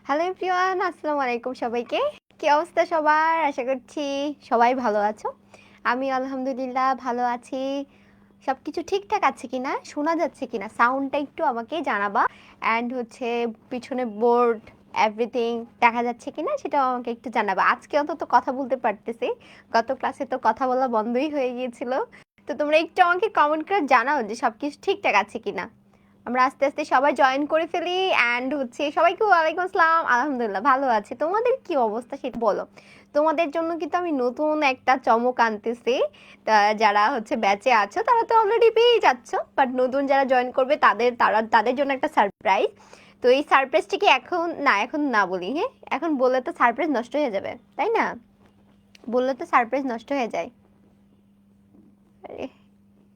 Hello everyone, আসসালামু আলাইকুম সবাইকে। কি অবস্থা সবার? আশা করছি সবাই ভালো আছো। আমি আলহামদুলিল্লাহ ভালো আছি। সবকিছু ঠিকঠাক আছে কিনা, শোনা যাচ্ছে কিনা, সাউন্ডটা একটু আমাকে জানাবা। অ্যান্ড হচ্ছে পিছনে বোর্ড এভরিথিং দেখা যাচ্ছে কিনা সেটাও আমাকে একটু জানাবা। আজকে অন্তত কথা বলতে পারতেছি, গত ক্লাসে তো কথা বলা বন্ধই হয়ে গিয়েছিল। তো তোমরা একটু আমাকে কমেন্ট করে জানাও যে সবকিছু ঠিকঠাক আছে কিনা। আমরা আস্তে আস্তে সবাই জয়েন করে ফেলি অ্যান্ড হচ্ছে সবাইকে ওয়ালাইকুম আসসালাম। আলহামদুলিল্লাহ ভালো আছে। তোমাদের কি অবস্থা সেটা বলো। তোমাদের জন্য কিন্তু আমি নতুন একটা চমক আনতেছি। তা যারা হচ্ছে ব্যাচে আছো তারা তো অলরেডি পেয়ে যাচ্ছ, বাট নতুন যারা জয়েন করবে তাদের জন্য একটা সারপ্রাইজ। তো এই সারপ্রাইজটিকে এখন না বলি, হ্যাঁ? এখন বললে তো সারপ্রাইজ নষ্ট হয়ে যাবে, তাই না? বললে তো সারপ্রাইজ নষ্ট হয়ে যায়। আরে,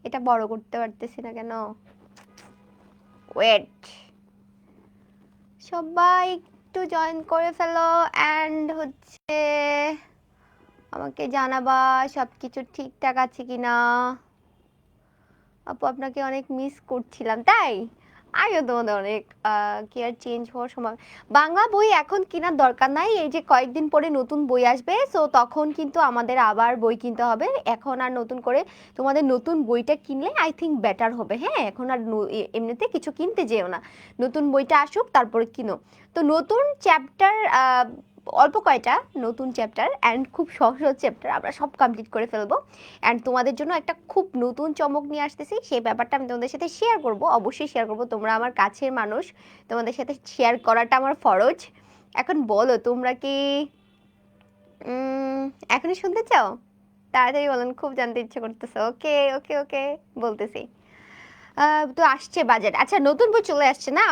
এটা বড় করতে পারতেছি না কেন? ওয়েট, সবাই একটু জয়েন করে ফেলো অ্যান্ড হচ্ছে আমাকে জানাবা সবকিছু ঠিকঠাক আছে কিনা। আপু আপনাকে অনেক মিস করছিলাম, তাই আমিও তোমাদের অনেক। কি আর চেঞ্জ হওয়ার সময় বাংলা বই এখন কেনার দরকার নাই, এই যে কয়েকদিন পরে নতুন বই আসবে, সো তখন কিন্তু আমাদের আবার বই কিনতে হবে। এখন আর নতুন করে তোমাদের নতুন বইটা কিনলে আই থিঙ্ক বেটার হবে। হ্যাঁ, এখন আর এমনিতে কিছু কিনতে যেও না, নতুন বইটা আসুক তারপরে কিনো। তো নতুন চ্যাপ্টার অল্প কয়টা নতুন চ্যাপ্টার অ্যান্ড খুব সহজ সহজ চ্যাপ্টার আমরা সব কমপ্লিট করে ফেলবো। অ্যান্ড তোমাদের জন্য একটা খুব নতুন চমক নিয়ে আসতেছি, সেই ব্যাপারটা আমি তোমাদের সাথে শেয়ার করব, অবশ্যই শেয়ার করব। তোমরা আমার কাছের মানুষ, তোমাদের সাথে শেয়ার করাটা আমার ফরজ। এখন বলো তোমরা কি এখনই শুনতে চাও? তাড়াতাড়ি বলেন, খুব জানতে ইচ্ছে করতেছে। ওকে ওকে ওকে, বলতেছি। তো আসছে বাজেট, আচ্ছা নতুন বই চলে আসছে না?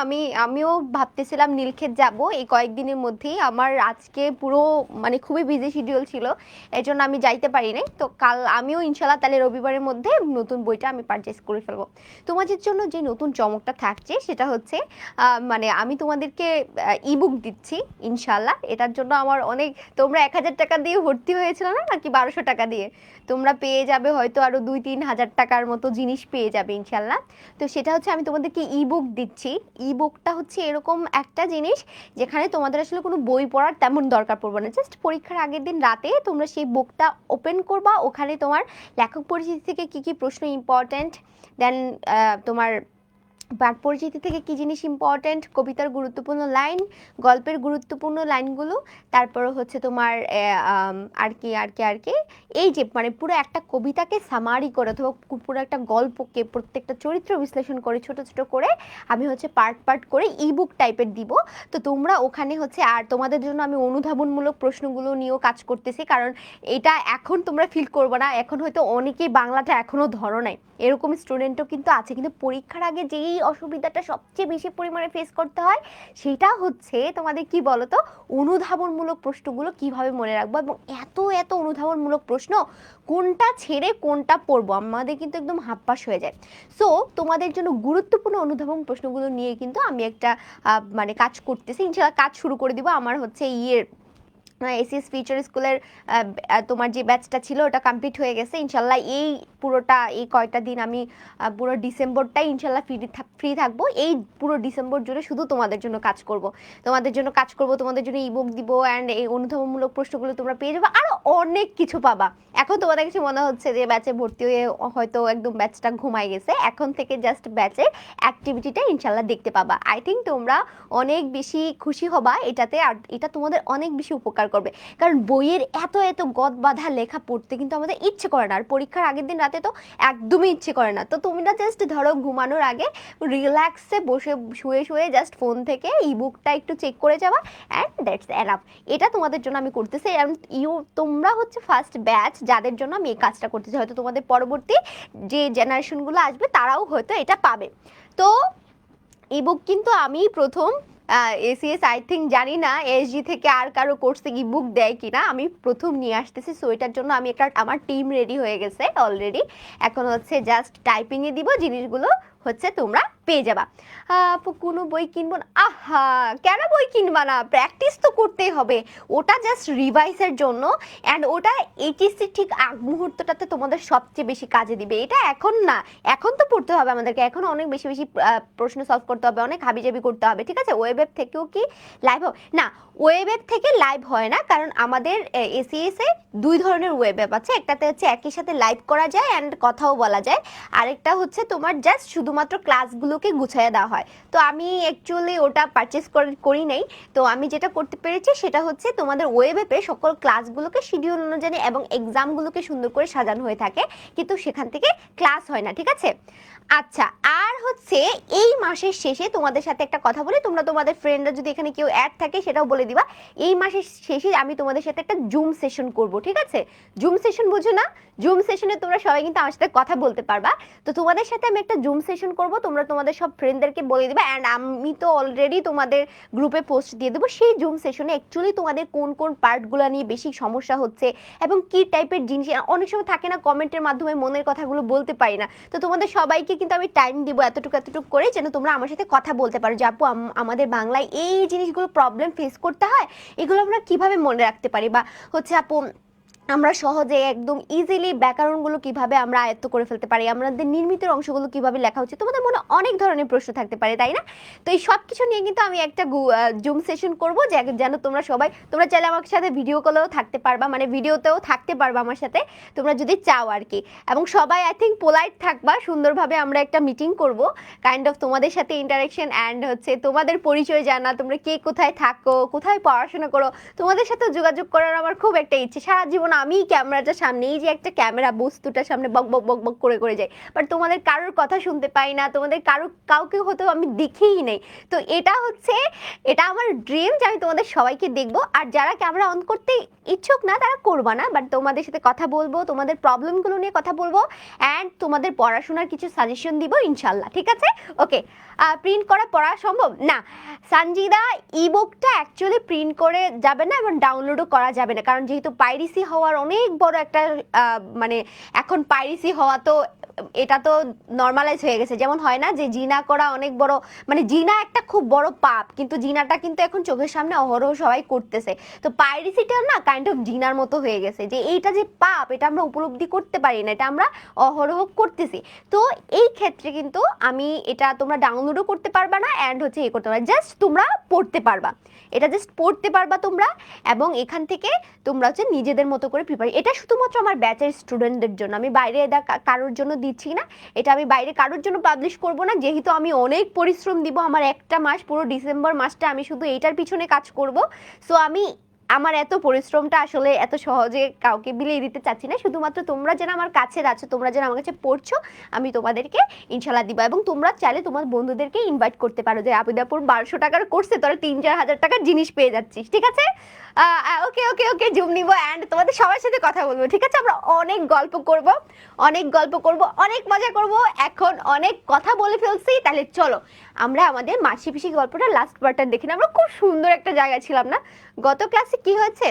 আমিও ভাবতেছিলাম নীলক্ষেত যাব এই কয়েকদিনের মধ্যেই। আমার আজকে পুরো মানে খুবই বিজি শিডিউল ছিল, এই জন্য আমি যাইতে পারি নাই। তো কাল আমিও ইনশাল্লাহ তাহলে রবিবারের মধ্যে নতুন বইটা আমি পারচেস করে ফেলবো। তোমাদের জন্য যে নতুন চমকটা থাকছে সেটা হচ্ছে মানে আমি তোমাদেরকে ইবুক দিচ্ছি ইনশাল্লাহ। এটার জন্য আমার অনেক, তোমরা 1,000 টাকা দিয়ে ভর্তি হয়েছিল না, নাকি 1200 টাকা দিয়ে? তোমরা পেয়ে যাবে হয়তো আরো 2-3 হাজার টাকার মতো জিনিস পেয়ে যাবে ইনশাল্লাহ। তো সেটা হচ্ছে আমি তোমাদেরকে ইবুক দিচ্ছি। ইবুকটা হচ্ছে এরকম একটা জিনিস যেখানে তোমাদের আসলে কোনো বই পড়ার তেমন দরকার পড়বে না, জাস্ট পরীক্ষার আগের দিন রাতে তোমরা সেই বুকটা ওপেন করবা, ওখানে তোমার লেখক পরিচিতি থেকে কি কি প্রশ্ন ইম্পর্ট্যান্ট, দেন তোমার বাক পরিচিতি থেকে কি জিনিস ইম্পর্ট্যান্ট, কবিতার গুরুত্বপূর্ণ লাইন, গল্পের গুরুত্বপূর্ণ লাইনগুলো, তারপরে হচ্ছে তোমার আর কি এই যে মানে পুরো একটা কবিতাকে সামারি করে অথবা পুরো একটা গল্পকে প্রত্যেকটা চরিত্র বিশ্লেষণ করে ছোট ছোট করে আমি হচ্ছে পার্ট পার্ট করে ইবুক টাইপের দিব। তো তোমরা ওখানে হচ্ছে, আর তোমাদের জন্য আমি অনুধাবনমূলক প্রশ্নগুলো নিয়েও কাজ করতেছি, কারণ এটা এখন তোমরা ফিল করবে না, এখন হয়তো অনেকেই বাংলাটা এখনো ধরো নাই, এরকম স্টুডেন্টও কিন্তু আছে। কিন্তু পরীক্ষার আগে যেই অসুবিধাটা সবচেয়ে বেশি পরিমাণে ফেস করতে হয় সেটা হচ্ছে তোমাদের কি বলতো, অনুধাবনমূলক প্রশ্নগুলো কিভাবে মনে রাখবো, এবং এত এত অনুধাবনমূলক প্রশ্ন কোনটা ছেড়ে কোনটা পড়বো আমাদের কিন্তু একদম হাপ্পাস হয়ে যায়। সো তোমাদের জন্য গুরুত্বপূর্ণ অনুধাবন প্রশ্নগুলো নিয়ে কিন্তু আমি একটা মানে কাজ করতেছি, ইনশাল্লাহ কাজ শুরু করে দিব। আমার হচ্ছে এসিএস ফিউচার স্কুলের তোমার যে ব্যাচটা ছিল ওটা কমপ্লিট হয়ে গেছে ইনশাল্লাহ। এই পুরোটা এই কয়টা দিন আমি পুরো ডিসেম্বরটাই ইনশাল্লাহ ফ্রি থাকবো। এই পুরো ডিসেম্বর জুড়ে শুধু তোমাদের জন্য কাজ করব, তোমাদের জন্য ইবুক দিব, অ্যান্ড এই অনুধাবনমূলক প্রশ্নগুলো তোমরা পেয়ে যাবে, আরো অনেক কিছু পাবা। এখন তোমাদের কাছে মনে হচ্ছে যে ব্যাচে ভর্তি হয়ে হয়তো একদম ব্যাচটা ঘুমাই গেছে, এখন থেকে জাস্ট ব্যাচের অ্যাক্টিভিটিটা ইনশাল্লাহ দেখতে পাবা। আই থিঙ্ক তোমরা অনেক বেশি খুশি হবা এটাতে, আর এটা তোমাদের অনেক বেশি উপকার করবে। কারণ বইয়ের এত এত গদ বাঁধা লেখা পড়তে কিন্তু আমাদের ইচ্ছে করে না, আর পরীক্ষার আগের দিন রাতে তো একদমই ইচ্ছে করে না। তো তোমরা জাস্ট ধরো ঘুমানোর আগে রিল্যাক্সে বসে শুয়ে শুয়ে জাস্ট ফোন থেকে ইবুকটা একটু চেক করে যাওয়া, অ্যান্ড দ্যাটস এনাফ। এটা তোমাদের জন্য আমি করতেছি, তোমরা হচ্ছে ফার্স্ট ব্যাচ যাদের জন্য আমি এই কাজটা করতেছি, হয়তো তোমাদের পরবর্তী যে জেনারেশনগুলো আসবে তারাও হয়তো এটা পাবে। তো ইবুক কিন্তু আমি প্রথম এসিএস আই থিঙ্ক, জানি না এসজি থেকে আর কারো কোর্সে ইবুক দেয় কিনা, আমি প্রথম নিয়ে আসতেছি। সো এটার জন্য আমি একটা, আমার টিম রেডি হয়ে গেছে অলরেডি, এখন হচ্ছে জাস্ট টাইপিংয়ে দিব, জিনিসগুলো হচ্ছে তোমরা পেয়ে যাবা। আপু কোনো বই কিনবো না? আহা, কেন বই কিনবা না? প্র্যাকটিস তো করতেই হবে, ওটা জাস্ট রিভাইসের জন্য। অ্যান্ড ওটা এইচএসসি ঠিক আগ মুহূর্তটাতে তোমাদের সবচেয়ে বেশি কাজে দিবে। এটা এখন না, এখন তো পড়তে হবে আমাদেরকে, এখন অনেক বেশি বেশি প্রশ্ন সলভ করতে হবে, অনেক হাবিজাবি করতে হবে, ঠিক আছে? ওয়েব থেকেও কি লাইভ না? ওয়েব থেকে লাইভ হয় না, কারণ আমাদের এসিএস এ দুই ধরনের ওয়েব অ্যাপ আছে। একটাতে হচ্ছে একই সাথে লাইভ করা যায় অ্যান্ড কথাও বলা যায়, আরেকটা হচ্ছে তোমার জাস্ট শুধুমাত্র ক্লাসগুলোকে গুছিয়ে দেওয়া হয়। তো আমি অ্যাকচুয়ালি ওটা পারচেস করি নাই। তো আমি যেটা করতে পেরেছি সেটা হচ্ছে তোমাদের ওয়েব অ্যাপে সকল ক্লাসগুলোকে শিডিউল অনুযায়ী এবং এক্সামগুলোকে সুন্দর করে সাজানো হয়ে থাকে, কিন্তু সেখান থেকে ক্লাস হয় না, ঠিক আছে? আচ্ছা, আর হচ্ছে এই মাসের শেষে তোমাদের সাথে একটা কথা বলি, তোমরা তোমাদের ফ্রেন্ডরা যদি এখানে কেউ অ্যাড থাকে সেটাও বলে দিবা। এই মাসের শেষে আমি তোমাদের সাথে একটা জুম সেশন করব, ঠিক আছে? জুম সেশন বুঝো না? জুম সেশনে তোমরা সবাই কিন্তু আমার সাথে কথা বলতে পারবা। তো তোমাদের সাথে আমি একটা জুম সেশন করব, তোমরা তোমাদের সব ফ্রেন্ডদেরকে বলে দিবা। অ্যান্ড আমি তো অলরেডি তোমাদের গ্রুপে পোস্ট দিয়ে দেবো। সেই জুম সেশনে অ্যাকচুয়ালি তোমাদের কোন কোন পার্টগুলো নিয়ে বেশি সমস্যা হচ্ছে এবং কি টাইপের জিনিস, অনেক সময় থাকে না কমেন্টের মাধ্যমে মনের কথাগুলো বলতে পারি না, তো তোমাদের সবাইকে কিন্তু আমি টাইম দিব এতটুকু এতটুকু করে, যেন তোমরা আমার সাথে কথা বলতে পারো যে আপু আমাদের বাংলায় এই জিনিসগুলো প্রবলেম ফেস করতে হয়, এগুলো আমরা কিভাবে মনে রাখতে পারি, বা হচ্ছে আপু আমরা সহজে একদম ইজিলি ব্যাকরণগুলো কিভাবে আমরা আয়ত্ত করে ফেলতে পারি, আমাদের নির্মিত অংশগুলো কিভাবে লেখা উচিত, তোমাদের মনে অনেক ধরনের প্রশ্ন থাকতে পারে, তাই না? তো এই সব কিছু নিয়ে কিন্তু আমি একটা জুম সেশন করবো, যেন তোমরা সবাই, তোমরা চাইলে আমার সাথে ভিডিও কলেও থাকতে পারবা, মানে ভিডিওতেও থাকতে পারবা আমার সাথে, তোমরা যদি চাও আর কি। এবং সবাই আই থিঙ্ক পোলাইট থাকবা, সুন্দরভাবে আমরা একটা মিটিং করব, কাইন্ড অফ তোমাদের সাথে ইন্টারাকশন অ্যান্ড হচ্ছে তোমাদের পরিচয় জানা, তোমরা কে কোথায় থাকো, কোথায় পড়াশোনা করো, তোমাদের সাথে যোগাযোগ করার আমার খুব একটা ইচ্ছে। সারা জীবন আমি ক্যামেরাটার সামনে, এই যে একটা ক্যামেরা বস্তুটার সামনে বক বক বক বক করে করে যাই, বাট তোমাদের কারোর কথা শুনতে পাই না, তোমাদের কাউকে হয়তো আমি দেখেই নেই। তো এটা আমার ড্রিম যে আমি তোমাদের সবাইকে দেখবো। আর যারা ক্যামেরা অন করতে ইচ্ছুক না তারা করবা না, বাট তোমাদের সাথে কথা বলবো, তোমাদের প্রবলেমগুলো নিয়ে কথা বলবো অ্যান্ড তোমাদের পড়াশোনার কিছু সাজেশন দিব ইনশাল্লাহ, ঠিক আছে? ওকে, প্রিন্ট করা পড়া সম্ভব না সানজিদা, ইবুকটা অ্যাকচুয়ালি প্রিন্ট করে যাবে না এবং ডাউনলোডও করা যাবে না, কারণ যেহেতু পাইরেসি হওয়ার অনেক বড় একটা মানে এখন পাইরেসি হওয়া তো এটা তো নর্মালাইজ হয়ে গেছে। যেমন হয় না যে জিনা করা অনেক বড়, মানে জিনা একটা খুব বড় পাপ, কিন্তু জিনাটা কিন্তু এখন চোখের সামনে অহরহ সবাই করতেছে। তো পাইরেসিটা না কাইন্ড অফ জিনার মতো হয়ে গেছে, যে এইটা যে পাপ এটা আমরা উপলব্ধি করতে পারি না, এটা আমরা অহরহ করতেছি। তো এই ক্ষেত্রে কিন্তু আমি এটা তোমরা ডাউনলোডও করতে পারবা না অ্যান্ড হচ্ছে এ করতে পারবা, জাস্ট তোমরা পড়তে পারবা, এটা জাস্ট পড়তে পারবা তোমরা। এবং এখান থেকে তোমরা হচ্ছে নিজেদের মতো করে প্রিপার, এটা শুধুমাত্র আমার ব্যাচের স্টুডেন্টদের জন্য, আমি বাইরে এটা কারোর জন্য দিচ্ছি না, এটা আমি বাইরে কারোর জন্য পাবলিশ করব না, যেহেতু আমি অনেক পরিশ্রম দিব, আমার একটা মাস পুরো ডিসেম্বর মাসটা আমি শুধু এইটার পিছনে কাজ করব। সো আমি আমার এত পরিশ্রমটা আসলে এত সহজে কাউকে বিলিয়ে দিতে চাচ্ছি না, শুধুমাত্র তোমরা যেন আমার কাছে আছো, তোমরা যেন আমার কাছে পড়ছো, আমি তোমাদেরকে ইনশাল্লাহ দিব। এবং তোমরা চাইলে তোমার বন্ধুদেরকে ইনভাইট করতে পারো যে আবিদাপুর 1200 টাকার কোর্সে তোরা 3-4 হাজার টাকার জিনিস পেয়ে যাচ্ছিস, ঠিক আছে? ওকে ওকে ওকে, জুম নিব অ্যান্ড তোমাদের সবার সাথে কথা বলবো, ঠিক আছে? আমরা অনেক গল্প করব, অনেক গল্প করব, অনেক মজা করব। এখন অনেক কথা বলে ফেলছি, তাহলে চলো আমরা আমাদের মাসি পিসি গল্পটা লাস্ট পার্টটা দেখি না? আমরা খুব সুন্দর একটা জায়গায় ছিলাম না? গত ক্লাসে কি হয়েছে,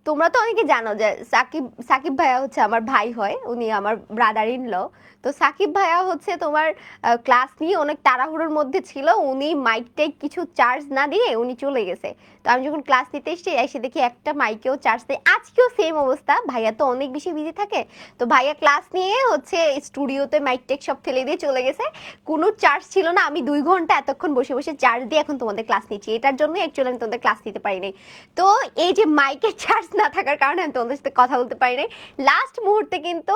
তোমরা তো অনেকে জানো যে সাকিব ভাইয়া হচ্ছে আমার ভাই হয়, উনি আমার ব্রাদার ইন ল। তো সাকিব ভাইয়া হচ্ছে তোমার ক্লাস নিয়ে অনেক তাড়াহুড়োর মধ্যে ছিল, উনি মাইকটাই কিছু চার্জ না দিয়ে উনি চলে গেছে। তো আমি যখন ক্লাস নিতে এসে দেখি একটা মাইকেও চার্জ দেয়, আজকেও সেম অবস্থা, ভাইয়া তো অনেক বেশি বিজি থাকে। তো ভাইয়া ক্লাস নিয়ে হচ্ছে স্টুডিওতে মাইক টেক সব ফেলে দিয়ে চলে গেছে, কোনো চার্জ ছিল না। আমি 2 ঘন্টা এতক্ষণ বসে বসে চার্জ দিয়ে এখন তোমাদের ক্লাস নিচ্ছি, এটার জন্য অ্যাকচুয়ালি আমি তোমাদের ক্লাস নিতে পারি নাই। তো এই যে মাইকের চার্জ না থাকার কারণে আমি তোমাদের সাথে কথা বলতে পারি নাই। লাস্ট মুহূর্তে কিন্তু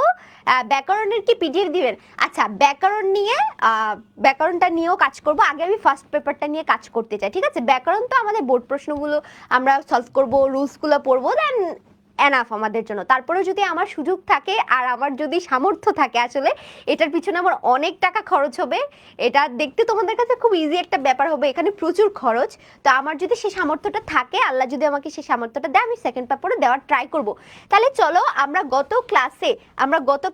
ব্যাকরণের কি পিডিএফ দিবেন? আচ্ছা, ব্যাকরণটা নিয়েও কাজ করব, আগে আমি ফার্স্ট পেপারটা নিয়ে কাজ করতে চাই, ঠিক আছে? ব্যাকরণ তো আমাদের বোর্ড প্রশ্নগুলো আমরা সলভ করব, রুলসগুলো পড়বো, দেন এনাফ আমাদের জন্য। তারপরে যদি আমার সুযোগ থাকে আর আমার যদি সামর্থ্য থাকে, আসলে এটার পিছনে আমার অনেক টাকা খরচ হবে, এটা দেখতে তোমাদের কাছে খুব ইজি একটা ব্যাপার হবে, এখানে প্রচুর খরচ। তো আমার যদি সেই সামর্থ্যটা থাকে, আল্লাহ যদি আমাকে সেই সামর্থ্যটা দেয়, আমি সেকেন্ড পেপারে দেওয়ার ট্রাই করব। তাহলে চলো আমরা গত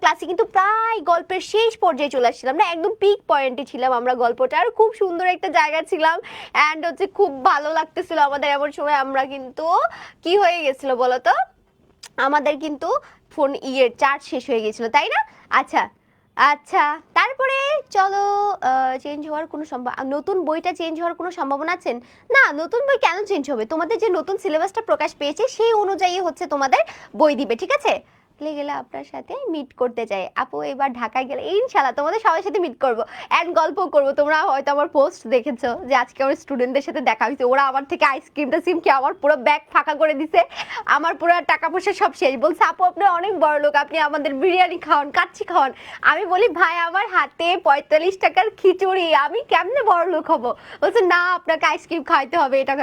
ক্লাসে কিন্তু প্রায় গল্পের শেষ পর্যায়ে চলে আসছিলাম না, একদম পিক পয়েন্টে ছিলাম আমরা গল্পটা, আর খুব সুন্দর একটা জায়গা ছিলাম অ্যান্ড হচ্ছে খুব ভালো লাগতেছিল আমাদের। এমন সময় আমরা কিন্তু কি হয়ে গেছিল বলতো, আমাদের কিন্তু ফোন চার্জ শেষ হয়ে গেছিল, তাই না? আচ্ছা, আচ্ছা, তারপরে চলো, চেঞ্জ হওয়ার কোনো নতুন বইটা চেঞ্জ হওয়ার কোনো সম্ভাবনা আছে? না, নতুন বই কেন চেঞ্জ হবে? তোমাদের যে নতুন সিলেবাসটা প্রকাশ পেয়েছে সেই অনুযায়ী হচ্ছে তোমাদের বই দিবে, ঠিক আছে? ভুলে গেলে আপনার সাথে মিট করতে চাই আপু, এবার ঢাকায় গেলে ইনশাল্লাহ তোমাদের সবার সাথে মিট করবো অ্যান্ড গল্প করবো। তোমরা হয়তো আমার পোস্ট দেখেছো যে আজকে আমার স্টুডেন্টদের সাথে দেখা হয়েছে, ওরা আমার থেকে আইসক্রিমটা সিমকে আমার পুরো ব্যাগ ফাঁকা করে দিছে, আমার পুরো টাকা পয়সা সব শেষ। বলছে আপু আপনি অনেক বড় লোক, আপনি আমাদের বিরিয়ানি খাওয়ান, কাচ্চি খাওয়ান। আমি বলি ভাই আমার হাতে 45 টাকার খিচুড়ি, আমি কেমনে বড় লোক হবো? বলছে না আপনাকে আইসক্রিম খাইতে হবে, এটা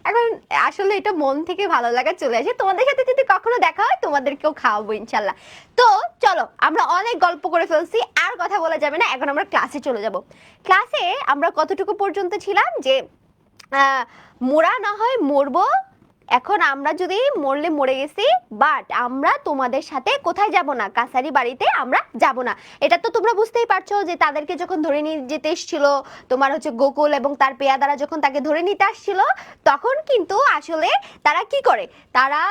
এখন আসলে এটা মন থেকে ভালো লাগা চলে আসে। তোমাদের সাথে যদি কখনো দেখা হয় তোমাদেরকেও খাওয়াবো ইনশাল্লাহ। তো চলো, আমরা অনেক গল্প করে ফেলছি, আর কথা বলা যাবে না, এখন আমরা ক্লাসে চলে যাব। ক্লাসে আমরা কতটুকু পর্যন্ত ছিলাম যে মোরা না হয় মরবো, এখন আমরা যদি মরলে মরে গেছি, বাট আমরা তোমাদের সাথে কোথায় যাব না, কাছারি বাড়িতে আমরা যাব না। এটা তো তোমরা বুঝতেই পারছো যে তাদেরকে যখন ধরে নিয়ে যেতে এসেছিল তোমার হচ্ছে গোকুল এবং তার পেয়াদারা যখন তাকে ধরে নিতে আসছিল, তখন কিন্তু আসলে তারা কি করে, তারা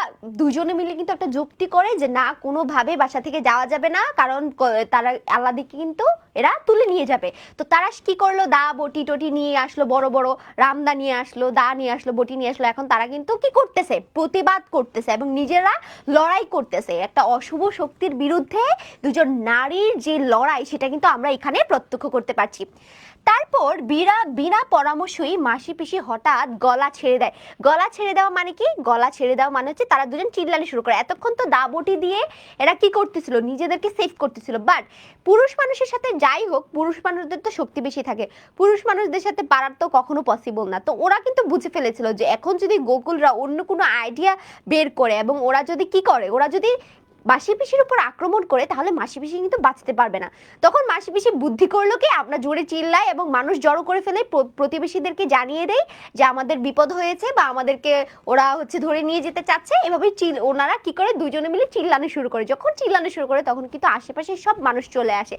দুজনে মিলে কিন্তু একটা যুক্তি করে যে না কোনোভাবে বাসা থেকে যাওয়া যাবে না, কারণ তারা আল্লাদিকে কিন্তু এরা তুলে নিয়ে যাবে। তো তারা কি করলো, দা বটি টটি নিয়ে আসলো, বড় বড় রামদা নিয়ে আসলো, দা নিয়ে আসলো, বটি নিয়ে আসলো। এখন তারা কিন্তু কি করতেছে, প্রতিবাদ করতেছে এবং নিজেরা লড়াই করতেছে একটা অশুভ শক্তির বিরুদ্ধে। দুজন নারীর যে লড়াই সেটা কিন্তু আমরা এখানে প্রত্যক্ষ করতে পারছি। তারপর বিনা পরামর্শই মাসি পিসি হঠাৎ গলা ছেড়ে দেয়। গলা ছেড়ে দেওয়া মানে কি? গলা ছেড়ে দেওয়া মানে হচ্ছে তারা দুজন চিল্লানি শুরু করে। এতক্ষণ তো দাবটি দিয়ে এরা কি করতেছিল, নিজেদেরকে সেভ করতেছিল। বাট পুরুষ মানুষের সাথে যাই হোক, পুরুষ মানুষদের তো শক্তি বেশি থাকে, পুরুষ মানুষদের সাথে পারার তো কখনো পসিবল না। তো ওরা কিন্তু বুঝে ফেলেছিল যে এখন যদি গোকুলরা অন্য কোনো আইডিয়া বের করে এবং ওরা যদি কি করে, ওরা যদি মাসি পিসির উপর আক্রমণ করে, তাহলে মাসি পিসি কিন্তু বাঁচতে পারবে না। তখন মাসি পিসি বুদ্ধি করলো কি, আমরা জোরে চিল্লাই এবং মানুষ জড়ো করে ফেলে, প্রতিবেশীদেরকে জানিয়ে দেয় যে আমাদের বিপদ হয়েছে বা আমাদেরকে ওরা হচ্ছে ধরে নিয়ে যেতে চাচ্ছে। এভাবে ওনারা কি করে, দুজনে মিলে চিল্লানো শুরু করে। যখন চিল্লানো শুরু করে তখন কিন্তু আশেপাশে সব মানুষ চলে আসে।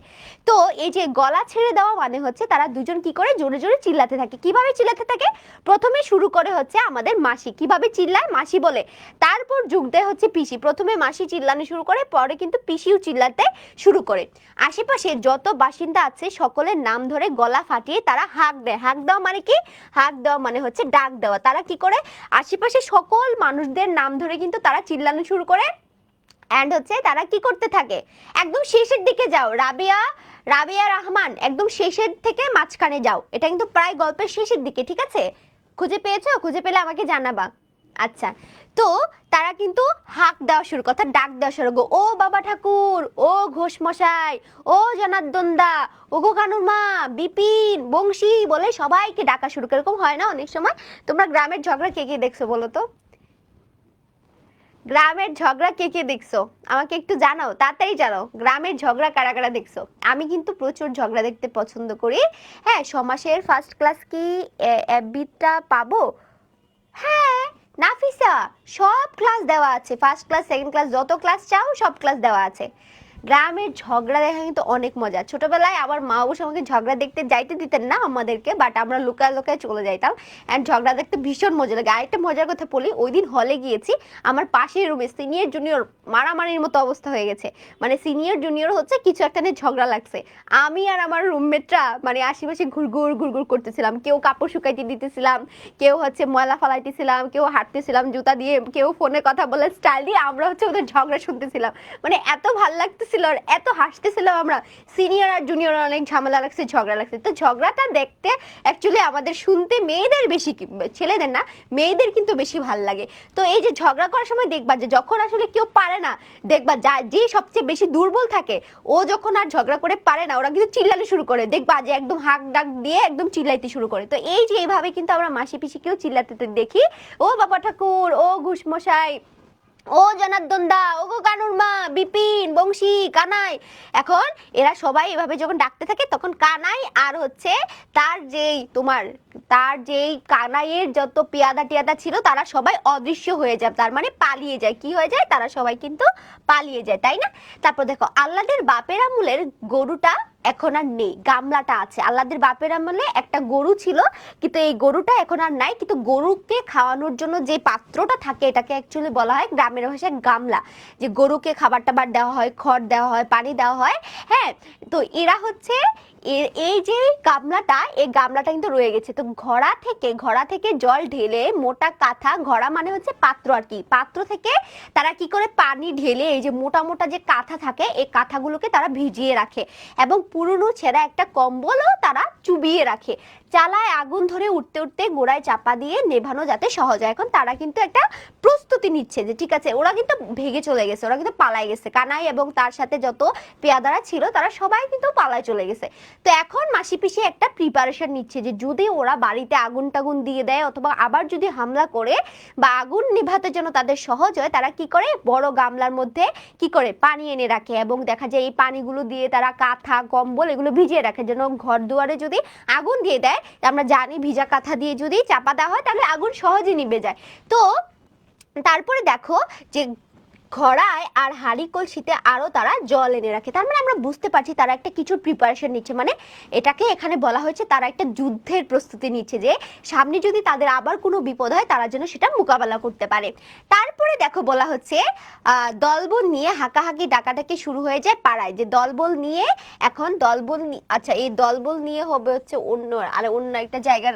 তো এই যে গলা ছেড়ে দেওয়া মানে হচ্ছে তারা দুজন কি করে, জোরে জোরে চিল্লাতে থাকে। কিভাবে চিল্লাতে থাকে? প্রথমে শুরু করে হচ্ছে আমাদের মাসি, কিভাবে চিল্লায় মাসি বলে, তারপর যুগ দেয় হচ্ছে পিসি। প্রথমে মাসি চিল্লানো শুরু করে, পরে কিন্তু পিসিও চিল্লাতে শুরু করে। আশেপাশে যত বাসিন্দা আছে সকলের নাম ধরে গলা ফাটিয়ে তারা হাঁক দেয়। হাঁক দেওয়া মানে কি? হাঁক দেওয়া মানে হচ্ছে ডাক দেওয়া। তারা কি করে, আশেপাশে সকল মানুষদের নাম ধরে কিন্তু তারা চিল্লানো শুরু করে। এন্ড হচ্ছে তারা কি করতে থাকে, একদম শেষের দিকে যাও, রাবিয়া রহমান একদম শেষের থেকে মাঝখানে যাও। এটা কিন্তু প্রায় গল্পের শেষের দিকে, ঠিক আছে? খুঁজে পেয়েছো? খুঁজে পেলে আমাকে জানাবা। আচ্ছা, তো তারা কিন্তু হাঁক দেওয়া শুরু, কথা ডাক দেওয়া শুরু, ও বাবা ঠাকুর, ও ঘোষ মশাই, ও জনার্দন দা, ও গো কানুর মা, বিপিন, বংশী বলে সবাইকে ডাকা শুরু করে। এরকম হয় না অনেক সময়? তোমরা গ্রামের ঝগড়া কে কে দেখছো বলো তো? গ্রামের ঝগড়া কে কে দেখছো আমাকে একটু জানাও, তাড়াতাড়ি জানাও, গ্রামের ঝগড়া কারা কারা দেখছো। আমি কিন্তু প্রচুর ঝগড়া দেখতে পছন্দ করি। হ্যাঁ, সমাসের ফার্স্ট ক্লাস কি এফবিটা পাবো? হ্যাঁ, নাফিসা, সব ক্লাস দেওয়া আছে, ফার্স্ট ক্লাস সেকেন্ড ক্লাস যত ক্লাস চাও সব ক্লাস দেওয়া আছে। গ্রামের ঝগড়া দেখা কিন্তু অনেক মজা। ছোটবেলায় আমার মা অবশ্য আমাকে ঝগড়া দেখতে যাইতে দিতেন না আমাদেরকে, বাট আমরা লুকায় লুকায় চলে যাইতাম। অ্যান্ড ঝগড়া দেখতে ভীষণ মজা লাগে। আরেকটা মজার কথা বলি, ওই দিন হলে গিয়েছি, আমার পাশের রুমে সিনিয়র জুনিয়র মারামারির মতো অবস্থা হয়ে গেছে। মানে সিনিয়র জুনিয়র হচ্ছে কিছু একটা নিয়ে ঝগড়া লাগছে, আমি আর আমার রুমমেটরা মানে আশেপাশে ঘুরঘুর ঘুরঘুর করতেছিলাম। কেউ কাপড় শুকাইতে দিতেছিলাম, কেউ হচ্ছে ময়লা ফালাইতেছিলাম, কেউ হাঁটতেছিলাম জুতা দিয়ে, কেউ ফোনে কথা বলে স্টাইল দিয়ে, আমরা হচ্ছে ওদের ঝগড়া শুনতেছিলাম। মানে এত ভাল লাগতেছিল আর এত হাসতেছিলাম আমরা। সিনিয়র আর জুনিয়র অনেক ঝামেলা লাগছে, ঝগড়া লাগছে। তো ঝগড়াটা দেখতে অ্যাকচুয়ালি আমাদের শুনতে মেয়েদের বেশি, ছেলেদের না, মেয়েদের কিন্তু বেশি ভাল লাগে। তো এই যে ঝগড়া করার সময় দেখবা যে যখন আসলে কেউ পারে না, দেখবা যে সবচেয়ে বেশি দুর্বল থাকে, ও যখন আর ঝগড়া করে পারে না, ওরা কিন্তু চিল্লানো শুরু করে, দেখবা যে একদম হাঁক ডাক দিয়ে একদম চিল্লাইতে শুরু করে। তো এই যে এইভাবে কিন্তু আমরা মাসি পিসিকেও চিল্লাতে দেখি, ও বাবা ঠাকুর, ও ঘুষ মশাই, ও জনার্দন দা, ও গো কানুর মা, বিপিন, বংশী, কানাই। এখন এরা সবাই এভাবে যখন ডাকতে থাকে তখন কানাই আর হচ্ছে তার যেই তোমার তার যেই কানাইয়ের যত পেয়াদা টিয়াদা ছিল তারা সবাই অদৃশ্য হয়ে যায়, তার মানে পালিয়ে যায়। কি হয়ে যায়? তারা সবাই কিন্তু পালিয়ে যায়, তাই না? তারপর দেখো আল্লাদের বাপের আমলের গরুটা এখন আর নেই, গামলাটা আছে। আল্লাদের বাপের আমলে একটা গরু ছিল, কিন্তু এই গরুটা এখন আর নাই। কিন্তু গরুকে খাওয়ানোর জন্য যে পাত্রটা থাকে এটাকে অ্যাকচুয়ালি বলা হয় গ্রামের ভাষায় গামলা, যে গরুকে খাবার টাবার দেওয়া হয়, খড় দেওয়া হয়, পানি দেওয়া হয়। হ্যাঁ, তো এরা হচ্ছে এই যে গামলাটা, এই গামলাটা কিন্তু রয়ে গেছে। তো ঘড়া থেকে জল ঢেলে মোটা কাঁথা, ঘড়া মানে হচ্ছে পাত্র আর কি, পাত্র থেকে তারা কি করে পানি ঢেলে এই যে মোটা মোটা যে কাঁথা থাকে এই কাঁথাগুলোকে তারা ভিজিয়ে রাখে, এবং পুরনো ছেঁড়া একটা কম্বলও তারা চুবিয়ে রাখে। চালায় আগুন ধরে উঠতে উঠতে গোড়ায় চাপা দিয়ে নেভানো যাতে সহজ হয়। এখন তারা কিন্তু একটা প্রস্তুতি নিচ্ছে যে ঠিক আছে, ওরা কিন্তু ভেগে চলে গেছে, ওরা কিন্তু পালায় গেছে। কানাই এবং তার সাথে যত পেয়াদারা ছিল তারা সবাই কিন্তু পালায় চলে গেছে। তো এখন মাসি পিসি একটা প্রিপারেশন নিচ্ছে যে যদি ওরা বাড়িতে আগুন টাগুন দিয়ে দেয় অথবা আবার যদি হামলা করে বা আগুন নিভাতে যেন তাদের সহজ হয়, তারা কি করে বড় গামলার মধ্যে কি করে পানি এনে রাখে, এবং দেখা যায় এই পানিগুলো দিয়ে তারা কাঁথা কম্বল এগুলো ভিজিয়ে রাখে, যেন ঘর দুয়ারে যদি আগুন দিয়ে দেয়, আমরা জানি ভিজা কাঁথা দিয়ে যদি চাপা দেওয়া হয় তাহলে আগুন সহজে নিভে যায়। তো তারপরে দেখো যে ঘড়ায় আর হাঁড়ি কলসিতে আরো তারা জল এনে রাখে। তার মানে আমরা বুঝতে পারছি তারা একটা কিছু প্রিপারেশন নিচ্ছে, মানে এটাকে এখানে বলা হয়েছে তারা একটা যুদ্ধের প্রস্তুতি নিচ্ছে, যে সামনে যদি তাদের আবার কোনো বিপদ হয় তারা যেন সেটা মোকাবেলা করতে পারে। তারপরে দেখো বলা হচ্ছে দলবল নিয়ে হাঁকাহাঁকি ডাকাডাকি শুরু হয়ে যায় পাড়ায়, যে দলবল নিয়ে এখন আচ্ছা এই দলবল নিয়ে হবে হচ্ছে অন্য একটা জায়গার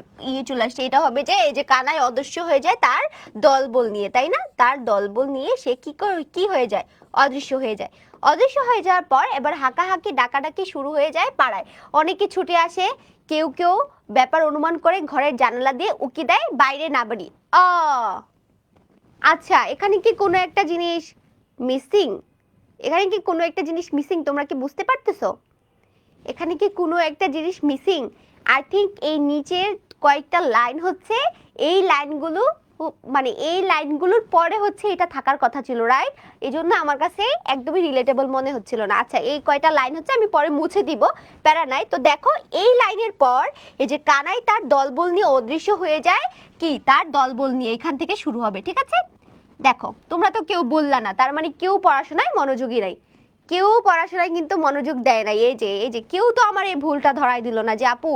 চলে আসছে, এটা হবে যে এই যে কানাই অদৃশ্য হয়ে যায় তার দলবল নিয়ে, তাই না? তার দলবল নিয়ে সে কি হয়ে যায়? অদৃশ্য হয়ে যায়। অদৃশ্য হয়ে যাওয়ার পর এবার হাঁকাহাঁকি ডাকাডাকি শুরু হয়ে যায় পাড়ায়। অনেকে ছুটে আসে, কেউ কেউ ব্যাপার অনুমান করে ঘরের জানালা দিয়ে উকি দেয় বাইরে না বেরিয়ে। আচ্ছা, এখানে কি কোনো একটা জিনিস মিসিং? তোমরা কি বুঝতে পারতেছো? এখানে কি কোনো একটা জিনিস মিসিং? আই থিঙ্ক এই নিচের কয়েকটা লাইন হচ্ছে, এই লাইনগুলো মানে এই লাইনগুলোর পরে হচ্ছে এটা থাকার কথা ছিল, রাইট? এই জন্য আমার কাছে একদমই রিলেটেবল মনে হচ্ছিল না। আচ্ছা, এই কয়টা লাইন হচ্ছে আমি পরে মুছে দিব, প্যারা নাই। তো দেখো এই লাইনের পর এই যে কানাই তার দলবল নিয়ে অদৃশ্য হয়ে যায়, কি তার দলবল নিয়ে এখান থেকে শুরু হবে, ঠিক আছে? দেখো তোমরা তো কেউ বললা না, তার মানে কেউ পড়াশোনায় মনোযোগী নাই, কেউ পড়াশোনায় কিন্তু মনোযোগ দেয় না। এই যে কেউ তো আমার এই ভুলটা ধরাই দিল না যে আপু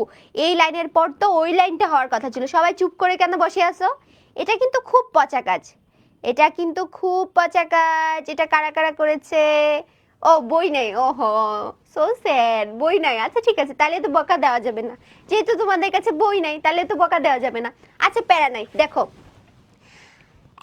এই লাইনের পর তো ওই লাইনটা হওয়ার কথা ছিল, সবাই চুপ করে কেন বসে আছো? এটা কিন্তু খুব পচা কাজ, এটা কারা কারা করেছে? ও বই নাই, ওহো সো স্যাড, বই নাই। আচ্ছা ঠিক আছে, তাহলে তো বকা দেওয়া যাবে না, যেহেতু তোমাদের কাছে বই নাই তাহলে তো বকা দেওয়া যাবে না। আচ্ছা প্যারা নাই। দেখো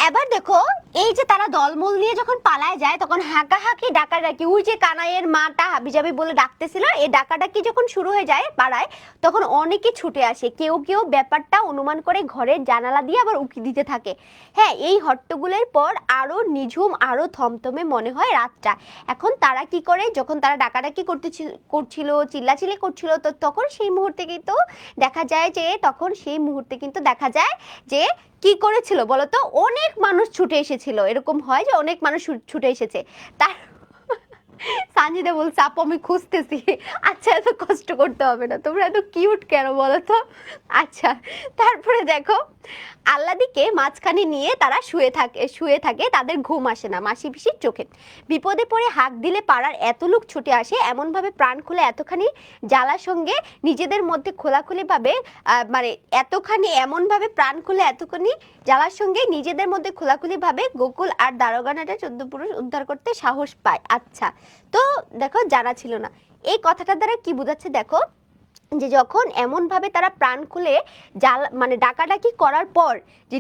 এবার দেখো এই যে তারা দলমল নিয়ে যখন পালায় যায় তখন হাঁকাহাঁকি ডাকাডাকি, ওই যে কানাইয়ের মাটা হাবিজাবি বলে ডাকতেছিল, এই ডাকাডাকি যখন শুরু হয়ে যায় পাড়ায় তখন অনেকে ছুটে আসে, কেউ কেউ ব্যাপারটা অনুমান করে ঘরের জানালা দিয়ে আবার উকি দিতে থাকে। হ্যাঁ, এই হট্টগোলের পর আরো নিঝুম আরো থমথমে মনে হয় রাতটা। এখন তারা কি করে, যখন তারা ডাকাডাকি করছিল চিল্লাচিল্লি করছিল, তো তখন সেই মুহূর্তে কিন্তু দেখা যায় যে কি করেছিল বলতো, অনেক মানুষ ছুটে এসেছিল। এরকম হয় যে অনেক মানুষ ছুটে এসেছে। তার সানজিদা বলছে আপু আমি খুঁজতেছি। আচ্ছা, এত কষ্ট করতে হবে না, তোমরা এত কিউট কেন বলো তো? আচ্ছা, তারপরে দেখো আল্লাদিকে মাঝখানে নিয়ে তারা শুয়ে থাকে, তাদের ঘুম আসে না মাসি পিসির চোখে। বিপদে পড়ে হাঁক দিলে পাড়ার এত লোক ছুটে আসে, এমনভাবে প্রাণ খুলে এতখানি জ্বালার সঙ্গে নিজেদের মধ্যে খোলাখুলি ভাবে গোকুল আর দারোগানাটা 14 পুরুষ উদ্ধার করতে সাহস পায়। আচ্ছা, তো দেখো জানা ছিল না। এই কথাটা দ্বারা কি বোঝাচ্ছে দেখো, যে যখন এমন ভাবে তারা প্রাণ খুলে মানে ডাকাডাকি করার পর যে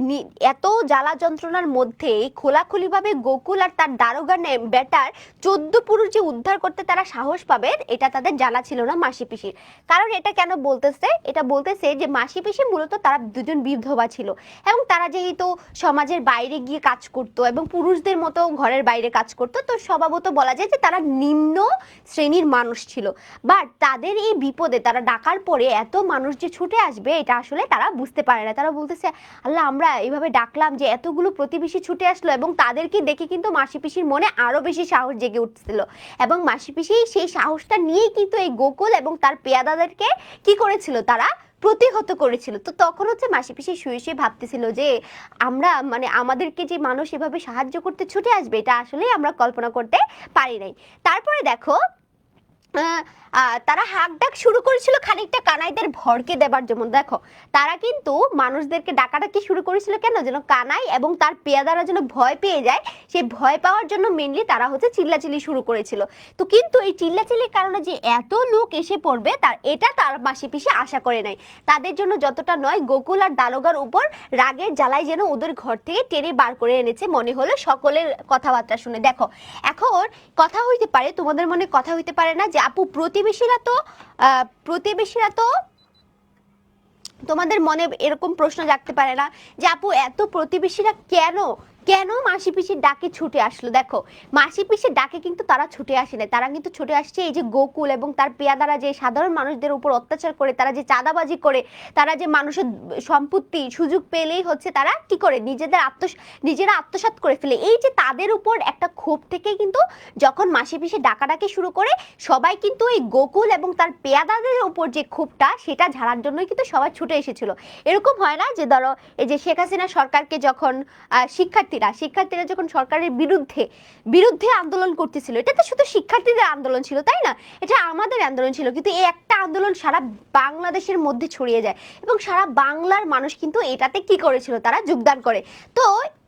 এত জ্বালা যন্ত্রণার মধ্যে খোলাখুলি ভাবে গোকুল আর তার দারোগা বেটার 14 পুরুষ যে উদ্ধার করতে তারা সাহস পাবে, এটা তাদের জানা ছিল না মাসি পিসির। কারণ এটা কেন বলতেছে? এটা বলতেছে যে মাসি পিসি মূলত তারা দুজন বিধবা ছিল, এবং তারা যেহেতু সমাজের বাইরে গিয়ে কাজ করতো এবং পুরুষদের মতো ঘরের বাইরে কাজ করতো, তো স্বভাবত বলা যায় যে তারা নিম্ন শ্রেণীর মানুষ ছিল। বাট তাদের এই বিপদে তারা ডাকার পরে এত মানুষ যে ছুটে আসবে এটা আসলে তারা বুঝতে পারে না। তারা বলতেছে আল্লাহ আমরা এইভাবে ডাকলাম যে এতগুলো প্রতিবেশী ছুটে আসলো, এবং তাদেরকে দেখে কিন্তু মাসি পিসির মনে আরো বেশি সাহস জেগে উঠছিল, এবং মাসি পিসি সেই সাহসটা নিয়েই কিন্তু এই গোকুল এবং তার পেয়াদাদেরকে কি করেছিল, তারা প্রতিহত করেছিল। তো তখন হচ্ছে মাসি পিসি শুয়ে শুয়ে ভাবতেছিল যে আমরা মানে আমাদেরকে যে মানুষ এভাবে সাহায্য করতে ছুটে আসবে এটা আসলেই আমরা কল্পনা করতে পারি নাই। তারপরে দেখো তারা হাঁক ডাক শুরু করেছিল খানিকটা কানাইদের ভরকে দেবার জন্য। দেখো তারা কিন্তু মানুষদেরকে ডাকাডাকি শুরু করেছিল কেন, যেন কানাই এবং তার পেয়াদারা যেন ভয় পেয়ে যায়, সেই ভয় পাওয়ার জন্য মেনলি তারা হচ্ছে চিল্লাচিল্লি শুরু করেছিল। তো কিন্তু এই চিল্লাচিল্লির কারণে যে এত লোক এসে পড়বে তার মাসি পিসি আশা করে নাই। তাদের জন্য যতটা নয়, গোকুল আর দারোগার উপর রাগের জ্বালায় যেন ওদের ঘর থেকে টেনে বার করে এনেছে মনে হলো সকলের কথাবার্তা শুনে। দেখো এখন কথা হইতে পারে, তোমাদের মনে কথা হইতে পারে না যে আপু প্রতিবেশীরা তো তোমাদের মনে এরকম প্রশ্ন জাগতে পারে না যে আপু এত প্রতিবেশীরা কেন কেন মাসি পিসির ডাকে ছুটে আসলো? দেখো মাসি পিসির ডাকে কিন্তু তারা ছুটে আসে না, তারা কিন্তু ছুটে আসছে এই যে গোকুল এবং তার পেয়াদারা যে সাধারণ মানুষদের উপর অত্যাচার করে, তারা যে চাঁদাবাজি করে, তারা যে মানুষের সম্পত্তি সুযোগ পেলেই হচ্ছে তারা কি করে নিজেরা আত্মসাৎ করে ফেলে। এই যে তাদের উপর একটা ক্ষোভ থেকে কিন্তু যখন মাসি পিসি ডাকাডাকি শুরু করে, সবাই কিন্তু এই গোকুল এবং তার পেয়াদাদের উপর যে ক্ষোভটা সেটা ঝাড়ার জন্যই কিন্তু সবাই ছুটে এসেছিল। এরকম হয় না যে ধরো এই যে শেখ হাসিনা সরকারকে যখন শিক্ষার্থীরা যখন সরকারের বিরুদ্ধে আন্দোলন করতেছিল, এটা তো শুধু শিক্ষার্থীদের আন্দোলন ছিল তাই না, এটা আমাদের আন্দোলন ছিল, কিন্তু এই একটা আন্দোলন সারা বাংলাদেশের মধ্যে ছড়িয়ে যায় এবং সারা বাংলার মানুষ কিন্তু এটাতে কি করেছিল, তারা যোগদান করে। তো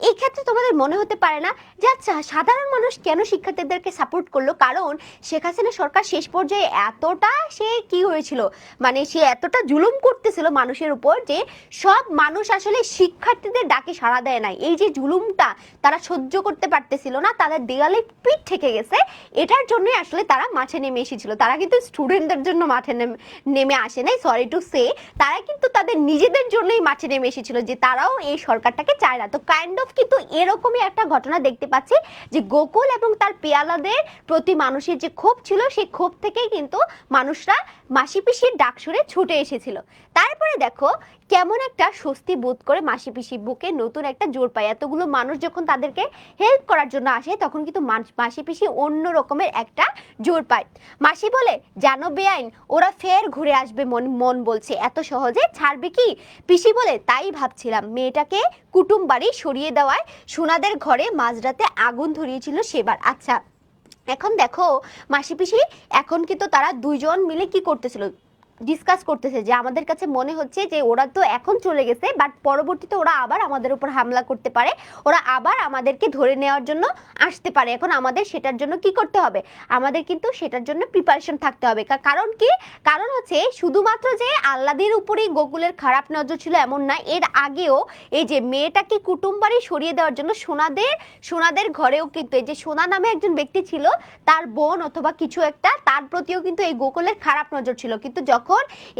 এই ক্ষেত্রে তোমাদের মনে হতে পারে না যে আচ্ছা সাধারণ মানুষ কেন শিক্ষার্থীদেরকে সাপোর্ট করলো? কারণ শেখ হাসিনা সরকার শেষ পর্যায়ে এতটা সে কি হয়েছিল, মানে সে এতটা জুলুম করতেছিল মানুষের উপর যে সব মানুষ আসলে শিক্ষার্থীদের ডাকে সাড়া দেয় নাই। এই যে জুলুমটা তারা সহ্য করতে পারতেছিল না, তাদের দেয়ালে পিঠ ঠেকে গেছে, এটার জন্যই আসলে তারা মাঠে নেমে এসেছিল। তারা কিন্তু স্টুডেন্টদের জন্য মাঠে নেমে আসে নাই, সরি টু সে, তারা কিন্তু তাদের নিজেদের জন্যই মাঠে নেমে এসেছিল যে তারাও এই সরকারটাকে চায় না। তো কাইন্ড অফ কিন্তু এরকমই একটা ঘটনা দেখতে পাচ্ছি যে গোকুল এবং তার পেয়ালাদের প্রতি মানুষের যে ক্ষোভ ছিল, সেই ক্ষোভ থেকেই কিন্তু মানুষরা মাসি পিসির ডাক শুনে ছুটে এসেছিল। তারপরে দেখো কেমন একটা স্বস্তি বোধ করে মাসি পিসি বুকে নতুন একটা জোর পায়। এতগুলো মানুষ যখন তাদেরকে হেল্প করার জন্য আসে তখন কিন্তু মাসি পিসি অন্য রকমের একটা জোর পায়। মাসি বলে, জানো বেআইন, ওরা ফের ঘুরে আসবে, মন বলছে, এত সহজে ছাড়বে কি? পিসি বলে, তাই ভাবছিলাম, মেয়েটাকে কুটুম বাড়ি সরিয়ে দেওয়ায় সোনাদের ঘরে মাঝরাতে আগুন ধরিয়েছিল সেবার। আচ্ছা এখন দেখো মাসি পিসি এখন কিন্তু তারা দুইজন মিলে কি করতেছিল, ডিসকাস করতেছে যে আমাদের কাছে মনে হচ্ছে যে ওরা তো এখন চলে গেছে, বাট পরবর্তীতে ওরা আবার আমাদের উপর হামলা করতে পারে, ওরা আবার আমাদেরকে ধরে নেওয়ার জন্য আসতে পারে। এখন আমাদের সেটার জন্য কি করতে হবে, আমাদের কিন্তু সেটার জন্য প্রিপারেশন থাকতে হবে। কারণ কি, কারণ হচ্ছে শুধুমাত্র যে আল্লাদের উপরেই গোকুলের খারাপ নজর ছিল এমন না, এর আগেও এই যে মেয়েটাকে কুটুম বাড়ি সরিয়ে দেওয়ার জন্য সোনাদের ঘরেও কিন্তু এই যে সোনা নামে একজন ব্যক্তি ছিল, তার বোন অথবা কিছু একটা, তার প্রতিও কিন্তু এই গোকুলের খারাপ নজর ছিল। কিন্তু যখন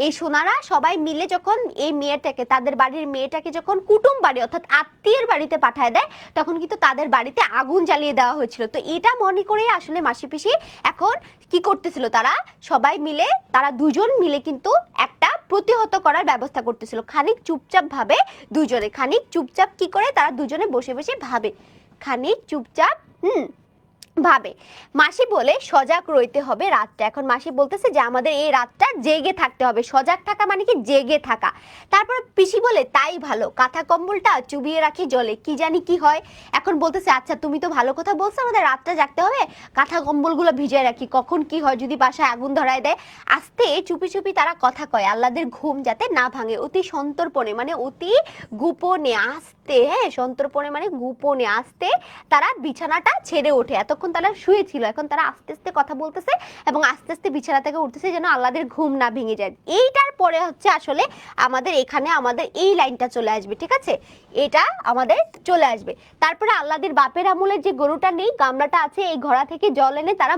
এই সোনারা সবাই মিলে যখন এই মেয়েটাকে, তাদের বাড়ির মেয়েটাকে যখন কুটুম বাড়ি অর্থাৎ আত্মীয়ের বাড়িতে পাঠায় দেয়, তখন কিন্তু তাদের বাড়িতে আগুন জ্বালিয়ে দেওয়া হয়েছিল। তো এটা মনে করে আসলে মাসি পিসি এখন কি করতেছিল, তারা সবাই মিলে, তারা দুজন মিলে কিন্তু একটা প্রতিহত করার ব্যবস্থা করতেছিল। খানিক চুপচাপ ভাবে দুজনে, খানিক চুপচাপ কি করে তারা দুজনে বসে বসে ভাবে, খানিক চুপচাপ ভাবে। মাসি বলে, সজাগ রইতে হবে রাতটা। এখন মাসি বলতেছে যে আমাদের এই রাতটা জেগে থাকতে হবে। সজাগ থাকা মানে কি, জেগে থাকা। তারপর পিসি বলে, তাই ভালো, কাঁথা কম্বলটা চুবিয়ে রাখি জলে, কি জানি কি হয়। এখন বলতেছে আচ্ছা তুমি তো ভালো কথা বলছো, আমাদের রাতটা জাগতে হবে, কাঁথা কম্বলগুলো ভিজিয়ে রাখি, কখন কি হয়, যদি বাসায় আগুন ধরায় দেয়। আস্তে চুপি চুপি তারা কথা কয়, আল্লাদের ঘুম যাতে না ভাঙে, অতি সন্তর্পণে মানে অতি গোপনে আস্তে, হ্যাঁ সন্তর্পণে মানে গোপনে আস্তে তারা বিছানাটা ছেড়ে ওঠে। এতক্ষণ তারা শুয়েছিল, এখন তারা আস্তে আস্তে কথা বলতেছে এবং আস্তে আস্তে বিছানা থেকে উঠতেছে যেন আল্লাদের ঘুম না ভেঙে যায়। এইটার পরে হচ্ছে আসলে আমাদের এখানে আমাদের এই লাইনটা চলে আসবে, ঠিক আছে, এটা আমাদের চলে আসবে। তারপরে আল্লাদের বাপের আমলের যে গরুটা নেই, গামলাটা আছে, এই ঘোড়া থেকে জল এনে তারা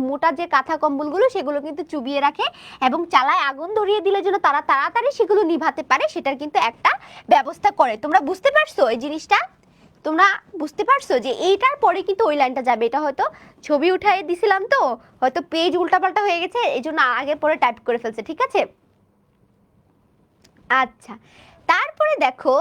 মোটা যে কাঁথা কম্বলগুলো সেগুলো কিন্তু চুবিয়ে রাখে এবং চালায় আগুন ধরিয়ে দিলে যেন তারা তাড়াতাড়ি সেগুলো নিভাতে পারে, সেটার কিন্তু একটা ব্যবস্থা করে। তোমরা বুঝতে পারছো এই জিনিসটা? তোমরা বুঝতে পারছো যে এইটার পরে কিন্তু ওই লাইনটা যাবে। এটা হয়তো ছবি উঠাই দিছিলাম তো হয়তো পেজ উল্টাপাল্টা হয়ে গেছে, এই জন্য আগে পরে টাইপ করে ফেলছে, ঠিক আছে। আচ্ছা তারপরে দেখো,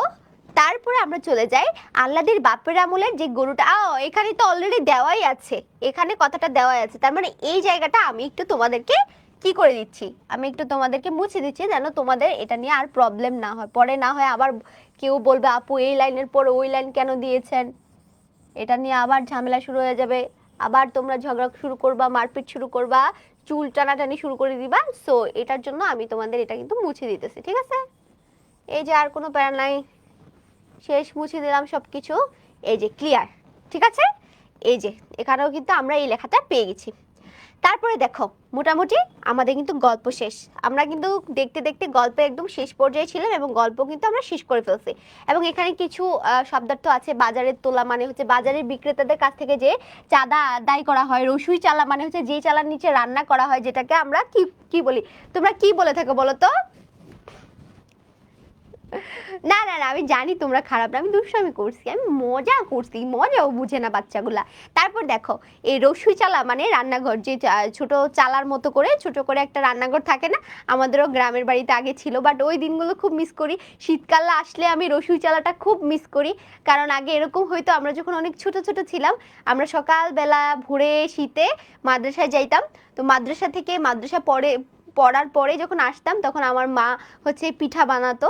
তারপরে আমরা চলে যাই আল্লাদের বাপের আমলের যে গরুটা, এখানে তো অলরেডি দেওয়াই আছে, এখানে কথাটা দেওয়াই আছে, তার মানে এই জায়গাটা আমি একটু তোমাদেরকে কি করে দিচ্ছি, আমি একটু তোমাদেরকে মুছে দিচ্ছি যেন তোমাদের এটা নিয়ে আর প্রবলেম না হয়, পরে না হয় আবার কেউ বলবে আপু এই লাইনের পর ওই লাইন কেন দিয়েছেন, এটা নিয়ে আবার ঝামেলা শুরু হয়ে যাবে, আবার তোমরা ঝগড়া শুরু করবা, মারপিট শুরু করবা, চুল টানাটানি শুরু করে দিবা। সো এটার জন্য আমি তোমাদের এটা কিন্তু মুছে দিতেছি, ঠিক আছে? এই যে আর কোনো প্যারা নাই, শেষ, মুছে দিলাম সবকিছু, এই যে ক্লিয়ার, ঠিক আছে? এই যে এখানেও কিন্তু আমরা এই লেখাটা পেয়ে গেছি। তারপরে দেখো মোটামুটি আমাদের কিন্তু গল্প শেষ, আমরা কিন্তু দেখতে দেখতে গল্পে একদম শেষ পর্যায়ে ছিলাম এবং গল্প কিন্তু আমরা শেষ করে ফেলছি। এবং এখানে কিছু শব্দার্থ আছে, বাজারের তোলা মানে হচ্ছে বাজারের বিক্রেতাদের কাছ থেকে যে চাঁদা আদায় করা হয়, রসুই চালা মানে হচ্ছে যে চালার নিচে রান্না করা হয়, যেটাকে আমরা কি কি বলি, তোমরা কি বলে থাকো বলো তো? না না না, আমি জানি তোমরা খারাপ না, আমি দুষ্টামি করছি, আমি মজা করছি, মজাও বুঝে না বাচ্চাগুলা। তারপর দেখো এই রসুই চালা মানে রান্নাঘর, যে ছোট চালার মতো করে ছোট করে একটা রান্নাঘর থাকে না, আমাদেরও গ্রামের বাড়িতে আগে ছিল, বাট ওই দিনগুলো খুব মিস করি। শীতকাল আসলে আমি রসুই চালাটা খুব মিস করি, কারণ আগে এরকম হয়তো আমরা যখন অনেক ছোট ছোট ছিলাম, আমরা সকালবেলা ভোরে শীতে মাদ্রাসায় যাইতাম, তো মাদ্রাসা থেকে মাদ্রাসা পড়ার পরে যখন আসতাম তখন আমার মা হচ্ছে পিঠা বানাতো,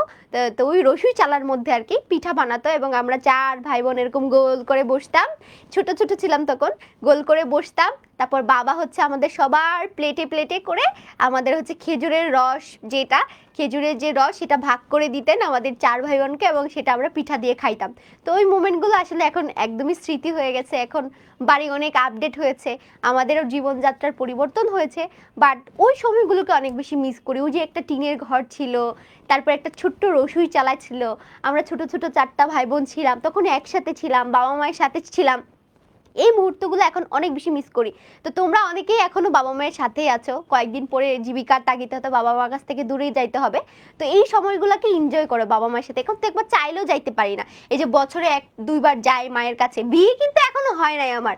তো ওই রসুই চালার মধ্যে আর কি পিঠা বানাতো, এবং আমরা 4 ভাই বোন এরকম গোল করে বসতাম, ছোট ছোট ছিলাম তখন, গোল করে বসতাম। তারপর বাবা হচ্ছে আমাদের সবার প্লেটে প্লেটে করে আমাদের হচ্ছে খেজুরের রস, যেটা খেজুরের যে রস সেটা ভাগ করে দিতেন আমাদের 4 ভাই বোনকে, এবং সেটা আমরা পিঠা দিয়ে খাইতাম। তো ওই মোমেন্টগুলো আসলে এখন একদমই স্মৃতি হয়ে গেছে, এখন বাড়ি অনেক আপডেট হয়েছে, আমাদেরও জীবনযাত্রার পরিবর্তন হয়েছে, বাট ওই সময়গুলোকে অনেক বেশি মিস করি। ওই যে একটা টিনের ঘর ছিল, তারপর একটা ছোট্ট রসুই চালা ছিল, আমরা ছোট ছোট 4টা ভাই বোন ছিলাম, তখন একসাথে ছিলাম, বাবা মায়ের সাথে ছিলাম, এই মুহূর্তগুলো এখন অনেক বেশি মিস করি। তো তোমরা অনেকেই এখনো বাবা মায়ের সাথেই আছো, কয়েকদিন পরে জীবিকার তাগিদে হয়তো বাবা মার কাছ থেকে দূরেই যাইতে হবে, তো এই সময়গুলোকে এনজয় করো বাবা মায়ের সাথে। এখন তো একবার চাইলেও যাইতে পারি না, এই যে বছরে 1-2 বার যাই মায়ের কাছে, বিয়ে কিন্তু এখনো হয় নাই আমার,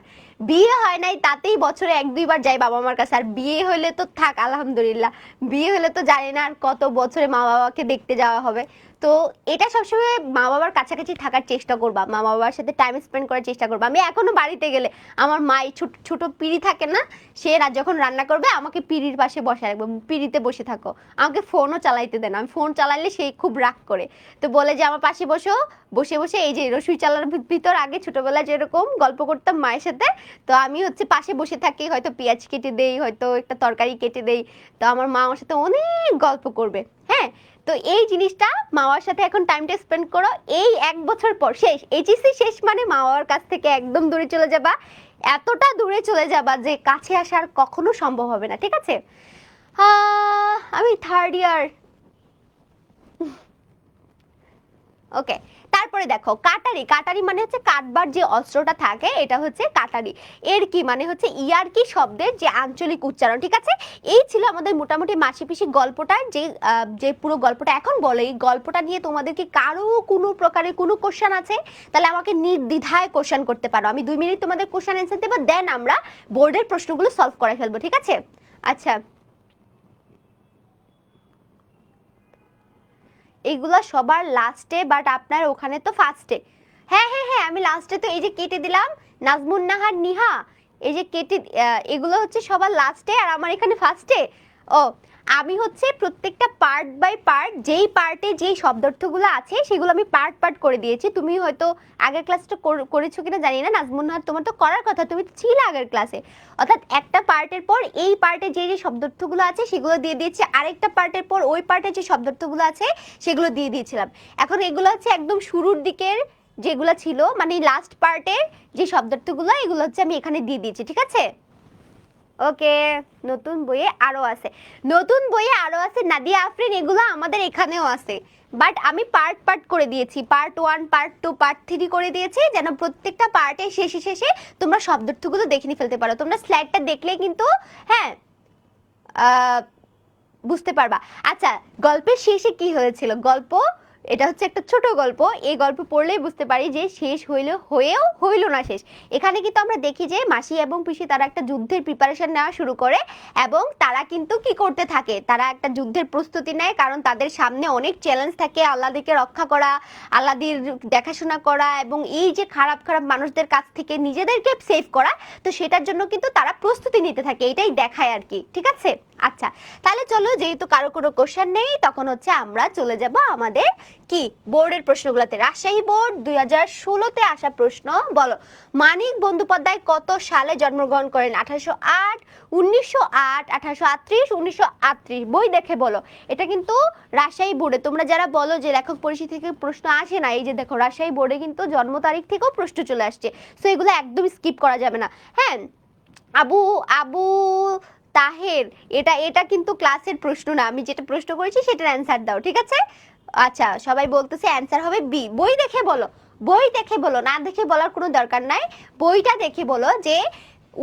বিয়ে হয় নাই তাতেই বছরে 1-2 বার যাই বাবা মার কাছে, আর বিয়ে হলে তো থাক আলহামদুলিল্লাহ, বিয়ে হলে তো জানি না আর কত বছরে মা বাবাকে দেখতে যাওয়া হবে। তো এটা সবসময় মা বাবার কাছাকাছি থাকার চেষ্টা করবা, মা বাবার সাথে টাইম স্পেন্ড করার চেষ্টা করবা। আমি এখনো বাড়িতে গেলে আমার মাই ছোট ছোট পিঁড়ি থাকে না, সে যখন রান্না করবে আমাকে পিঁড়ির পাশে বসে রাখবে, পিঁড়িতে বসে থাকো, আমাকে ফোনও চালাইতে দেন, আমি ফোন চালাইলে সেই খুব রাগ করে, তো বলে যে আমার পাশে বসো, বসে বসে এই যে রসুই চালার ভিতর আগে ছোটবেলায় যেরকম গল্প করতাম মায়ের সাথে, তো আমি হচ্ছে পাশে বসে থাকি, হয়তো পেঁয়াজ কেটে দেই, হয়তো একটা তরকারি কেটে দেই, তো আমার মা আমার সাথে অনেক গল্প করবে। হ্যাঁ, তো এই জিনিসটা মা বাবার সাথে এখন টাইমটা স্পেন্ড করো। এই 1 বছর পর শেষ, এইচএসসি শেষ মানে মা বাবার কাছ থেকে একদম দূরে চলে যাবা, এতটা দূরে চলে যাবা যে কাছে আসা আর কখনো সম্ভব হবে না, ঠিক আছে? আমি 3rd ইয়ার, ওকে। তারপরে দেখো কাটারি, কাটারি মানে হচ্ছে কাটবার যে অস্ত্রটা থাকে এটা হচ্ছে কাটারি, এর কি মানে হচ্ছে ইয়ার কি শব্দের যে আঞ্চলিক উচ্চারণ, ঠিক আছে? এই ছিল আমাদের মোটামুটি মাসি পিসি গল্পটা, যে পুরো গল্পটা। এখন বলো এই গল্পটা নিয়ে তোমাদের কি কারো কোনো প্রকারের কোনো কোশ্চেন আছে? তাহলে আমাকে নির্দ্বিধায় কোশ্চেন করতে পারো, আমি 2 মিনিট তোমাদের কোশ্চেন অ্যান্সার দেবো, দেন আমরা বোর্ডের প্রশ্নগুলো সলভ করে ফেলবো, ঠিক আছে? আচ্ছা, এইগুলা সবার লাস্টে, বাট আপনার ওখানে তো ফার্স্টে। হ্যাঁ হ্যাঁ হ্যাঁ, আমি লাস্টে তো এই যে কেটে দিলাম, নাজমুন নাহার নিহা, এই যে কেটে, এগুলো হচ্ছে সবার লাস্টে আর আমার এখানে ফার্স্টে। ও, আমি হচ্ছে প্রত্যেকটা পার্ট বাই পার্ট, যেই পার্টে যেই শব্দার্থগুলো আছে সেগুলো আমি পার্ট পার্ট করে দিয়েছি। তুমি হয়তো আগের ক্লাসটা করেছো কিনা জানি না, নাজমুন নাহার তোমার তো করার কথা, তুমি তো ছিলে আগের ক্লাসে। অর্থাৎ একটা পার্টের পর এই পার্টে যে যে শব্দার্থগুলো আছে সেগুলো দিয়ে দিয়েছি, আরেকটা পার্টের পর ওই পার্টে যে শব্দার্থগুলো আছে সেগুলো দিয়ে দিয়েছিলাম। এখন এগুলো হচ্ছে একদম শুরুর দিকের যেগুলো ছিল, মানে লাস্ট পার্টের যে শব্দার্থগুলো, এগুলো হচ্ছে আমি এখানে দিয়ে দিয়েছি, ঠিক আছে? ওকে, নতুন বইয়ে আরো আছে, নতুন বইয়ে আরো আছে নাদিয়া আফরিন, এগুলো আমাদের এখানেও আছে, বাট আমি পার্ট পার্ট করে দিয়েছি, পার্ট 1, পার্ট 2, পার্ট 3 করে দিয়েছি, যেন প্রত্যেকটা পার্টের শেষে শেষে তোমরা শব্দার্থগুলো দেখে নিয়ে ফেলতে পারো। তোমরা স্লাইডটা দেখলে কিন্তু হ্যাঁ বুঝতে পারবা। আচ্ছা, গল্পের শেষে কি হয়েছিল? গল্প এটা হচ্ছে একটা ছোট গল্প, এই গল্প পড়লেই বুঝতে পারি যে শেষ হয়েও হইল না শেষ। এখানে কিন্তু আমরা দেখি যে মাসি এবং পিসি তারা একটা যুদ্ধের প্রিপারেশন নেওয়া শুরু করে এবং তারা কিন্তু কি করতে থাকে, তারা একটা যুদ্ধের প্রস্তুতি নেয়, কারণ তাদের সামনে অনেক চ্যালেঞ্জ থাকে, আল্লাহদেরকে রক্ষা করা, আল্লাহদের দেখাশোনা করা এবং এই যে খারাপ খারাপ মানুষদের কাছ থেকে নিজেদেরকে সেভ করা, তো সেটার জন্য কিন্তু তারা প্রস্তুতি নিতে থাকে, এটাই দেখায় আর কি। ঠিক আছে, আচ্ছা তাহলে চলো, যেহেতু কারো কোনো কোশ্চেন নেই তখন হচ্ছে আমরা চলে যাব আমাদের কি বোর্ডের প্রশ্নগুলোতে। রাজশাহী বোর্ড 2016-তে আসা প্রশ্ন, বলো মানিক বন্দ্যোপাধ্যায় কত সালে জন্মগ্রহণ করেন? 1808, 1908, 1838, 1938, বই দেখে বলো। এটা কিন্তু রাজশাহী বোর্ডে, তোমরা যারা বলো যে লেখক পরিচিতি থেকে প্রশ্ন আসে না, এই যে দেখো রাজশাহী বোর্ডে কিন্তু জন্ম তারিখ থেকেও প্রশ্ন চলে আসছে, সো এগুলো একদম স্কিপ করা যাবে না। হ্যাঁ, আবু আবু তাহের, এটা কিন্তু ক্লাসের প্রশ্ন না, আমি যেটা প্রশ্ন করেছি সেটার অ্যান্সার দাও, ঠিক আছে? আচ্ছা সবাই বলতেছে অ্যান্সার হবে বি। বই দেখে বলো, বই দেখে বলো, না দেখে বলার কোনো দরকার নাই, বইটা দেখে বলো যে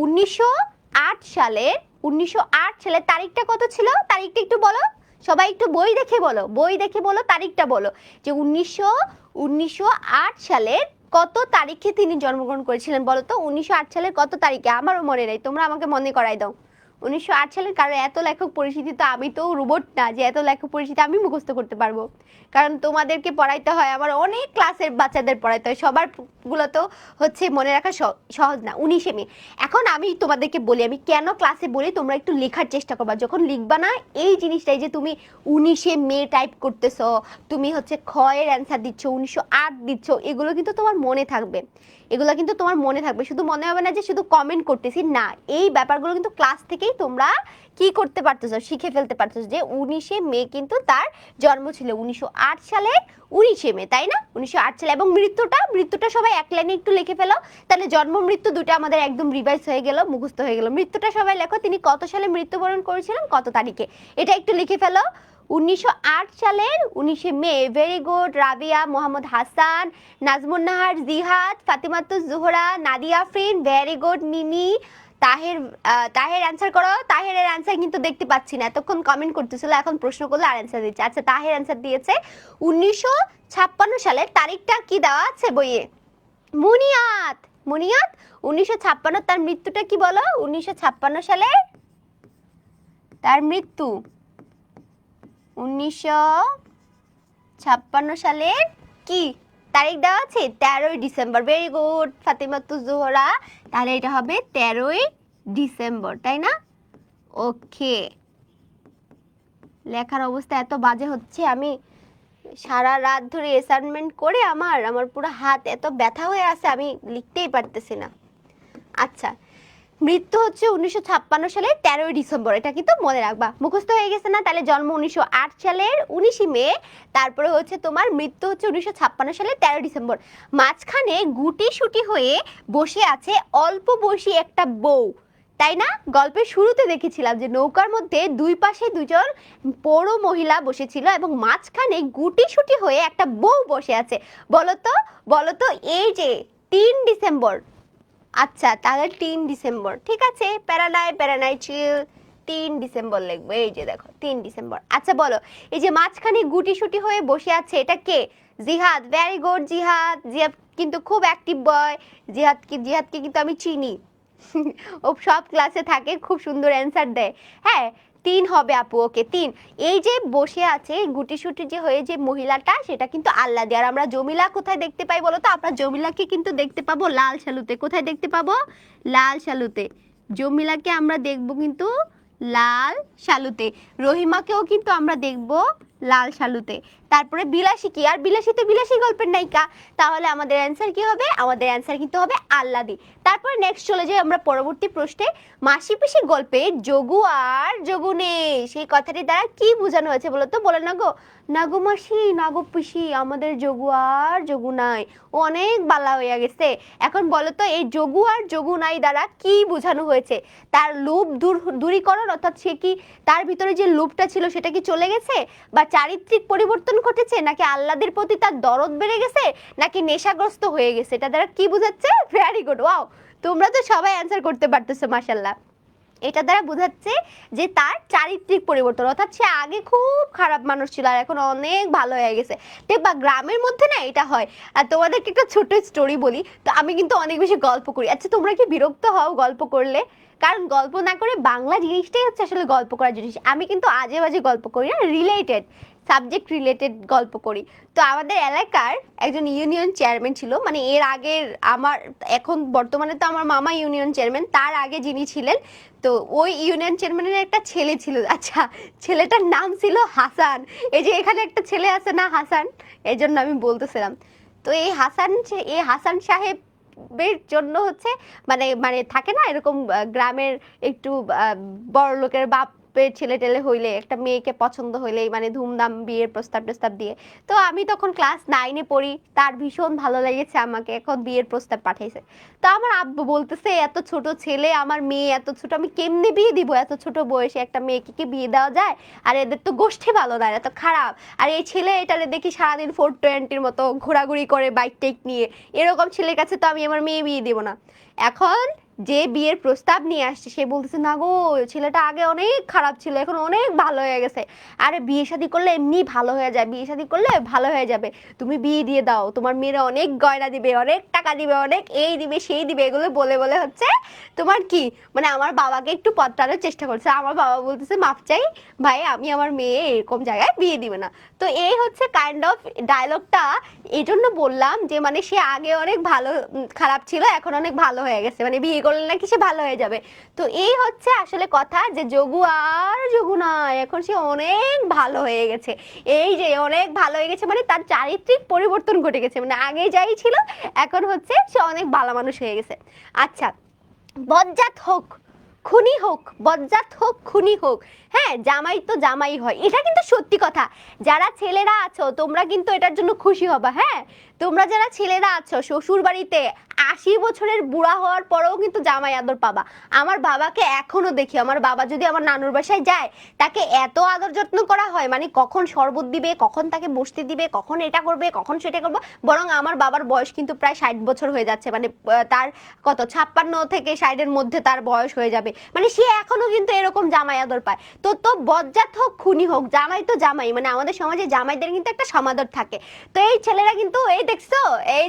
1908 সালের 1908 সালের তারিখটা কত ছিল, তারিখটা একটু বলো সবাই, একটু বই দেখে বলো, বই দেখে বলো, তারিখটা বলো যে 1908 সালের কত তারিখে তিনি জন্মগ্রহণ করেছিলেন বলো তো? 1908 সালের কত তারিখে? আমারও মনে নেই, তোমরা আমাকে মনে করাই দাও। 1908 সালের, কারণ এত লেখক পরিচিতি তো আমি তো রোবট না যে এত লেখক পরিচিতি আমি মুখস্থ করতে পারবো, কারণ তোমাদেরকে পড়াইতে হয়, আমার অনেক ক্লাসের বাচ্চাদের পড়াইতে হয়, সবার গুলো তো হচ্ছে মনে রাখা সহজ না। 19 মে। এখন আমি তোমাদেরকে বলি, আমি কেন ক্লাসে বলি তোমরা একটু লেখার চেষ্টা করবা, যখন লিখবা না এই জিনিসটাই যে তুমি 19 মে টাইপ করতেছো, তুমি হচ্ছে খ এর অ্যান্সার দিচ্ছ, 1908 দিচ্ছ, এগুলো কিন্তু তোমার মনে থাকবে, এগুলো কিন্তু তোমার মনে থাকবে, শুধু মনে হবে না যে শুধু কমেন্ট করতেছি না, এই ব্যাপারগুলো কিন্তু ক্লাস থেকেই তোমরা কি করতে পারতেছো, শিখে ফেলতে পারতেছো যে 19 মে কিন্তু তার জন্ম ছিল 1908 সালে 19 মে, তাই না? 1908 সালে। এবং মৃত্যুটা সবাই এক লাইনে একটু লিখে ফেলো, তাহলে জন্ম মৃত্যু দুটো আমাদের একদম রিভাইজ হয়ে গেল, মুখস্থ হয়ে গেল। মৃত্যুটা সবাই লেখো, তিনি কত সালে মৃত্যুবরণ করেছিলেন, কত তারিখে, এটা একটু লিখে ফেলো। 1908 সালের 19 মে। ভেরি গুড রাবিয়া, মোহাম্মদ হাসান, নাজমুন নাহার, জিহাদ, ফাতিমাতুজ জোহরা, নাদিয়া আফরিন, ভেরি গুড মিমি। তাহের, তাহের অ্যান্সার করো। তাহেরের অ্যান্সার কিন্তু দেখতে পাচ্ছি না, এতক্ষণ কমেন্ট করতেছিল, এখন প্রশ্ন করলে আর অ্যান্সার দিচ্ছে। আচ্ছা তাহের অ্যান্সার দিয়েছে 1956 সালের, তারিখটা কি দেওয়া আছে বইয়ে? মুনিয়াত, মুনিয়াত 1956, তার মৃত্যুটা কি বলো? 1956 সালে তার মৃত্যু, 1956 সালের কি তারিখ দেওয়া আছে? 13ই ডিসেম্বর। ভেরি গুড ফাতিমাতুজ জোহরা, তাহলে এটা হবে 13ই ডিসেম্বর, তাই না? ওকে, লেখার অবস্থা এত বাজে হচ্ছে, আমি সারা রাত ধরে অ্যাসাইনমেন্ট করে আমার পুরো হাত এত ব্যথা হয়ে আছে, আমি লিখতেই পারতেছি না। আচ্ছা, মৃত্যু হচ্ছে 1956 সালের 13ই ডিসেম্বর, এটা কিন্তু মনে রাখবা, মুখস্থ হয়ে গেছে না? তাহলে জন্ম 1908 সালের 19 মে, তারপরে হচ্ছে তোমার মৃত্যু হচ্ছে 1956 সালের 13 ডিসেম্বর। মাঝখানে গুটি সুটি হয়ে বসে আছে অল্প বয়সী একটা বউ, তাই না? গল্পের শুরুতে দেখেছিলাম যে নৌকার মধ্যে দুই পাশে দুজন বড় মহিলা বসেছিল এবং মাঝখানে গুটি সুটি হয়ে একটা বউ বসে আছে, বলতো বলতো এই যে 3 ডিসেম্বর। আচ্ছা তাহলে 3 ডিসেম্বর, ঠিক আছে, প্যারানাই চিল, 3 ডিসেম্বর লিখবো, এই যে দেখো 3 ডিসেম্বর। আচ্ছা বলো, এই যে মাঝখানে গুটি সুটি হয়ে বসে আছে এটা কে? জিহাদ, ভেরি গুড জিহাদ, জিহাদ কিন্তু খুব অ্যাক্টিভ বয়, জিহাদকে কিন্তু আমি চিনি ও সব ক্লাসে থাকে, খুব সুন্দর অ্যান্সার দেয়। হ্যাঁ 3 হবে আপু, ওকে 3। এই যে বসে আছে গুটিসুটি যে হয়ে যে মহিলাটা, সেটা কিন্তু আল্লাহ দিয়ে। আর আমরা জমিলা কোথায় দেখতে পাই বলো তো? আমরা জমিলাকে কিন্তু দেখতে পাবো লাল শালুতে। কোথায় দেখতে পাবো? লাল শালুতে। জমিলাকে আমরা দেখবো কিন্তু লাল শালুতে, রহিমাকেও কিন্তু আমরা দেখবো লাল শালুতে। তারপরে বিলাসী কি? আর বিলাসী তো বিলাসী গল্পের নায়িকা, তাহলে আমাদের অ্যান্সার কি হবে? আমাদের অ্যান্সার কিন্তু হবে আল্লাদি। তারপরে নেক্সট চলে যাই আমরা পরবর্তী প্রশ্নে। মাসি পিসি গল্পে যোগু আর যোগু নেই, সেই কথাটি দ্বারা কি বোঝানো হয়েছে বলো তো? বলে না গো, না গো মাসি, না গো পিসি, আমাদের যোগু আর যোগু নাই, ও অনেক বালা হইয়া গেছে। এখন বলো তো এই যোগু আর যোগু নাই দ্বারা কি বোঝানো হয়েছে? তার লোভ দূরীকরণ, অর্থাৎ সে কি, তার ভিতরে যে লোভটা ছিল সেটা কি চলে গেছে, বা চারিত্রিক পরিবর্তন ঘটেছে, নাকি আল্লাহদের প্রতি তার দরদ বেড়ে গেছে, নাকি নেশাগ্রস্ত হয়ে গেছে? এটা দ্বারা কি বোঝাচ্ছে? ভেরি গুড, ওয়াও, তোমরা তো সবাই অ্যান্সার করতে পারতেছো মাশাআল্লাহ। এটা দ্বারা বোঝাচ্ছে যে তার চারিত্রিক পরিবর্তন, অর্থাৎ সে আগে খুব খারাপ মানুষ ছিল আর এখন অনেক ভালো হয়ে গেছে। দেখবা গ্রামের মধ্যে না এটা হয়। আর তোমাদেরকে একটা ছোট স্টোরি বলি, তো আমি কিন্তু অনেক বেশি গল্প করি। আচ্ছা তোমরা কি বিরক্ত হও গল্প করলে? কারণ গল্প না করে বাংলা জিনিসটাই হচ্ছে আসলে গল্প করার জিনিস। আমি কিন্তু আজে বাজে গল্প করি না, রিলেটেড সাবজেক্ট রিলেটেড গল্প করি। তো আমাদের এলাকার একজন ইউনিয়ন চেয়ারম্যান ছিল, মানে এর আগের আমার, এখন বর্তমানে তো আমার মামা ইউনিয়ন চেয়ারম্যান, তার আগে যিনি ছিলেন, তো ওই ইউনিয়ন চেয়ারম্যানের একটা ছেলে ছিল। আচ্ছা ছেলেটার নাম ছিল হাসান। এই যে এখানে একটা ছেলে আছে না হাসান, এই জন্য আমি বলতেছিলাম। তো এই হাসান সাহেব এর জন্য হচ্ছে মানে মানে থাকে না এরকম গ্রামের একটু বড় লোকের বাপের ছেলে টেলে হইলে একটা মেয়েকে পছন্দ হইলেই মানে ধুমধাম বিয়ের প্রস্তাব দিয়ে। তো আমি তখন ক্লাস 9-এ পড়ি, তার ভীষণ ভালো লেগেছে আমাকে, এখন বিয়ের প্রস্তাব পাঠাইছে। তো আমার আব্বু বলতেছে এত ছোট ছেলে, আমার মেয়ে এত ছোট, আমি কেমনে বিয়ে দিব? এত ছোট বয়সে একটা মেয়েকে কি বিয়ে দেওয়া যায়? আর এদের তো গোষ্ঠী ভালো না, এত খারাপ। আর এই ছেলে এটারে দেখি সারাদিন 420-র মতো ঘোরাঘুরি করে বাইক টেক নিয়ে, এরকম ছেলের কাছে তো আমি আমার মেয়ে বিয়ে দেবো না। এখন যে বিয়ের প্রস্তাব নিয়ে আসছে সে বলতেছে না গো, ছেলেটা আগে অনেক খারাপ ছিল এখন অনেক ভালো হয়ে গেছে। আরে বিয়ে শাদী করলে এমনি ভালো হয়ে যায়, বিয়ে শাদী করলে ভালো হয়ে যাবে, তুমি বিয়ে দিয়ে দাও, তোমার মেয়েরা অনেক গয়না দিবে, অনেক টাকা দিবে, অনেক এই দিবে সেই দিবে, এগুলো বলে বলে হচ্ছে তোমার কি মানে আমার বাবাকে একটু পটানোর চেষ্টা করছে। আমার বাবা বলতেছে মাপ চাই ভাই, আমি আমার মেয়ে এরকম জায়গায় বিয়ে দিবে না। তো এই হচ্ছে কাইন্ড অফ ডায়লগটা। এই জন্য বললাম যে মানে সে আগে অনেক ভালো খারাপ ছিল এখন অনেক ভালো হয়ে গেছে, মানে বিয়ে করলে নাকি সে ভালো হয়ে যাবে। তো এই হচ্ছে আসলে কথা যে যোগু আর যোগু নয়, এখন সে অনেক ভালো হয়ে গেছে। এই যে অনেক ভালো হয়ে গেছে মানে তার চারিত্রিক পরিবর্তন ঘটে গেছে, মানে আগে যাই ছিল এখন হচ্ছে সে অনেক ভালো মানুষ হয়ে গেছে। আচ্ছা বজ্জাত হোক খুনি হোক, বজ্জাত হোক খুনি হোক, হ্যাঁ জামাই তো জামাই হয়, এটা কিন্তু সত্যি কথা। যারা ছেলেরা আছো তোমরা কিন্তু এটার জন্য খুশি হবা। হ্যাঁ তোমরা যারা ছেলেরা আছো শ্বশুর বাড়িতে 80 বছরের বুড়া হওয়ার পরেও কিন্তু জামাই আদর পাবা। আমার বাবাকে এখনো দেখি, আমার বাবা যদি আমার নানুর বাসায় যায় তাকে এত আদর যত্ন করা হয়, মানে কখন শরবত দিবে, কখন তাকে বসতে দিবে, কখন এটা করবে, কখন সেটা করবে। বরং আমার বাবার বয়স কিন্তু প্রায় 60 বছর হয়ে যাচ্ছে, মানে তার কত 56 থেকে 60-এর মধ্যে তার বয়স হয়ে যাবে, মানে সে এখনো কিন্তু এরকম জামাই আদর পায়। তো তো বজ্জাত হোক খুনি হোক জামাই তো জামাই, মানে আমাদের সমাজে জামাইদের কিন্তু একটা সমাদর থাকে। তো এই ছেলেরা কিন্তু এই দেখছো এই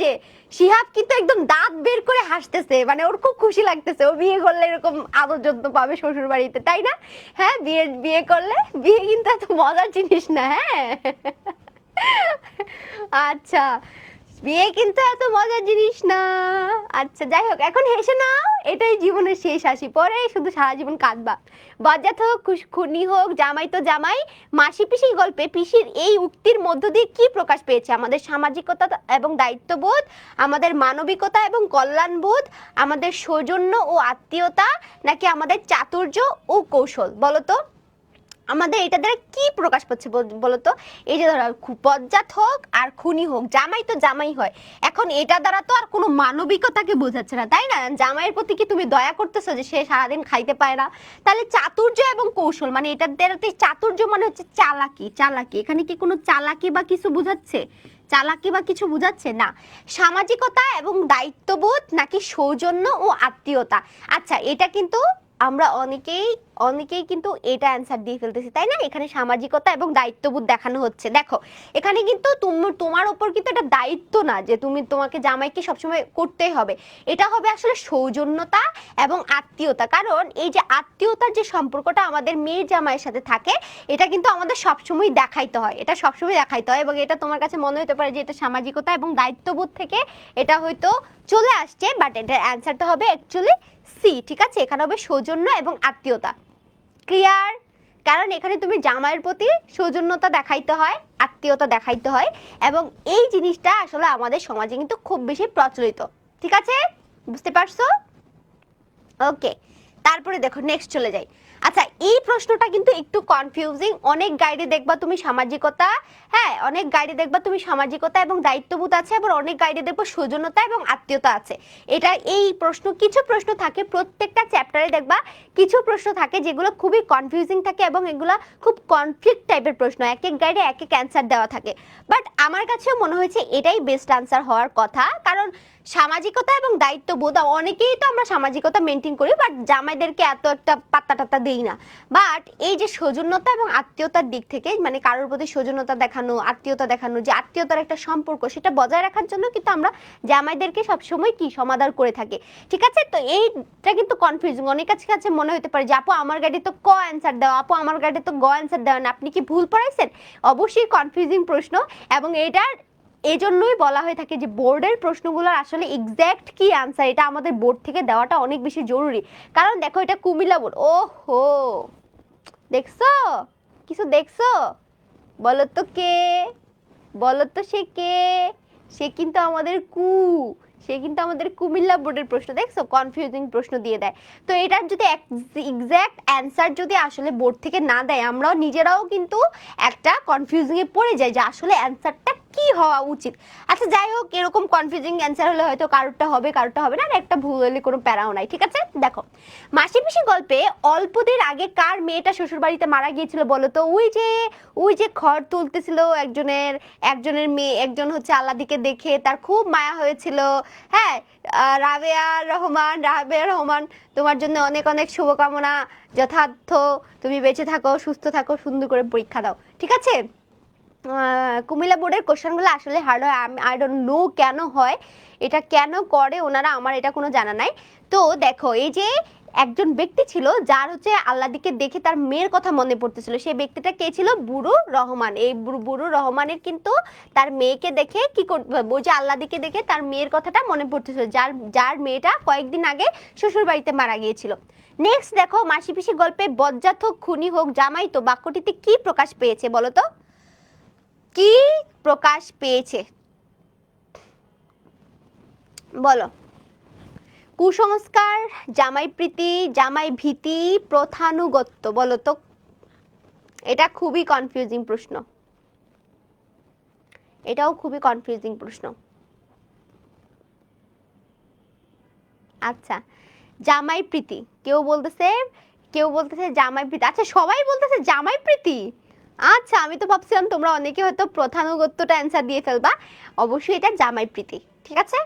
যে শিহাব কিন্তু একদম দাঁত বের করে হাসতেছে, মানে ওর খুব খুশি লাগতেছে, ও বিয়ে করলে এরকম আদর যত্ন পাবে শ্বশুর বাড়িতে, তাই না? হ্যাঁ বিয়ে করলে, বিয়ে কিন্তু এত মজার জিনিস না। হ্যাঁ আচ্ছা বিয়ে কিন্তু এত মজার জিনিস না। আচ্ছা যাই হোক এখন হেসে নাও, এটাই জীবনের শেষ হাসি, পরে শুধু সারা জীবন কাঁদবা। বজ্জাত হোক খুনি হোক জামাই তো জামাই। মাসি পিসির গল্পে পিসির এই উক্তির মধ্য দিয়ে কি প্রকাশ পেয়েছে? আমাদের সামাজিকতা এবং দায়িত্ববোধ, আমাদের মানবিকতা এবং কল্যাণবোধ, আমাদের সৌজন্য ও আত্মীয়তা, নাকি আমাদের চাতুর্য ও কৌশল? বলো তো আমাদের এটা দ্বারা কি প্রকাশ পাচ্ছে বলতো? এই যে ধরো বজ্জাত হোক আর খুনি হোক জামাই তো জামাই হয়, এখন এটা দ্বারা তো আর কোনো মানবিকতাকে বোঝাচ্ছে না, তাই না? জামাইয়ের প্রতি কি তুমি দয়া করতেছো যে সে সারাদিন খাইতে পায় না? তাহলে চাতুর্য এবং কৌশল মানে এটার দ্বারাতে চাতুর্য মানে হচ্ছে চালাকি, এখানে কি কোনো চালাকি বা কিছু বোঝাচ্ছে? চালাকি বা কিছু বুঝাচ্ছে না। সামাজিকতা এবং দায়িত্ববোধ নাকি সৌজন্য ও আত্মীয়তা? আচ্ছা এটা কিন্তু আমরা অনেকেই কিন্তু এটা অ্যান্সার দিয়ে ফেলতেছি, তাই না? এখানে সামাজিকতা এবং দায়িত্ববোধ দেখানো হচ্ছে। দেখো এখানে কিন্তু তোমার উপর কিন্তু এটা দায়িত্ব না যে তোমাকে জামাইকে সবসময় করতেই হবে, এটা হবে আসলে সৌজন্যতা এবং আত্মীয়তা। কারণ এই যে আত্মীয়তার যে সম্পর্কটা আমাদের মেয়ের জামাইয়ের সাথে থাকে এটা কিন্তু আমাদের সবসময় দেখাইতে হয়, এটা সবসময় দেখাইতে হয়। এবং এটা তোমার কাছে মনে হতে পারে যে এটা সামাজিকতা এবং দায়িত্ববোধ থেকে এটা হয়তো চলে আসছে, বাট এটার অ্যান্সারটা হবে অ্যাকচুয়ালি সি, ঠিক আছে? এখানে হবে সৌজন্য এবং আত্মীয়তা। ক্লিয়ার? কারণ এখানে তুমি জামাইয়ের প্রতি সৌজন্যতা দেখাইতে হয়, আত্মীয়তা দেখাইতে হয়, এবং এই জিনিসটা আসলে আমাদের সমাজে কিন্তু খুব বেশি প্রচলিত। ঠিক আছে, বুঝতে পারছো? ওকে, তারপরে দেখো নেক্সট চলে যাই। আচ্ছা এই প্রশ্নটা কিন্তু একটু কনফিউজিং। অনেক গাইডে দেখবা তুমি সামাজিকতা, হ্যাঁ অনেক গাইডে দেখবা তুমি সামাজিকতা এবং দায়িত্ববোধ আছে, আবার অনেক গাইডে দেখবো সৌজন্যতা এবং আত্মীয়তা আছে। এটা এই প্রশ্ন, কিছু প্রশ্ন থাকে প্রত্যেকটা চ্যাপ্টারে দেখবা কিছু প্রশ্ন থাকে যেগুলো খুবই কনফিউজিং থাকে এবং এগুলো খুব কনফ্লিক্ট টাইপের প্রশ্ন, এক এক গাইডে এক এক অ্যান্সার দেওয়া থাকে। বাট আমার কাছেও মনে হয়েছে এটাই বেস্ট আনসার হওয়ার কথা, কারণ সামাজিকতা এবং দায়িত্ববোধ অনেকেই তো আমরা সামাজিকতা মেনটেন করি, বাট জামাইদেরকে এত একটা পাত্তা টাত্তা দেই না। বাট এই যে সৌজন্যতা এবং আত্মীয়তার দিক থেকে, মানে কারোর প্রতি সৌজন্যতা দেখানো, আত্মীয়তা দেখানো, যে আত্মীয়তার একটা সম্পর্ক সেটা বজায় রাখার জন্য কিন্তু আমরা জামাইদেরকে সবসময় কি সমাদর করে থাকি, ঠিক আছে। তো এইটা কিন্তু কনফিউজিং, অনেক কাছে মনে হতে পারে যে আপু আমার গাড়ি তো ক অ্যান্সার দেওয়া, আপু আমার গাড়ি তো গ অ্যান্সার দেওয়া না, আপনি কি ভুল পড়াইছেন। অবশ্যই কনফিউজিং প্রশ্ন, এবং এটার এই জন্যই বলা হয়ে থাকে যে বোর্ডের প্রশ্নগুলোর আসলে এক্স্যাক্ট কি আনসার এটা আমাদের বোর্ড থেকে দেওয়াটা অনেক বেশি জরুরি। কারণ দেখো এটা কুমিল্লা বোর্ড, ওহো দেখছো, কিছু দেখছো, বলো তো কে, বলো তো সে কে, সে কিন্তু আমাদের সে কিন্তু আমাদের কুমিল্লা বোর্ডের প্রশ্ন, দেখছো কনফিউজিং প্রশ্ন দিয়ে দেয়। তো এটার যদি এক্স্যাক্ট অ্যান্সার যদি আসলে বোর্ড থেকে না দেয়, আমরাও নিজেরাও কিন্তু একটা কনফিউজিং এ পড়ে যাই যে আসলে অ্যান্সারটা কি হওয়া উচিত। আচ্ছা যাই হোক, এরকম কনফিউজিং অ্যান্সার হলে হয়তো কারোরটা হবে কারোরটা হবে না, আর একটা ভুল হলে কোনো প্যারাও নাই, ঠিক আছে। দেখো মাসি পিসি গল্পে অল্পদিন আগে কার মেয়েটা শ্বশুর বাড়িতে মারা গিয়েছিল বলো তো। ওই যে খড় তুলতেছিল একজনের মেয়ে, একজন হচ্ছে আল্লাদিকে দেখে তার খুব মায়া হয়েছিল, হ্যাঁ রাবেয়া রহমান, তোমার জন্য অনেক অনেক শুভকামনা, যথার্থ তুমি বেঁচে থাকো, সুস্থ থাকো, সুন্দর করে পরীক্ষা দাও, ঠিক আছে। কুমিল্লা বোর্ডের কোশ্চেনগুলো আসলে হার্ড হয়, আই ডোন্ট নো কেন হয়, এটা কেন করে ওনারা, আমার এটা কোনো জানা নাই। তো দেখো এই যে একজন ব্যক্তি ছিল যার হচ্ছে আল্লাদিকে দেখে তার মেয়ের কথা মনে পড়তেছিল, সেই ব্যক্তিটা কে ছিল, বুড়ো রহমান। এই বুড়ো রহমানের কিন্তু তার মেয়েকে দেখে কি ওই যে আল্লাদিকে দেখে তার মেয়ের কথাটা মনে পড়তেছিল, যার মেয়েটা কয়েকদিন আগে শ্বশুর বাড়িতে মারা গিয়েছিল। নেক্সট দেখো মাসি পিসি গল্পে বজ্জাত হোক খুনি হোক জামাই তো বাক্যটিতে কি প্রকাশ পেয়েছে বলো তো, কি প্রকাশ পেয়েছে বলো। কুসংস্কার, জামাই প্রীতি, জামাই ভীতি, প্রথানুগত্য, বলো তো। এটা খুবই কনফিউজিং প্রশ্ন, এটাও খুবই কনফিউজিং প্রশ্ন। আচ্ছা জামাই প্রীতি, কেউ বলতেছে জামাই প্রীতি, আচ্ছা সবাই বলতেছে জামাই প্রীতি। আচ্ছা আমি তো ভাবছিলাম তোমরা অনেকে হয়তো প্রথানুগত্যটা অ্যান্সার দিয়ে ফেলবা, অবশ্যই এটা জামাই প্রীতি, ঠিক আছে।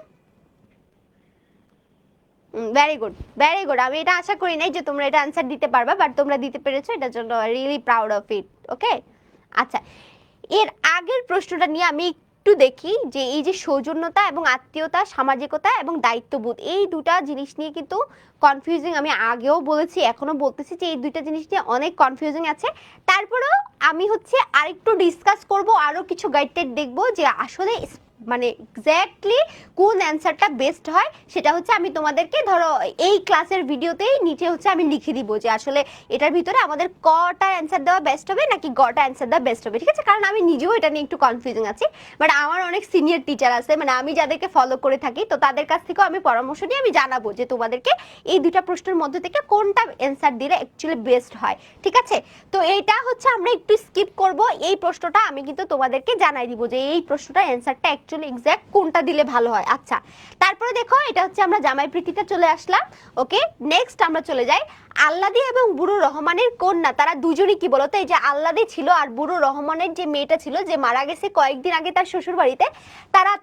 ভেরি গুড ভেরি গুড, আমি এটা আশা করি নাই যে তোমরা এটা অ্যান্সার দিতে পারবা, বাট তোমরা দিতে পেরেছো, এটার জন্য রিয়েলি প্রাউড অফ ইট, ওকে। আচ্ছা এর আগের প্রশ্নটা নিয়ে আমি একটু দেখি যে এই যে সৌজন্যতা এবং আত্মীয়তা, সামাজিকতা এবং দায়িত্ববোধ, এই দুটা জিনিস নিয়ে কিন্তু কনফিউজিং, আমি আগেও বলেছি এখনো বলতেছি যে এই দুইটা জিনিস নিয়ে অনেক কনফিউজিং আছে। তারপরেও আমি হচ্ছে আরেকটু ডিসকাস করব, আরো কিছু গাইড দেখবো যে আসলে মানে এক্স্যাক্টলি কোন অ্যান্সারটা বেস্ট হয়, সেটা হচ্ছে আমি তোমাদেরকে ধরো এই ক্লাসের ভিডিওতেই নিচে হচ্ছে আমি লিখে দিব যে আসলে এটার ভিতরে আমাদের কটা অ্যান্সার দেওয়া বেস্ট হবে নাকি গটা অ্যান্সার দেওয়া বেস্ট হবে, ঠিক আছে। কারণ আমি নিজেও এটা নিয়ে একটু কনফিউজিং আছি, বাট আমার অনেক সিনিয়র টিচার আছে, মানে আমি যাদেরকে ফলো করে থাকি, তো তাদের কাছ থেকেও আমি পরামর্শ নিয়ে আমি জানাবো যে তোমাদেরকে এই দুটা প্রশ্নের মধ্যে থেকে কোনটা অ্যান্সার দিলে অ্যাকচুয়ালি বেস্ট হয়, ঠিক আছে। তো এইটা হচ্ছে আমরা একটু স্কিপ করব, এই প্রশ্নটা আমি কিন্তু তোমাদেরকে জানাই দিব যে এই প্রশ্নটার অ্যান্সারটা অ্যাকচুয়ালি এক্স্যাক্ট কোনটা দিলে ভালো হয়। আচ্ছা তারপরে দেখো এটা হচ্ছে আমরা জামাই প্রীতিতে চলে আসলাম, ওকে। নেক্সট আমরা চলে যাই আল্লাদি এবং বুড়ো রহমানের কন্যা, তারা দুজনই কি বলতো, এই যে আল্লাদি ছিল আর বুড়ো রহমানের যে মেয়েটা ছিল যে মারা গেছে কয়েকদিন আগে তার শ্বশুর বাড়িতে,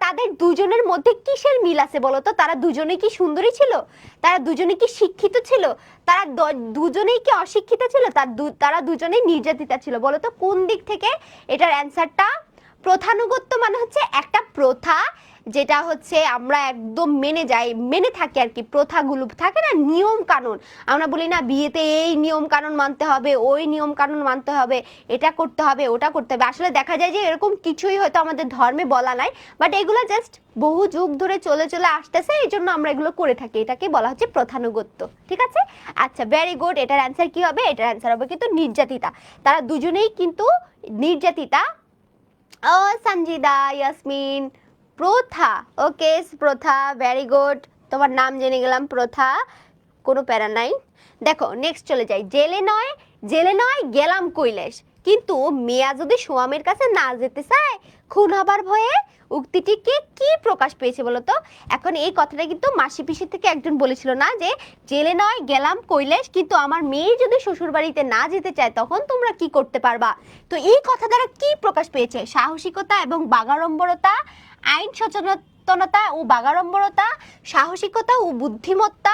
তাদের দুজনের মধ্যে কিসের মিল আছে বলতো। তারা দুজনে কি সুন্দরী ছিল, তারা দুজনে কি শিক্ষিত ছিল, তারা দুজনেই কি অশিক্ষিত ছিল, তারা দুজনেই নির্যাতিতা ছিল, বলতো কোন দিক থেকে এটার অ্যান্সারটা। প্রথানুগত্য মানে হচ্ছে একটা প্রথা যেটা হচ্ছে আমরা একদম মেনে থাকি আর কি, প্রথাগুলো থাকে না, নিয়ম কানুন, আমরা বলি না বিয়েতে এই নিয়ম কানুন মানতে হবে, ওই নিয়ম কানুন মানতে হবে, এটা করতে হবে ওটা করতে হবে, আসলে দেখা যায় যে এরকম কিছুই হয়তো আমাদের ধর্মে বলা নাই, বাট এগুলো জাস্ট বহু যুগ ধরে চলে আসতেছে, এই জন্য আমরা এগুলো করে থাকি, এটাকে বলা হচ্ছে প্রথানুগত্য, ঠিক আছে। আচ্ছা ভেরি গুড, এটার অ্যান্সার কি হবে, এটার অ্যান্সার হবে কিন্তু নির্যাতিতা, তারা দুজনেই কিন্তু নির্যাতিতা। ও সঞ্জিদা, ইয়াসমিন, প্রথা, ওকে প্রথা, ভেরি গুড, তোমার নাম জেনে গেলাম প্রথা, কোনো প্যারা নাই। দেখো নেক্সট চলে যাই, জেলে নয় জেলে নয় গেলাম কৈলাস, কিন্তু মেয়া যদি সোয়ামের কাছে না যেতে চায় খুন হবার ভয়ে, উক্তিটিকে কি প্রকাশ পেয়েছে বলতো? এখন এই কথাটা কিন্তু মাসি পিসি থেকে একজন বলেছিল না যে জেলে নয় গেলাম কৈলাস, কিন্তু আমার মেয়ে যদি শ্বশুর বাড়িতে না যেতে চায় তখন তোমরা কি করতে পারবা। তো এই কথা দ্বারা কি প্রকাশ পেয়েছে? সাহসিকতা এবং বাগাড়ম্বরতা, আইন সচেতনতা ও বাগাড়ম্বরতা, সাহসিকতা ও বুদ্ধিমত্তা,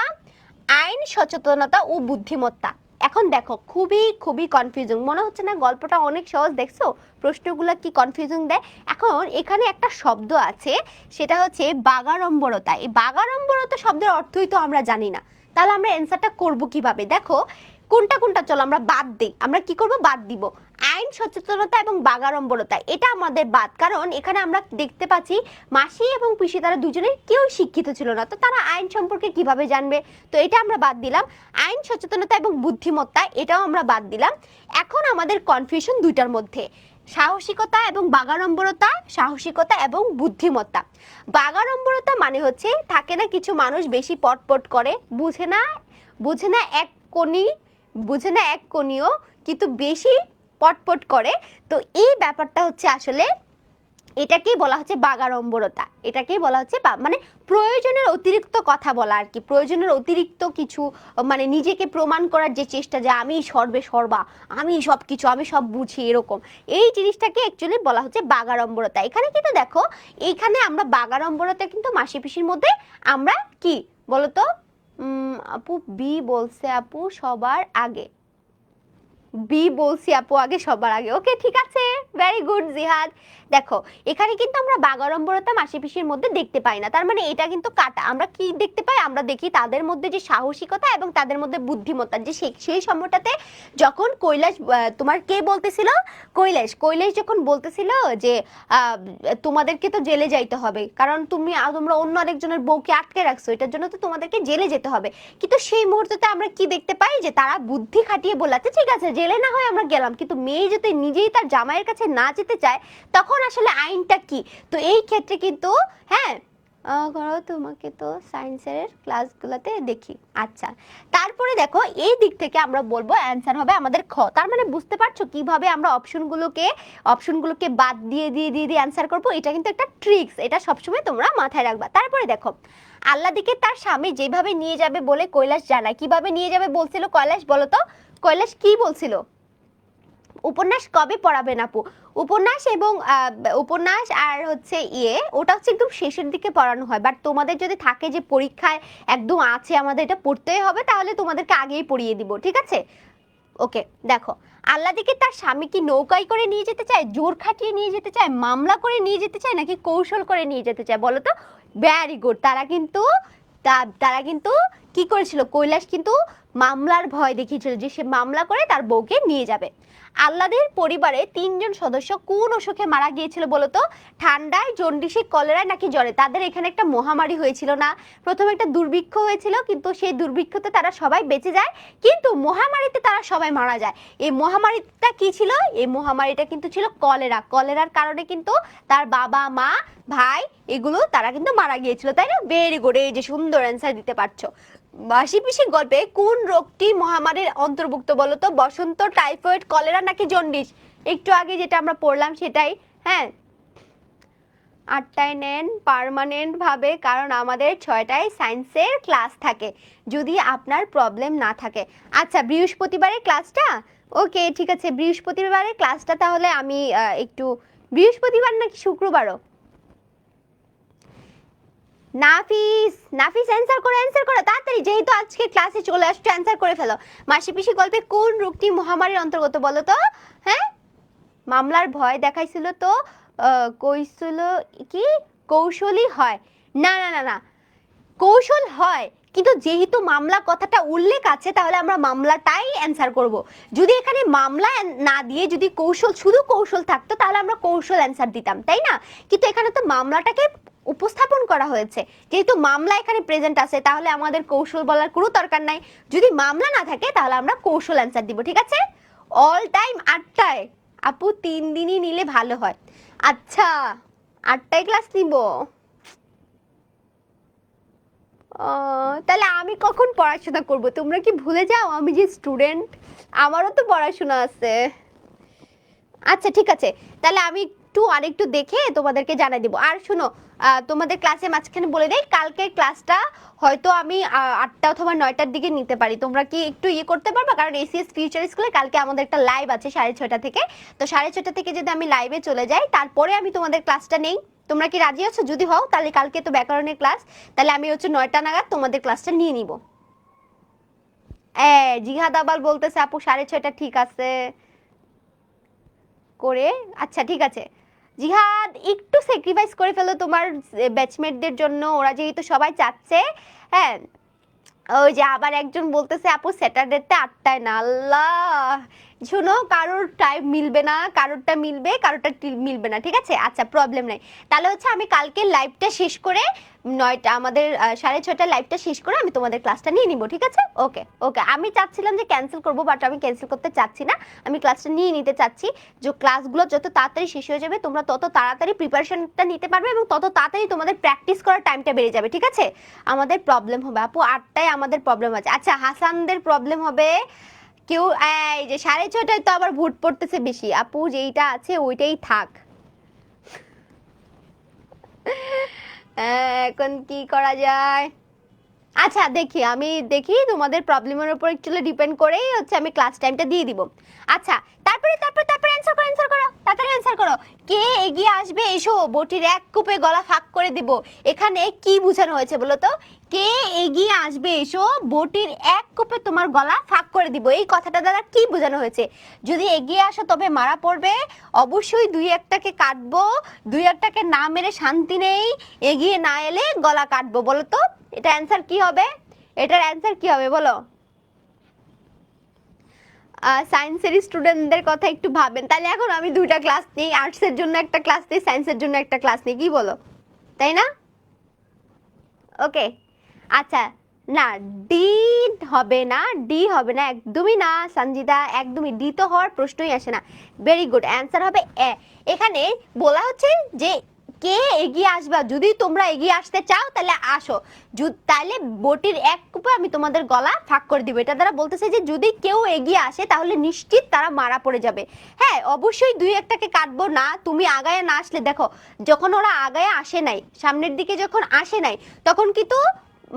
আইন সচেতনতা ও বুদ্ধিমত্তা। এখন দেখো খুবই খুবই কনফিউজিং মনে হচ্ছে না? গল্পটা অনেক সহজ, দেখছো প্রশ্নগুলো কি কনফিউজিং দেয়। এখন এখানে একটা শব্দ আছে, সেটা হচ্ছে বাগাড়ম্বরতা। এই বাগাড়ম্বরতা শব্দের অর্থই তো আমরা জানি না, তাহলে আমরা অ্যান্সারটা করব কিভাবে? দেখো কোনটা কোনটা চলো আমরা বাদ দিই। আমরা কি করব? বাদ দিব। আইন সচেতনতা এবং বাগাড়ম্বরতা এটা আমাদের বাদ, কারণ এখানে আমরা দেখতে পাচ্ছি মাসি এবং পিসি তারা দুজনেই কেউ শিক্ষিত ছিল না, তো তারা আইন সম্পর্কে কিভাবে জানবে? তো এটা আমরা বাদ দিলাম। আইন সচেতনতা এবং বুদ্ধিমত্তা এটাও আমরা বাদ দিলাম। এখন আমাদের কনফিউশন দুইটার মধ্যে, সাহসিকতা এবং বাগাড়ম্বরতা, সাহসিকতা এবং বুদ্ধিমত্তা। বাগাড়ম্বরতা মানে হচ্ছে থাকে না কিছু মানুষ বেশি পটপট করে, বুঝে না এক কোণীয় কিন্তু বেশি পটপট করে। তো এই ব্যাপারটা হচ্ছে আসলে এটাকেই বলা হচ্ছে বাগাড়ম্বরতা, এটাকেই বলা হচ্ছে মানে প্রয়োজনের অতিরিক্ত কথা বলা আর কি, প্রয়োজনের অতিরিক্ত কিছু মানে নিজেকে প্রমাণ করার যে চেষ্টা, যে আমি সর্বে সর্বা, আমি সব কিছু, আমি সব বুঝি, এরকম এই জিনিসটাকে অ্যাকচুয়ালি বলা হচ্ছে বাগাড়ম্বরতা। এখানে কিন্তু দেখো এইখানে আমরা বাগাড়ম্বরতা কিন্তু মাসি পিসির মধ্যে আমরা কি বলতো আপু বি বলছে, আপু সবার আগে, বি বলছি আপু আগে সবার আগে। ওকে ঠিক আছে, ভেরি গুড জিহাদ। দেখো এখানে কিন্তু আমরা বাগাড়ম্বরতা মাসি পিসির মধ্যে দেখতে পাই না, তার মানে এটা কিন্তু কাটা। আমরা কি দেখতে পাই? আমরা দেখি তাদের মধ্যে যে সাহসিকতা এবং তাদের মধ্যে বুদ্ধিমত্তা, যে সেই সময়টাতে যখন কৈলাস তোমার কে বলতেছিল, কৈলাস যখন বলতেছিল যে তোমাদেরকে তো জেলে যাইতে হবে, কারণ তোমরা অন্য আরেকজনের বউকে আটকে রাখছো, এটার জন্য তো তোমাদেরকে জেলে যেতে হবে। কিন্তু সেই মুহূর্তে আমরা কি দেখতে পাই? যে তারা বুদ্ধি খাটিয়ে বলাতে ঠিক আছে জেলে না হয় আমরা গেলাম, কিন্তু মেয়ে যদি নিজেই তার জামাইয়ের কাছে না যেতে চায় তখন আসলে আইনটা কি? তো এই ক্ষেত্রে কিন্তু হ্যাঁ করো, তোমাকে তো সায়েন্সের ক্লাসগুলোতে দেখি। আচ্ছা তারপরে দেখো এই দিক থেকে আমরা বলবো অ্যান্সার হবে আমাদের খ। তার মানে বুঝতে পারছো কিভাবে আমরা অপশনগুলোকে বাদ দিয়ে দিয়ে দিয়ে দিয়ে অ্যান্সার করবো? এটা কিন্তু একটা ট্রিক্স, এটা সবসময় তোমরা মাথায় রাখবা। তারপরে দেখো আল্লাদিকে তার স্বামী যেভাবে নিয়ে যাবে বলে কৈলাস জানায়। কিভাবে নিয়ে যাবে বলছিল কৈলাস? বলো তো কৈলাস কি বলছিল? উপন্যাস কবে পড়াবেন আপু? উপন্যাস আর হচ্ছে ওটা হচ্ছে একদম শেষের দিকে পড়ানো হয়, বাট তোমাদের যদি থাকে যে পরীক্ষায় একদম আছে আমাদের এটা পড়তেই হবে, তাহলে তোমাদেরকে আগেই পড়িয়ে দিব, ঠিক আছে? ওকে দেখো আল্লাদিকে তার স্বামী কি নৌকায় করে নিয়ে যেতে চায়, জোর খাটিয়ে নিয়ে যেতে চায়, মামলা করে নিয়ে যেতে চায়, নাকি কৌশল করে নিয়ে যেতে চায় বলো তো? ভেরি গুড, তারা কিন্তু কি করেছিল? কৈলাস কিন্তু মামলার ভয় দেখিয়েছিল যে সে মামলা করে তার বউকে নিয়ে যাবে। আল্লাদের পরিবারে 3জন সদস্য কোন অসুখে মারা গিয়েছিল বলতো? ঠান্ডায়, জন্ডিসে, কলেরায় নাকি জ্বরে? তাদের এখানে একটা মহামারী হয়েছিল না? প্রথমে একটা দুর্ভিক্ষ হয়েছিল, কিন্তু সেই দুর্ভিক্ষতে তারা সবাই বেঁচে যায়, কিন্তু মহামারীতে তারা সবাই মারা যায়। এই মহামারীটা কি ছিল? এই মহামারীটা কিন্তু ছিল কলেরা। কলেরার কারণে কিন্তু তার বাবা, মা, ভাই এগুলো তারা কিন্তু মারা গিয়েছিল, তাই না? ভেরি গুড, এই যে সুন্দর অ্যান্সার দিতে পারছো। মাসি পিসি গল্পে কোন রোগটি মহামারীর অন্তর্ভুক্ত বলতো? বসন্ত, টাইফয়েড, কলেরা নাকি জন্ডিস? একটু আগে যেটা আমরা পড়লাম সেটাই। হ্যাঁ 8টায় নেন পার্মানেন্ট ভাবে, কারণ আমাদের 6টায় সায়েন্সের ক্লাস থাকে, যদি আপনার প্রবলেম না থাকে। আচ্ছা বৃহস্পতিবারের ক্লাসটা, ওকে ঠিক আছে বৃহস্পতিবারের ক্লাসটা তাহলে আমি একটু, বৃহস্পতিবার নাকি শুক্রবারও? নাফিস অ্যান্সার করো তাড়াতাড়ি, যেহেতু আজকে ক্লাসে চলে আসছো অ্যান্সার করে ফেলো। মাসি পিসি গল্পে কোন রোগটি মহামারীর অন্তর্গত বলো তো? হ্যাঁ মামলার ভয় দেখাইছিল তো কইছিল কি কৌশলী হয়? না না না না, কৌশল হয়, কিন্তু যেহেতু মামলা কথাটা উল্লেখ আছে তাহলে আমরা মামলাটাই অ্যান্সার করব। যদি এখানে মামলা না দিয়ে যদি শুধু কৌশল থাকতো তাহলে আমরা কৌশল অ্যান্সার দিতাম, তাই না? কিন্তু এখানে তো মামলাটাকে উপস্থাপন করা হয়েছে, যেহেতু মামলা এখানে প্রেজেন্ট আছে তাহলে আমাদের কৌশল বলার কোনো দরকার নাই। যদি মামলা না থাকে তাহলে আমরা কৌশল অ্যান্সার দিব, ঠিক আছে? অল টাইম 8টায় আপু 3 দিনই নিলে ভালো হয়। আচ্ছা 8টায় ক্লাস নিব, তাহলে আমি কখন পড়াশোনা করব? তোমরা কি ভুলে যাও আমি যে স্টুডেন্ট? আমারও তো পড়াশোনা আছে। আচ্ছা ঠিক আছে, তাহলে আমি আরেকটু দেখে তোমাদেরকে জানাই দিব। আর শোনো, তোমাদের ক্লাসে মাঝখানে বলে দেই, কালকের ক্লাসটা হয়তো আমি 8টা অথবা 9টার দিকে নিতে পারি। তোমরা কি একটু করতে পারবা? কারণ এসিএস ফিউচার স্কুলে কালকে আমাদের একটা লাইভ আছে 6:30 থেকে। তো 6:30 থেকে যদি আমি লাইভে চলে যাই, তারপরে আমি তোমাদের ক্লাসটা নেই। তোমরা কি রাজি আছো? যদি হও তাহলে কালকে তো ব্যাকরণের ক্লাস, তাহলে আমি 9টা নাগাদ তোমাদের ক্লাসটা নিয়ে নিব। জিহাদ আবাল বলতেছে আপু 6:30 ঠিক আছে করে। আচ্ছা ঠিক আছে জিহাদ, একটু স্যাক্রিফাইস করে ফেলো তোমার ব্যাচমেটদের জন্য, ওরা যেহেতু সবাই চাচ্ছে। হ্যাঁ, ওই যে আবার একজন বলতেছে আপু স্যাটারডেতে 8টায় না। আল্লাহ, শোনো, কারোর টাইম মিলবে না, কারোরটা মিলবে, কারোরটা মিলবে না, ঠিক আছে? আচ্ছা প্রবলেম নাই। তাহলে হচ্ছে আমি কালকে লাইভটা শেষ করে 9টা, আমাদের 6:30 লাইভটা শেষ করে আমি তোমাদের ক্লাসটা নিয়ে নিব, ঠিক আছে? ওকে ওকে, আমি চাচ্ছিলাম যে ক্যান্সেল করব, বাট আমি ক্যান্সেল করতে চাচ্ছি না, আমি ক্লাসটা নিয়ে নিতে চাচ্ছি। যে ক্লাসগুলো যত তাড়াতাড়ি শেষ হয়ে যাবে তোমরা তত তাড়াতাড়ি প্রিপারেশনটা নিতে পারবে এবং তত তাড়াতাড়ি তোমাদের প্র্যাকটিস করার টাইমটা বেড়ে যাবে, ঠিক আছে? আমাদের প্রবলেম হবে আপু 8টায়, আমাদের প্রবলেম আছে। আচ্ছা হাসানদের প্রবলেম হবে কেউ, এই যে 6:30টায় তো আবার ভোট পড়তেছে বেশি। আপু যেইটা আছে ওইটাই থাক। এখন কি করা যায়? আচ্ছা দেখি, আমি দেখি তোমাদের প্রবলেমের উপর একটু ডিপেন্ড করেই হচ্ছে আমি ক্লাস টাইমটা দিয়ে দিব। আচ্ছা তারপরে তারপরে তারপরে অ্যানসার করো, তাড়াতাড়ি অ্যানসার করো। কে এগিয়ে আসবে এসো, বটির এক কূপে গলা ফাঁক করে দিব। এখানে কি বোঝানো হয়েছে বলো তো? কে এগিয়ে আসবে এসো, বটির এক কূপে তোমার গলা ফাঁক করে দিব, এই কথাটা দ্বারা কি বোঝানো হয়েছে? যদি এগিয়ে আসো তবে মারা পড়বে, অবশ্যই 2-1টাকে কাটবো, 2-1টাকে না মেরে শান্তি নেই, এগিয়ে না এলে গলা কাটবো। বলো তো এটা অ্যান্সার কি হবে? এটার অ্যান্সার কি হবে বলো? সায়েন্সের স্টুডেন্টদের কথা একটু ভাবেন। তাহলে এখন আমি 2টা ক্লাস নিই, আর্টসের জন্য একটা ক্লাস নিই, সায়েন্সের জন্য একটা ক্লাস নিই, কি বলো? তাই না? ওকে আচ্ছা, না ডি হবে না, ডি হবে না, একদমই না সঞ্জিদা, একদমই ডি তো হওয়ার প্রশ্নই আসে না। ভেরি গুড, অ্যান্সার হবে এ। এখানে বলা হচ্ছে যে কে এগিয়ে আসবা, যদি তোমরা এগিয়ে আসতে চাও তাহলে আসো, তাহলে বটির এক কূপে আমি তোমাদের গলা ফাঁক করে দিব। এটা দ্বারা বলতেছে যে যদি কেউ এগিয়ে আসে তাহলে নিশ্চিত তারা মারা পড়ে যাবে। হ্যাঁ অবশ্যই 2-1টাকে কাটবো না, তুমি আগায় না আসলে, দেখো যখন ওরা আগায় আসে নাই, সামনের দিকে যখন আসে নাই, তখন কিন্তু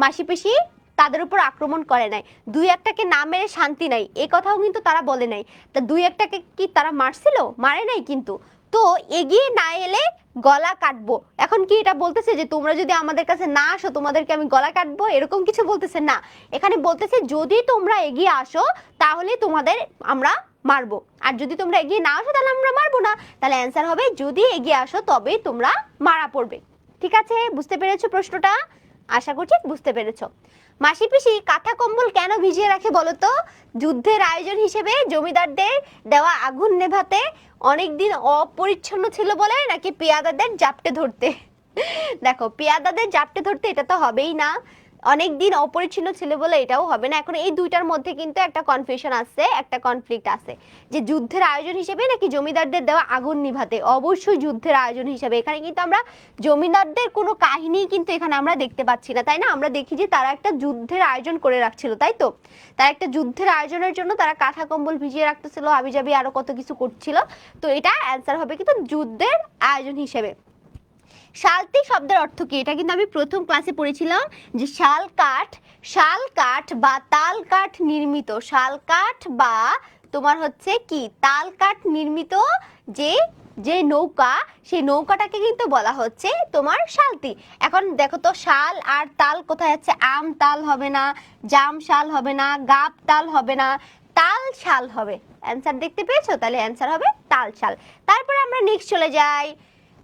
মাসি পিসি তাদের উপর আক্রমণ করে নাই, 2-1টাকে না মেরে শান্তি নাই, এই কথাও কিন্তু তারা বলে নাই। তা 2-1টাকে কি তারা মারছিল? মারে নাই কিন্তু। তো এগিয়ে না এলে গলা কাটবো, এখন কি এটা বলতেছে যে তোমরা যদি আমাদের কাছে না আসো তোমাদেরকে আমি গলা কাটবো, এরকম কিছু বলতেছে না। এখানে বলতেছে যদি তোমরা এগিয়ে আসো তাহলে তোমাদের আমরা মারবো, আর যদি তোমরা এগিয়ে না আসো তাহলে আমরা মারবো না। তাহলে অ্যান্সার হবে যদি এগিয়ে আসো তবে তোমরা মারা পড়বে। ঠিক আছে, বুঝতে পেরেছো প্রশ্নটা? আশা করছি বুঝতে পেরেছো। মাসি পিসি কাঁথা কম্বল কেন ভিজিয়ে রাখে বলো তো? যুদ্ধের আয়োজন হিসেবে জমিদারদের দেওয়া আগুন নেভাতে, অনেকদিন অপরিচ্ছন্ন ছিল বলে, নাকি পেয়াদাদের জাপটে ধরতে? দেখো পেয়াদাদের জাপটে ধরতে এটা তো হবেই না, অনেকদিন অপরিচ্ছন্ন ছিল বলে এটাও হবে না। এখন এই দুইটার মধ্যে কিন্তু একটা কনফিউশন আছে, একটা কনফ্লিক্ট আছে, যে যুদ্ধের আয়োজন হিসেবে নাকি জমিদারদের দেওয়া আগুন নিভাতে। অবশ্যই যুদ্ধের আয়োজন হিসেবে, এখানে কিন্তু আমরা জমিদারদের কোনো কাহিনী কিন্তু এখানে আমরা দেখতে পাচ্ছি না, তাই না? আমরা দেখি যে তারা একটা যুদ্ধের আয়োজন করে রাখছিল, তাই তো? তারা একটা যুদ্ধের আয়োজনের জন্য তারা কাঁথা কম্বল ভিজিয়ে রাখতেছিল, হাবিজাবি আরো কত কিছু করছিল। তো এটা অ্যান্সার হবে কিন্তু যুদ্ধের আয়োজন হিসেবে। শালতি শব্দের অর্থ কি? এটা কিন্তু আমি প্রথম ক্লাসে পড়েছিলাম যে শাল কাঠ বা তাল কাঠ নির্মিত, শাল কাঠ বা তোমার হচ্ছে কি তাল কাঠ নির্মিত যে যে নৌকা, সেই নৌকাটাকে কিন্তু বলা হচ্ছে তোমার শালতি। এখন দেখো তো শাল আর তাল কোথায় আছে? আম তাল হবে না, জাম শাল হবে না, গাব তাল হবে না, তাল শাল হবে। অ্যান্সার দেখতে পেয়েছো? তাহলে অ্যান্সার হবে তাল শাল। তারপরে আমরা নেক্সট চলে যাই।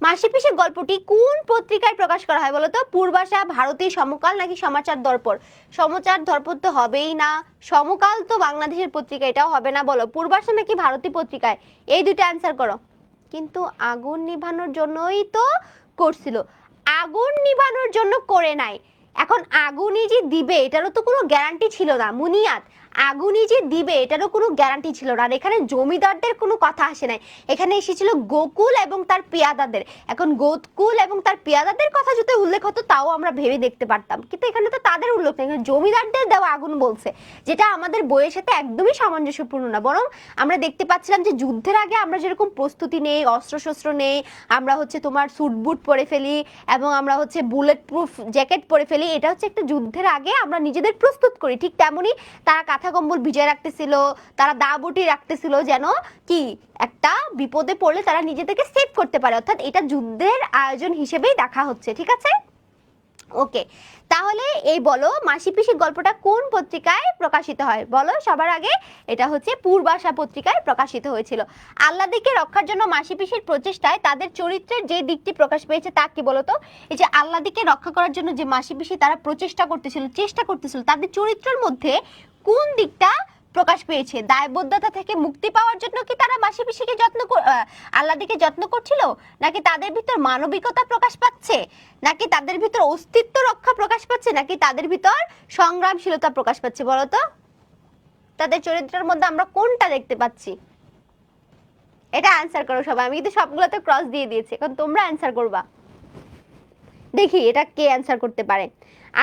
মাসি পিসি গল্পটি কোন পত্রিকায় প্রকাশ করা হয় বলো তো? পূর্বাশা, ভারতী সমকাল, নাকি সমাচার দর্পণ? সমাচার দর্পণ তো হবেই না, সমকাল তো বাংলাদেশের পত্রিকা, এটাও হবে না। বলো পূর্বাশা নাকি ভারতী পত্রিকায়, এই দুটো অ্যান্সার করো। কিন্তু আগুন নিভানোর জন্যই তো করছিল, আগুন নিভানোর জন্য করে নাই। এখন আগুনই যে দিবে এটারও তো কোনো গ্যারান্টি ছিল না, মুনিয়াত। আগুনই যে দিবে এটারও কোনো গ্যারান্টি ছিল না। আর এখানে জমিদারদের কোনো কথা আসে নাই, এখানে এসেছিল গোকুল এবং তার পেয়াদাদের। এখন গোকুল এবং তার পেয়াদাদের কথা যদি উল্লেখ হতো তাও আমরা ভেবে দেখতে পারতাম, কিন্তু এখানে তো তাদের উল্লেখ নেই, এখানে জমিদারদের দেওয়া আগুন বলছে, যেটা আমাদের বইয়ের সাথে একদমই সামঞ্জস্যপূর্ণ না। বরং আমরা দেখতে পাচ্ছিলাম যে যুদ্ধের আগে আমরা যেরকম প্রস্তুতি নেই, অস্ত্রশস্ত্র নেই, আমরা হচ্ছে তোমার স্যুট বুট পরে ফেলি এবং আমরা হচ্ছে বুলেট প্রুফ জ্যাকেট পরে ফেলি, এটা হচ্ছে একটা যুদ্ধের আগে আমরা নিজেদের প্রস্তুত করি। ঠিক তেমনি তারা কাঁথা কম্বল ভিজায় রাখতেছিল, তারা দা বটি রাখতেছিল, যেন কি একটা বিপদে পড়লে তারা নিজেদেরকে সেভ করতে পারে, অর্থাৎ এটা যুদ্ধের আয়োজন হিসেবেই দেখা হচ্ছে। ঠিক আছে, ওকে। তাহলে এই বলো মাসি পিসির গল্পটা কোন পত্রিকায় প্রকাশিত হয়? বলো সবার আগে। এটা হচ্ছে পূর্বাশা পত্রিকায় প্রকাশিত হয়েছিল। আল্লাদিকে রক্ষার জন্য মাসি পিসির প্রচেষ্টায় তাদের চরিত্রের যে দিকটি প্রকাশ পেয়েছে তা কি বলতো? এই যে আল্লাদিকে রক্ষা করার জন্য যে মাসি পিসি তারা চেষ্টা করতেছিল, তাদের চরিত্রের মধ্যে কোন দিকটা প্রকাশ পেয়েছে? দায়বদ্ধতা থেকে মুক্তি পাওয়ার জন্য কি তারা মাসি পিসিকে আল্লাদিকে যত্ন করছিল, নাকি তাদের ভিতর মানবিকতা প্রকাশ পাচ্ছে, নাকি তাদের ভিতর অস্তিত্ব রক্ষা প্রকাশ পাচ্ছে, নাকি তাদের ভিতর সংগ্রামশীলতা প্রকাশ পাচ্ছে? বলতো তাদের চরিত্রের মধ্যে আমরা কোনটা দেখতে পাচ্ছি? এটা অ্যান্সার করো সবাই। আমি কিন্তু সবগুলোতে ক্রস দিয়ে দিয়েছি, এখন তোমরা অ্যান্সার করবা। দেখি এটা কে অ্যান্সার করতে পারে।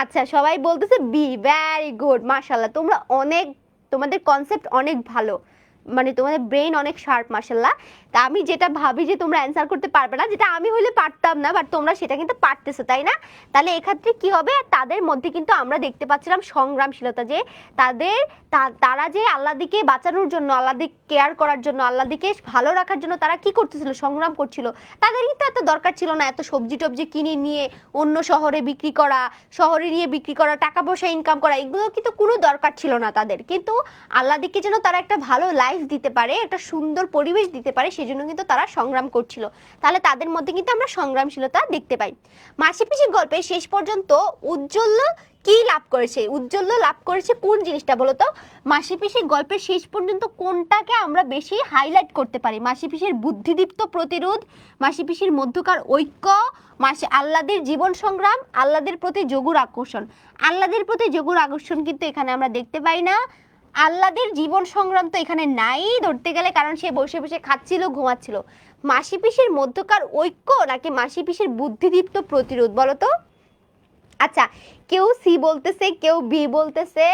আচ্ছা, সবাই বলতেছে বি। ভেরি গুড, মাশাআল্লাহ, তোমরা অনেক, তোমাদের কনসেপ্ট অনেক ভালো, মানে তোমাদের ব্রেন অনেক শার্প, মাশাআল্লাহ। তা আমি যেটা ভাবি যে তোমরা অ্যান্সার করতে পারবে না, যেটা আমি হইলে পারতাম না, বাট তোমরা সেটা কিন্তু পারতেছো, তাই না? তাহলে এক্ষেত্রে কি হবে? তাদের মধ্যে কিন্তু আমরা দেখতে পাচ্ছিলাম সংগ্রামশীলতা, যে তারা যে আল্লাহদিকে বাঁচানোর জন্য, আল্লাহদিকে কেয়ার করার জন্য, আল্লাহদিকে ভালো রাখার জন্য তারা কি করতেছিল? সংগ্রাম করছিল। তাদের কিন্তু এত দরকার ছিল না এত সবজি টবজি কিনে নিয়ে অন্য শহরে বিক্রি করা, শহরে নিয়ে বিক্রি করা, টাকা পয়সা ইনকাম করা, এগুলো কিন্তু কোনো দরকার ছিল না তাদের। কিন্তু আল্লাহদিকে যেন তারা একটা ভালো লাইফ দিতে পারে, একটা সুন্দর পরিবেশ দিতে পারে, সেজন্য কিন্তু তারা সংগ্রাম করছিল। তাহলে তাদের মধ্যে কিন্তু আমরা সংগ্রামশীলতা দেখতে পাই। মাসি পিসির গল্পে শেষ পর্যন্ত উজ্জ্বল কি লাভ করেছে? উজ্জ্বল লাভ করেছে কোন জিনিসটা বলতো? মাসি পিসির গল্পের শেষ পর্যন্ত কোনটাকে আমরা বেশি হাইলাইট করতে পারি? মাসি পিসির বুদ্ধিদীপ্ত প্রতিরোধ, মাসি পিসির মধ্যকার ঐক্য, মাসি আল্লাদের জীবন সংগ্রাম, আল্লাদের প্রতি যোগুর আকর্ষণ। আল্লাদের প্রতি যোগুর আকর্ষণ কিন্তু এখানে আমরা দেখতে পাই না। আল্লাদের জীবন সংগ্রাম তো এখানে নাই ধরতে গেলে, কারণ সে বসে বসে খাচ্ছিল, ঘুমাচ্ছিল। মাসি পিসির মধ্যকার ঐক্য নাকি মাসি পিসির বুদ্ধিদীপ্ত প্রতিরোধ বলতো? আচ্ছা, কেউ সি বলতেছে, কেউ বি বলতেছে,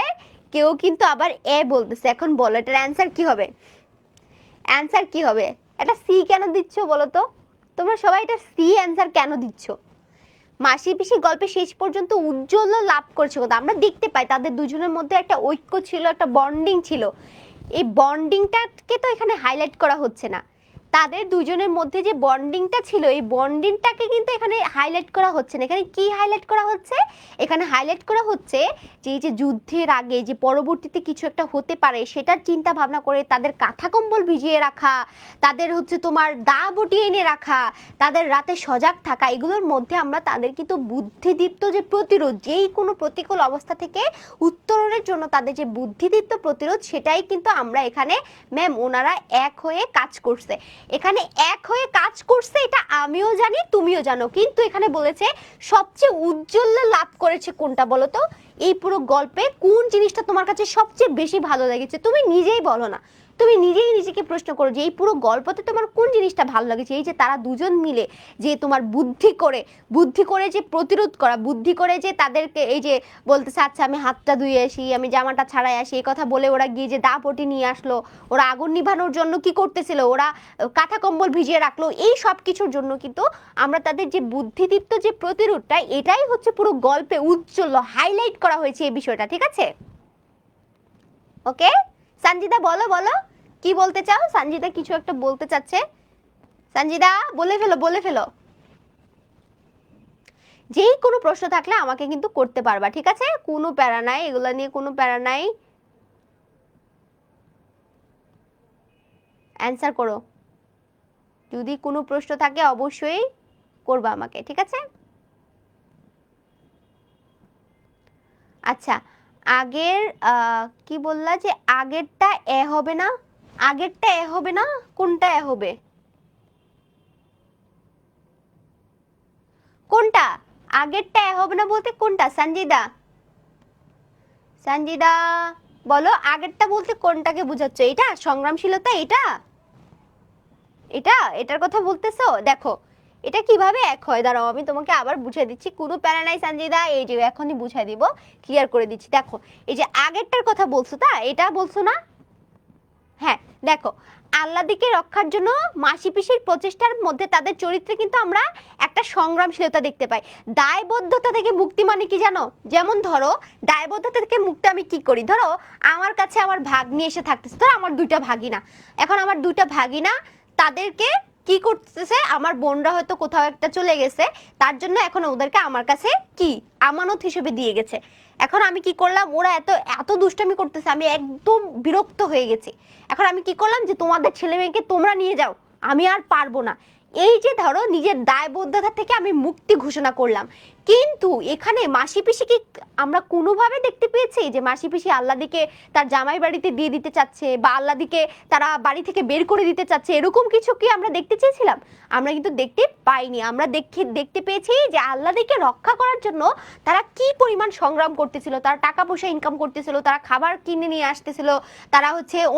কেউ কিন্তু আবার এ বলতেছে। এখন বলো এটার অ্যান্সার কি হবে? অ্যান্সার কি হবে? এটা সি কেন দিচ্ছ বলো তো? তোমরা সবাই এটা সি অ্যান্সার কেন দিচ্ছ? মাসি পিসি গল্পে শেষ পর্যন্ত উজ্জ্বল লাভ করছে কথা আমরা দেখতে পাই, তাদের দুজনের মধ্যে একটা ঐক্য ছিল, একটা বন্ডিং ছিল। এই বন্ডিংটাকে তো এখানে হাইলাইট করা হচ্ছে না। তাদের দুজনের মধ্যে যে বন্ডিংটা ছিল, এই বন্ডিংটাকে কিন্তু এখানে হাইলাইট করা হচ্ছে না। এখানে কি হাইলাইট করা হচ্ছে? এখানে হাইলাইট করা হচ্ছে যে এই যে যুদ্ধের আগে যে পরবর্তীতে কিছু একটা হতে পারে সেটার চিন্তা ভাবনা করে তাদের কাঁথা কম্বল ভিজিয়ে রাখা, তাদের হচ্ছে তোমার দা বটি এনে রাখা, তাদের রাতে সজাগ থাকা, এগুলোর মধ্যে আমরা তাদের কিন্তু বুদ্ধিদীপ্ত যে প্রতিরোধ, যেই কোনো প্রতিকূল অবস্থা থেকে উত্তরণের জন্য তাদের যে বুদ্ধিদীপ্ত প্রতিরোধ, সেটাই কিন্তু আমরা এখানে ম্যাম ওনারা এক হয়ে কাজ করছে। এখানে এক হয়ে কাজ করছে এটা আমিও জানি, তুমিও জানো, কিন্তু এখানে বলেছে সবচেয়ে উজ্জ্বল লাভ করেছে কোনটা বলো তো? এই পুরো গল্পে কোন জিনিসটা তোমার কাছে সবচেয়ে বেশি ভালো লেগেছে? তুমি নিজেই বলো না, তুমি নিজেই নিজেকে প্রশ্ন করো যে এই পুরো গল্পতে তোমার কোন জিনিসটা ভালো লেগেছে? এই যে তারা দুজন মিলে যে তোমার বুদ্ধি করে যে প্রতিরোধ করা, বুদ্ধি করে যে তাদেরকে এই যে বলতেছে আচ্ছা আমি হাতটা ধুয়ে আসি, আমি জামাটা ছাড়াই আসি, এই কথা বলে ওরা গিয়ে যে দা পটি নিয়ে আসলো, ওরা আগুন নিভানোর জন্য কি করতেছিল, ওরা কাঁথা কম্বল ভিজিয়ে রাখলো, এই সব কিছুর জন্য কিন্তু আমরা তাদের যে বুদ্ধিদীপ্ত যে প্রতিরোধটা, এটাই হচ্ছে পুরো গল্পে উজ্জ্বল হাইলাইট করা হয়েছে এই বিষয়টা। ঠিক আছে, ওকে। সঞ্জিদা বলো বলো কি বলতে চাও? সঞ্জিদা কিছু একটা বলতে চাচ্ছে। সঞ্জিদা বলে ফেলো, বলে ফেলো। যেই কোনো প্রশ্ন থাকলে আমাকে কিন্তু করতে পারবা, ঠিক আছে? কোনো প্যারা নাই, এগুলা নিয়ে কোনো প্যারা নাই। অ্যান্সার করো, যদি কোনো প্রশ্ন থাকে অবশ্যই করবা আমাকে, ঠিক আছে? আচ্ছা, আগের কি বললা যে আগেরটা এ হবে না? আগেরটা এ হবে না, কোনটা এ হবে? কোনটা আগেরটা এ হবে না বলতে কোনটা? সঞ্জিদা, সঞ্জিদা বলো আগেরটা বলতে কোনটাকে বোঝাচ্ছ? এটা সংগ্রামশীলতা, এটা এটা এটার কথা বলতেছো? দেখো এটা কিভাবে এক হয়, দাঁড়াও আমি তোমাকে আবার বুঝিয়ে দিচ্ছি, কোনো প্যারা নাই সঞ্জিদা, এই যে এখনই বুঝিয়ে দিব, ক্লিয়ার করে দিচ্ছি। দেখো এই যে আগেরটার কথা বলছো তা, এটা বলছো না? হ্যাঁ দেখো, আল্লাদিকে রক্ষার জন্য মাসি পিসির প্রচেষ্টার মধ্যে তাদের চরিত্রে কিন্তু আমরা একটা সংগ্রামশীলতা দেখতে পাই। দায়বদ্ধতা থেকে মুক্তি মানে কি জানো? যেমন ধরো দায়বদ্ধতা থেকে মুক্তি আমি কি করি, ধরো আমার কাছে আমার ভাগ্নি এসে থাকতেছে, ধরো আমার দুইটা ভাগিনা, এখন আমার দুইটা ভাগিনা তাদেরকে কি করতেছে, আমার বোনরা হয়তো কোথাও একটা চলে গেছে, তার জন্য এখন ওদেরকে আমার কাছে কি আমানত হিসেবে দিয়ে গেছে। এখন আমি কি করলাম, ওরা এত এত দুষ্টামি করতেছে, আমি একদম বিরক্ত হয়ে গেছি। এখন আমি কি করলাম, যে তোমাদের ছেলে মেয়েকে তোমরা নিয়ে যাও, আমি আর পারবো না। এই যে ধরো নিজের দায়বদ্ধতা থেকে আমি মুক্তি ঘোষণা করলাম। কিন্তু এখানে মাসি পিসিকে আমরা কোনোভাবে দেখতে পেয়েছি যে মাসি পিসি আল্লাদিকে তার জামাই বাড়িতে দিয়ে দিতে চাচ্ছে, বা আল্লাদিকে তারা বাড়ি থেকে বের করে দিতে চাচ্ছে, এরকম কিছু কি আমরা দেখতে চেয়েছিলাম? আমরা কিন্তু দেখতে পাইনি। আমরা দেখতে পেয়েছি যে আল্লাদিকে রক্ষা করার জন্য তারা কি পরিমাণ সংগ্রাম করতেছিল, তারা টাকা পয়সা ইনকাম করতেছিল, তারা খাবার কিনে নিয়ে আসতেছিল, তারা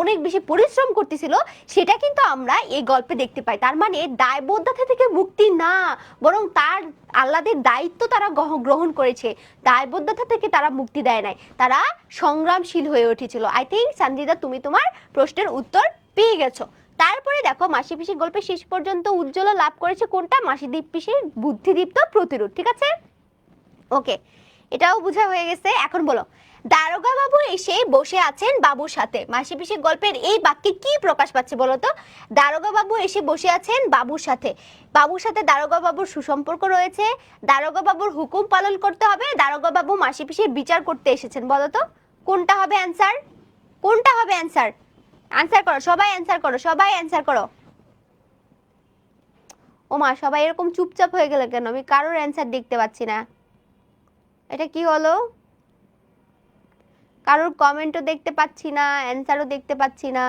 অনেক বেশি পরিশ্রম করতেছিল, সেটা কিন্তু আমরা এই গল্পে দেখতে পাই। তার মানে দায়বদ্ধতা থেকে মুক্তি না, বরং তার আল্লাদের দায়িত্ব তারা গ্রহণ করেছে, দায়বদ্ধতা থেকে তারা মুক্তি দেয় নাই, তারা সংগ্রামশীল হয়ে উঠেছিল। আই থিঙ্ক সঞ্জিদা তুমি তোমার প্রশ্নের উত্তর পেয়ে গেছো। তারপরে দেখো মাসি পিসির গল্পে শেষ পর্যন্ত উজ্জ্বল লাভ করেছে কোনটা? মাসি পিসির বুদ্ধিদীপ্ত প্রতিরোধ। ঠিক আছে, ওকে, এটাও বোঝা হয়ে গেছে। এখন বলো, দারোগা বাবু এসে বসে আছেন বাবুর সাথে, মাসি পিসির গল্পের এই বাক্যে কি প্রকাশ পাচ্ছে বলো তো? দারোগা বাবু এসে বসে আছেন বাবুর সাথে, বাবুর সাথে দারোগা বাবুর সুসম্পর্ক রয়েছে, দারোগা বাবুর হুকুম পালন করতে হবে, দারোগা বাবু মাসি পিসির বিচার করতে এসেছেন। বলো তো কোনটা হবে অ্যান্সার? কোনটা হবে অ্যান্সার? অ্যান্সার করো সবাই, অ্যান্সার করো সবাই, অ্যান্সার করো। ও মা, সবাই এরকম চুপচাপ হয়ে গেল কেন? আমি কারোর অ্যান্সার দেখতে পাচ্ছি না, এটা কি হলো? কারোর কমেন্টও দেখতে পাচ্ছি না, অ্যান্সারও দেখতে পাচ্ছি না।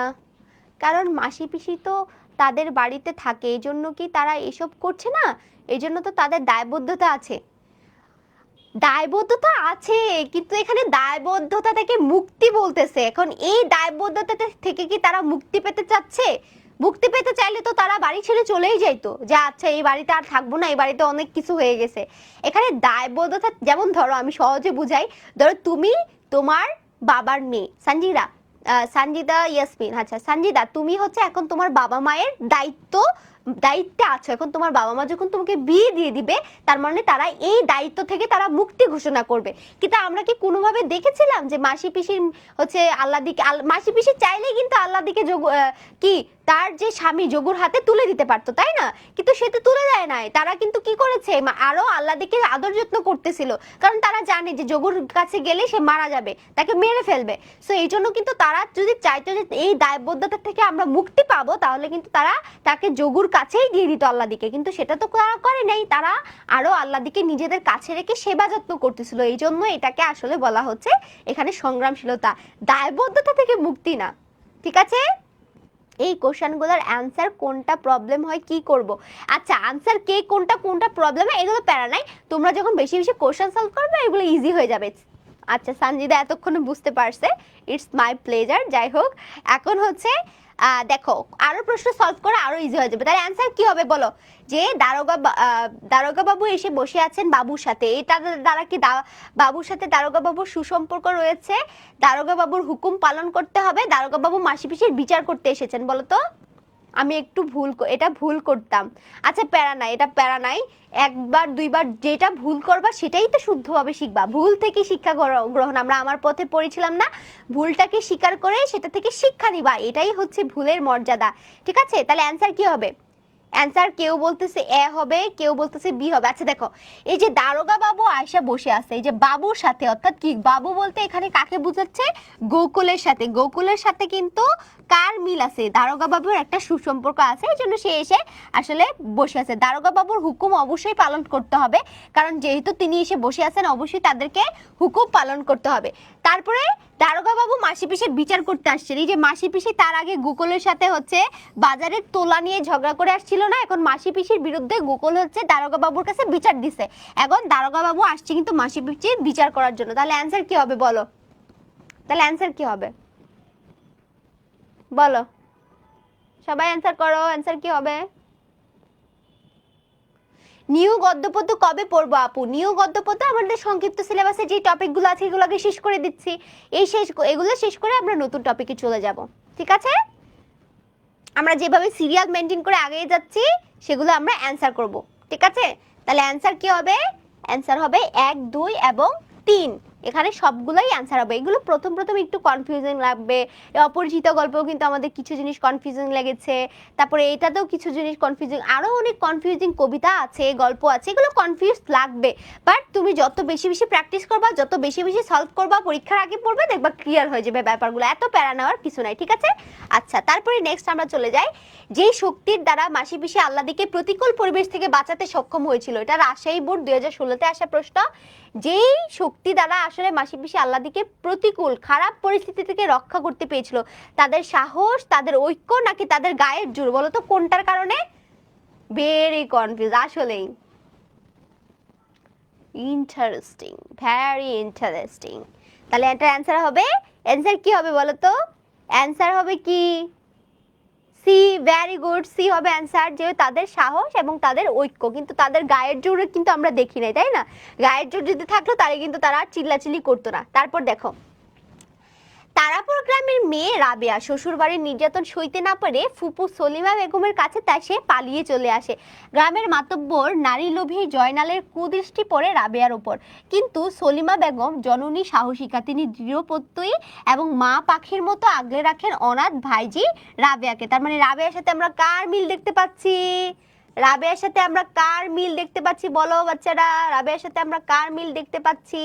কারণ মাসি পিসি তো তাদের বাড়িতে থাকে, এই জন্য কি তারা এসব করছে না? এই জন্য তো তাদের দায়বদ্ধতা আছে, দায়বদ্ধতা আছে, কিন্তু এখানে দায়বদ্ধতা থেকে মুক্তি বলতেছে। এখন এই দায়বদ্ধতা থেকে কি তারা মুক্তি পেতে চাচ্ছে? মুক্তি পেতে চাইলে তো তারা বাড়ি ছেড়ে চলেই যাইতো, যে আচ্ছা এই বাড়িতে আর থাকবো না, এই বাড়িতে অনেক কিছু হয়ে গেছে। এখানে দায়বদ্ধতা, যেমন ধরো আমি সহজে বুঝাই, ধরো তুমি তোমার বাবার মেয়ে সঞ্জিদা, সঞ্জিদা ইয়াসমিন, আচ্ছা সঞ্জিদা তুমি এখন তোমার বাবা মায়ের দায়িত্বে আছো। এখন তোমার বাবা মা যখন তোমাকে বিয়ে দিয়ে দিবে, তার মানে তারা এই দায়িত্ব থেকে তারা মুক্তি ঘোষণা করবে। কিন্তু আমরা কি কোনোভাবে দেখেছিলাম যে মাসি পিসির আল্লাদিকে, মাসি পিসি চাইলে কিন্তু আল্লাদিকে কি তার যে স্বামী যোগুর হাতে তুলে দিতে পারতো, তাই না? কিন্তু সে তো তুলে দেয় নাই। তারা কিন্তু কি করেছে, আরো আল্লাদিকে আদর যত্ন করতেছিল, কারণ তারা জানে যে যোগুর কাছে গেলে সে মারা যাবে, তাকে মেরে ফেলবে। সো এই জন্য কিন্তু তারা যদি চাইতো যে এই দায়বদ্ধতা থেকে আমরা মুক্তি পাবো, তাহলে কিন্তু তারা তাকে যোগুর কাছেই দিয়ে দিত আল্লাদিকে, কিন্তু সেটা তো তারা করে নাই। তারা আরো আল্লাদিকে নিজেদের কাছে রেখে সেবা যত্ন করতেছিল। এই জন্য এটাকে আসলে বলা হচ্ছে এখানে সংগ্রামশীলতা, দায়বদ্ধতা থেকে মুক্তি না। ঠিক আছে, এই কোশ্চেনগুলোর অ্যান্সার কোনটা প্রবলেম হয় কি করব? আচ্ছা অ্যান্সার কে কোনটা কোনটা প্রবলেম হয় এগুলো প্যারা নাই, তোমরা যখন বেশি বেশি কোশ্চেন সলভ করবে এগুলো ইজি হয়ে যাবে। আচ্ছা সঞ্জিদা এতক্ষণে বুঝতে পারছে, ইটস মাই প্লেজার। যাই হোক, এখন দেখো আরো প্রশ্ন সলভ করা আরো ইজি হয়ে যাবে। তাহলে অ্যান্সার কি হবে বলো? যে দারোগা বাবু এসে বসে আছেন বাবুর সাথে, এটা দ্বারা কি বাবুর সাথে দারোগা বাবুর সুসম্পর্ক রয়েছে, দারোগা বাবুর হুকুম পালন করতে হবে, দারোগা বাবু মাসি পিসির বিচার করতে এসেছেন। বলো তো, আমি একটু এটা ভুল করতাম। আচ্ছা প্যারা নাই, এটা প্যারা নাই, একবার দুইবার যেটা ভুল করবা সেটাই তো শুদ্ধভাবে শিখবা। ভুল থেকে শিক্ষা গ্রহণ, আমরা আমার পথে পড়েছিলাম না? ভুলটাকে স্বীকার করে সেটা থেকে শিক্ষা নিবা, এটাই হচ্ছে ভুলের মর্যাদা। ঠিক আছে, তাহলে অ্যান্সার কি হবে? অ্যান্সার কেউ বলতেছে এ হবে, কেউ বলতেছে বি হবে। আচ্ছা দেখো, এই যে দারোগা বাবু আয়সা বসে আছে, এই যে বাবুর সাথে, অর্থাৎ কি বাবু বলতে এখানে কাকে বোঝাচ্ছে? গোকুলের সাথে। গোকুলের সাথে কিন্তু কার মিল আছে? দারোগা বাবুর একটা সুসম্পর্ক আছে, এই জন্য সে এসে আসলে বসে আছে। দারোগা বাবুর হুকুম অবশ্যই পালন করতে হবে, কারণ যেহেতু তিনি এসে বসে আছেন অবশ্যই তাদেরকে হুকুম পালন করতে হবে। তারপরে দারোগা বাবু মাসি পিসির বিচার করতে আসছেন। এই যে মাসি পিসি তার আগে গোকুলের সাথে বাজারের তোলা নিয়ে ঝগড়া করে আসছিল না, এখন মাসি পিসির বিরুদ্ধে গোকুল দারোগা বাবুর কাছে বিচার দিছে। এখন দারোগা বাবু আসছে কিন্তু মাসি পিসির বিচার করার জন্য। তাহলে অ্যান্সার কি হবে বলো? তাহলে অ্যান্সার কি হবে বলো, সবাই অ্যান্সার করো, অ্যান্সার কি হবে? নিউ গদ্যপদ্য কবে পড়বো আপু? নিউ গদ্যপদ্য আমাদের সংক্ষিপ্ত সিলেবাসে যে টপিকগুলো আছে এগুলোকে শেষ করে দিচ্ছি, এগুলো শেষ করে আমরা নতুন টপিকে চলে যাব, ঠিক আছে? আমরা যেভাবে সিরিয়াল মেনটেন করে আগে যাচ্ছি সেগুলো আমরা অ্যান্সার করব, ঠিক আছে? তাহলে অ্যান্সার কি হবে? অ্যান্সার হবে 1 2 এবং 3। এখানে সবগুলোই অ্যান্সার হবে। এগুলো প্রথম প্রথম একটু কনফিউজিং লাগবে, অপরিচিত গল্পেও কিন্তু আমাদের কিছু জিনিস কনফিউজিং লেগেছে, তারপরে এটাতেও কিছু জিনিস কনফিউজিং, আরও অনেক কনফিউজিং কবিতা আছে, গল্প আছে, এগুলো কনফিউজ লাগবে। বাট তুমি যত বেশি বেশি প্র্যাকটিস করবা, যত বেশি বেশি সলভ করবা, পরীক্ষার আগে পড়বে, দেখবা ক্লিয়ার হয়ে যাবে ব্যাপারগুলো, এত প্যারা নেওয়ার কিছু নাই, ঠিক আছে? আচ্ছা, তারপরে নেক্সট আমরা চলে যাই, যেই শক্তির দ্বারা মাসি পিসি আল্লাদিকে প্রতিকূল পরিবেশ থেকে বাঁচাতে সক্ষম হয়েছিল। এটা রাজশাহী বোর্ড 2016-তে আসা প্রশ্ন। যেই শক্তি দ্বারা আসলে মাসি পিসি আল্লাদিকে প্রতিকূল খারাপ পরিস্থিতি থেকে রক্ষা করতে পেরেছিল, তাদের সাহস, তাদের ঐক্য, নাকি তাদের গায়ের জোর? বলো তো কোনটার কারণে? ভেরি কনফিউজ আসলেই। Interesting, very interesting. তাহলে এটা অ্যান্সার হবে, অ্যান্সার কি হবে বলো তো? অ্যান্সার হবে কি? সি, ভেরি গুড, সি হবে অ্যান্সার। যে তাদের সাহস এবং তাদের ঐক্য, কিন্তু তাদের গায়ের জোরে কিন্তু আমরা দেখি নাই, তাই না? গায়ের জোর যদি থাকতো তাহলে কিন্তু তারা চিল্লাচিল্লি করতো না। তারপর দেখো, তারাপুর গ্রামের মেয়ে রাবেয়া শ্বশুরবাড়ির নির্যাতন সইতে না পারে ফুপু সলিমা বেগমের কাছে, তাই সে পালিয়ে চলে আসে। গ্রামের মাতব্বর নারী লোভী জয়নালের কুদৃষ্টি পড়ে রাবেয়ার উপর, কিন্তু সলিমা বেগম জননী সাহসিকা, তিনি দৃঢ়প্রত্যয়ী এবং মা পাখির মতো আগলে রাখেন অনাথ ভাইজি রাবেয়াকে। তার মানে রাবেয়ার সাথে আমরা কার মিল দেখতে পাচ্ছি? রাবেয়ার সাথে আমরা কার মিল দেখতে পাচ্ছি বলো বাচ্চারা? রাবেয়ার সাথে আমরা কার মিল দেখতে পাচ্ছি?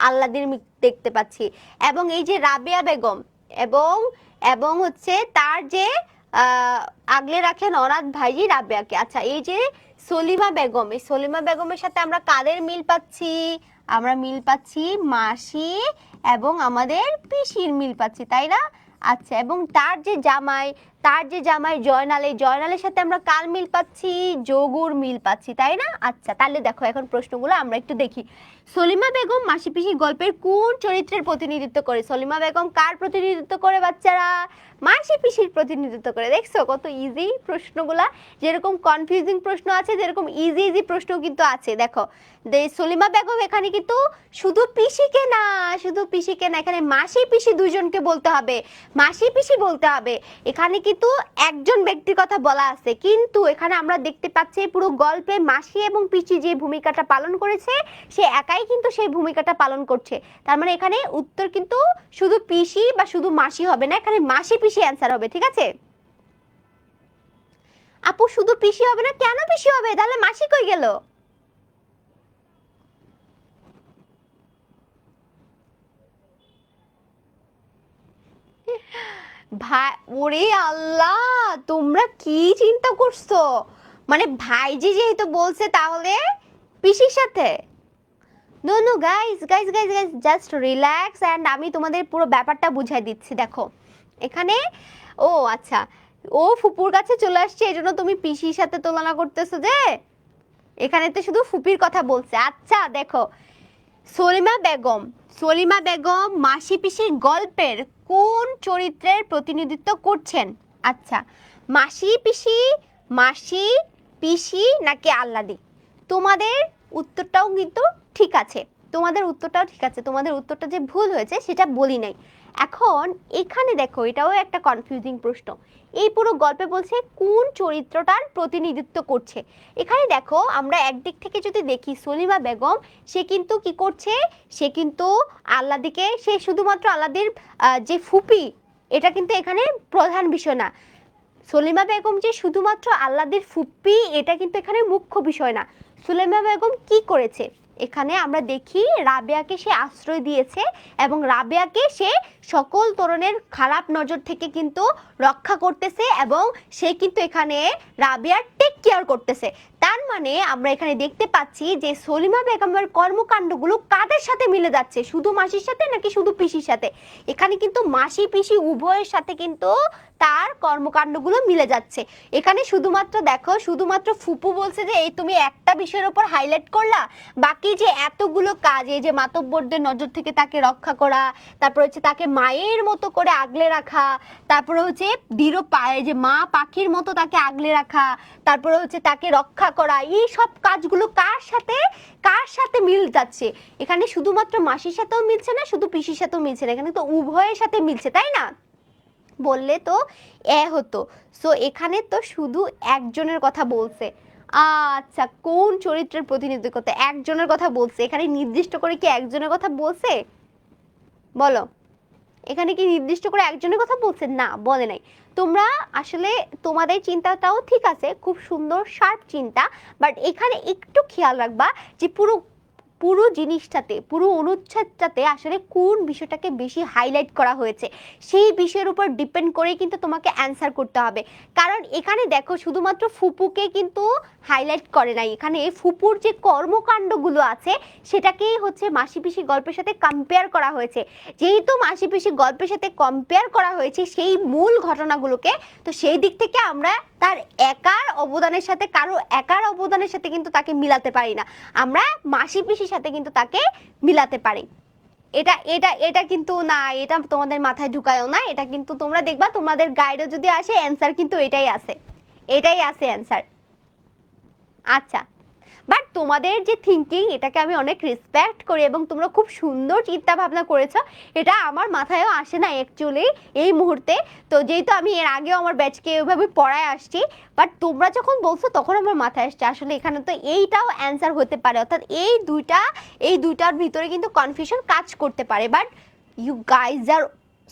আল্লাদির দেখতে পাচ্ছি। এবং এই যে রাবেয়া বেগম এবং এবং হচ্ছে তার যে আগলে রাখেন অনাথ ভাইজি রাবেয়াকে। আচ্ছা, এই যে সলিমা বেগম, এই সলিমা বেগমের সাথে আমরা কাদের মিল পাচ্ছি? আমরা মিল পাচ্ছি মাসি এবং আমাদের পিসির মিল পাচ্ছি, তাই না? আচ্ছা, এবং তার যে জামাই জয়নাল, এই জয়নালের সাথে আমরা কার মিল পাচ্ছি? যোগুর মিল পাচ্ছি, তাই না? আচ্ছা, তাহলে দেখো এখন প্রশ্নগুলো আমরা একটু দেখি। সলিমা বেগম মাসি পিসি গল্পের কোন চরিত্রের প্রতিনিধিত্ব করে? সলিমা বেগম কার প্রতিনিধিত্ব করে বাচ্চারা? মাসি পিসির প্রতিনিধিত্ব করে। দেখছো কত ইজি প্রশ্নগুলা? যেরকম কনফিউজিং প্রশ্ন আছে, যেরকম ইজি ইজি প্রশ্ন কিন্তু আছে। দেখো, সলিমা বেগম এখানে কিন্তু শুধু পিসিকে না, এখানে মাসি পিসি দুইজনকে বলতে হবে, মাসি পিসি বলতে হবে। এখানে কিন্তু একজন ব্যক্তির কথা বলা আছে, কিন্তু এখানে আমরা দেখতে পাচ্ছি পুরো গল্পে মাসি এবং পিসি যে ভূমিকাটা পালন করেছে, সে একাই কিন্তু সেই ভূমিকাটা পালন করছে। তার মানে এখানে উত্তর কিন্তু শুধু পিসি বা শুধু মাসি হবে না, এখানে মাসি পিসি অ্যান্সার হবে, ঠিক আছে? আপু শুধু পিসি হবে না, কেন পিসি হবে? তাহলে মাসি কই গেল? ভাই, ওরে আল্লাহ, তোমরা কি চিন্তা করছো? মানে ভাইজি যেহেতু বলছে তাহলে পিসির সাথে? No no guys guys guys guys, just relax and আমি তোমাদের পুরো ব্যাপারটা বুঝাই দিচ্ছি। দেখো এখানে, ও আচ্ছা, ও ফুপুর কাছে চলে আসছে, এই জন্য তুমি পিসির সাথে তুলনা করতেছো যে? এখানে তো শুধু ফুপির কথা বলছে। আচ্ছা দেখো, সলিমা বেগম মাসি পিসির গল্পের কোন চরিত্রের প্রতিনিধিত্ব করছেন? আচ্ছা, মাসি পিসি, মাসি পিসি নাকি আল্লাদি? তোমাদের উত্তরটাও কিন্তু ঠিক আছে, তোমাদের উত্তরটা যে ভুল হয়েছে সেটা বলি নাই। এখন এখানে দেখো, এটাও একটা কনফিউজিং প্রশ্ন। এই পুরো গল্পে বলছে কোন চরিত্রটার প্রতিনিধিত্ব করছে। এখানে দেখো, আমরা একদিক থেকে যদি দেখি, সলিমা বেগম সে কিন্তু কি করছে? সে কিন্তু আল্লাদিকে, সে শুধুমাত্র আল্লাদির যে ফুপি, এটা কিন্তু এখানে প্রধান বিষয় না। সলিমা বেগম যে শুধুমাত্র আল্লাদির ফুপ্পি, এটা কিন্তু এখানে মুখ্য বিষয় না। সলিমা বেগম কি করেছে? এখানে আমরা দেখি রাবেয়াকে সে আশ্রয় দিয়েছে এবং রাবেয়াকে সে সকল ধরনের খারাপ নজর থেকে কিন্তু রক্ষা করতেছে এবং সে কিন্তু এখানে রাবেয়ার টেক কেয়ার করতেছে। তার মানে আমরা এখানে দেখতে পাচ্ছি যে সলিমা বেগমের কর্মকাণ্ডগুলো কাদের সাথে মিলে যাচ্ছে, শুধু মাসির সাথে নাকি শুধু পিসির সাথে? এখানে কিন্তু মাসি পিসি উভয়ের সাথে কিন্তু তার কর্মকাণ্ডগুলো মিলে যাচ্ছে। এখানে শুধুমাত্র দেখো, শুধুমাত্র ফুপু বলছে যে এই তুমি একটা বিষয়ের উপর হাইলাইট করলা, বাকি যে এতগুলো কাজ, এই যে মাতব্বরদের নজর থেকে তাকে রক্ষা করা, তারপর হচ্ছে তাকে মায়ের মতো করে আগলে রাখা, তারপরে হচ্ছে দৃঢ় পায়ে যে মা পাখির মতো তাকে আগলে রাখা, তারপরে হচ্ছে তাকে রক্ষা করা, এই সব কাজগুলো কার সাথে মিল যাচ্ছে? এখানে শুধুমাত্র মাসির সাথেও মিলছে না, শুধু পিসির সাথেও মিলছে না, এখানে তো উভয়ের সাথে মিলছে, তাই না? বললে তো হতো। সো এখানে তো শুধু একজনের কথা বলছে। আচ্ছা, কোন চরিত্রের প্রতিনিধিত্ব করতে একজনের কথা বলছে? এখানে নির্দিষ্ট করে কি একজনের কথা বলছে? বলো, এখানে কি নির্দিষ্ট করে একজনের কথা বলছে? না, বলে নাই। তোমরা আসলে তোমাদের চিন্তাটাও ঠিক আছে, খুব সুন্দর শার্প চিন্তা, বাট এখানে একটু খেয়াল রাখবা যে পুরো জিনিসটাতে, পুরো অনুচ্ছেদটাতে আসলে কোন বিষয়টাকে বেশি হাইলাইট করা হয়েছে সেই বিষয়ের উপর ডিপেন্ড করে কিন্তু তোমাকে অ্যান্সার করতে হবে। কারণ এখানে দেখো, শুধুমাত্র ফুপুকে কিন্তু হাইলাইট করে নাই, এখানে ফুপুর যে কর্মকাণ্ডগুলো আছে সেটাকেই হচ্ছে মাসি পিসি গল্পের সাথে কম্পেয়ার করা হয়েছে। যেহেতু মাসি পিসি গল্পের সাথে কম্পেয়ার করা হয়েছে সেই মূল ঘটনাগুলোকে, তো সেই দিক থেকে আমরা তার একার অবদানের সাথে, কারো একার অবদানের সাথে কিন্তু তাকে মিলাতে পারি না, আমরা মাসি পিসির সাথে কিন্তু তাকে মিলাতে পারি। এটা এটা এটা কিন্তু না, এটা তোমাদের মাথায় ঢুকায়ও না, এটা কিন্তু তোমরা দেখবা তোমাদের গাইডে যদি আসে অ্যান্সার কিন্তু এটাই আছে, এটাই আছে অ্যান্সার। আচ্ছা, বাট তোমাদের যে থিঙ্কিং, এটাকে আমি অনেক রেসপেক্ট করি এবং তোমরা খুব সুন্দর চিন্তা ভাবনা করেছো, এটা আমার মাথায়ও আসে না অ্যাকচুয়ালি এই মুহূর্তে। তো যেহেতু আমি এর আগেও আমার ব্যাচকে ওইভাবে পড়ায় আসছি, বাট তোমরা যখন বলছো তখন আমার মাথায় আসছে আসলে এখানে তো এইটাও অ্যান্সার হতে পারে, অর্থাৎ এই দুইটার ভিতরে কিন্তু কনফিউশন কাজ করতে পারে। But you guys are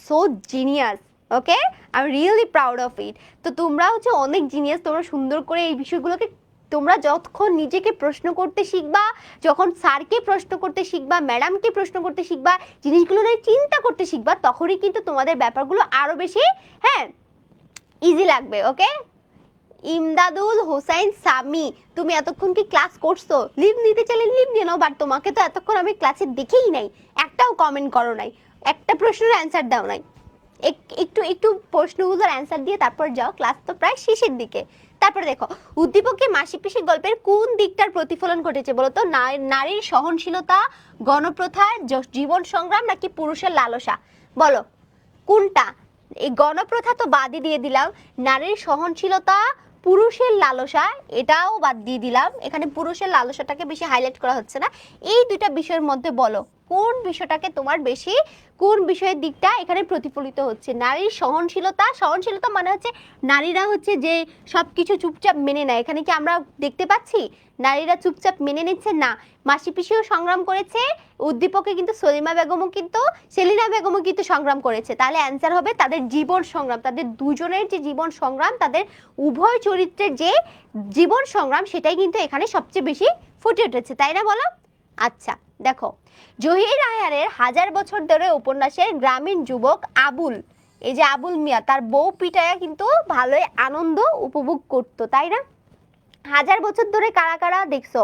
so genius, okay, I am really proud of it. তো তোমরা হচ্ছে অনেক জিনিয়াস, তোমরা সুন্দর করে এই বিষয়গুলোকে, তোমরা যতক্ষণ নিজেকে প্রশ্ন করতে শিখবা, যখন স্যারকে প্রশ্ন করতে শিখবা, ম্যাডামকে প্রশ্ন করতে শিখবা, জিনিসগুলো নিয়ে চিন্তা করতে শিখবা, তখনই কিন্তু তোমাদের ব্যাপারগুলো আরো বেশি ইজি লাগবে। ওকে, ইমদাদুল হোসাইন সামি, তুমি এতক্ষণ কি ক্লাস করছো? লিভ নিতে চাইলে লিভ নিয়ে নাও, বাট তোমাকে তো এতক্ষণ আমি ক্লাসে দেখেই নাই, একটাও কমেন্ট করো নাই, একটা প্রশ্নের অ্যান্সার দাও নাই। একটু একটু প্রশ্নগুলোর অ্যান্সার দিয়ে তারপর যাও, ক্লাস তো প্রায় শেষের দিকে। তারপরে দেখো, উদ্দীপকে মাসি পিসি গল্পের কোন দিকটার প্রতিফলন ঘটেছে বলতো? নারীর সহনশীলতা, গণপ্রথার জীবন সংগ্রাম, নাকি পুরুষের লালসা? বলো কোনটা? এই গণপ্রথা তো বাদই দিয়ে দিলাম, নারীর সহনশীলতা, পুরুষের লালসা এটাও বাদ দিয়ে দিলাম, এখানে পুরুষের লালসাটাকে বেশি হাইলাইট করা হচ্ছে না। এই দুইটা বিষয়ের মধ্যে বলো কোন বিষয়টাকে তোমার বেশি, কোন বিষয়ের দিকটা এখানে প্রতিফলিত হচ্ছে? নারীর সহনশীলতা, সহনশীলতা মানে হচ্ছে নারীরা হচ্ছে যে সবকিছু চুপচাপ মেনে নেয়, এখানে কি আমরা দেখতে পাচ্ছি নারীরা চুপচাপ মেনে নিচ্ছে? না, মাসি পিসিও সংগ্রাম করেছে, উদ্দীপকে কিন্তু সেলিনা বেগমও কিন্তু সংগ্রাম করেছে। তাহলে অ্যান্সার হবে তাদের জীবন সংগ্রাম, তাদের দুজনের যে জীবন সংগ্রাম, তাদের উভয় চরিত্রের যে জীবন সংগ্রাম, সেটাই কিন্তু এখানে সবচেয়ে বেশি ফুটে উঠেছে, তাই না? বলো। আচ্ছা দেখো, জহির রায়হানের 1000 বছর ধরে উপন্যাসের গ্রামীণ যুবক আবুল, এই যে আবুল মিয়া, তার বউ পিটায়া কিন্তু ভালোই আনন্দ উপভোগ করতো, তাই না? 1000 বছর ধরে কারা কারা দেখছো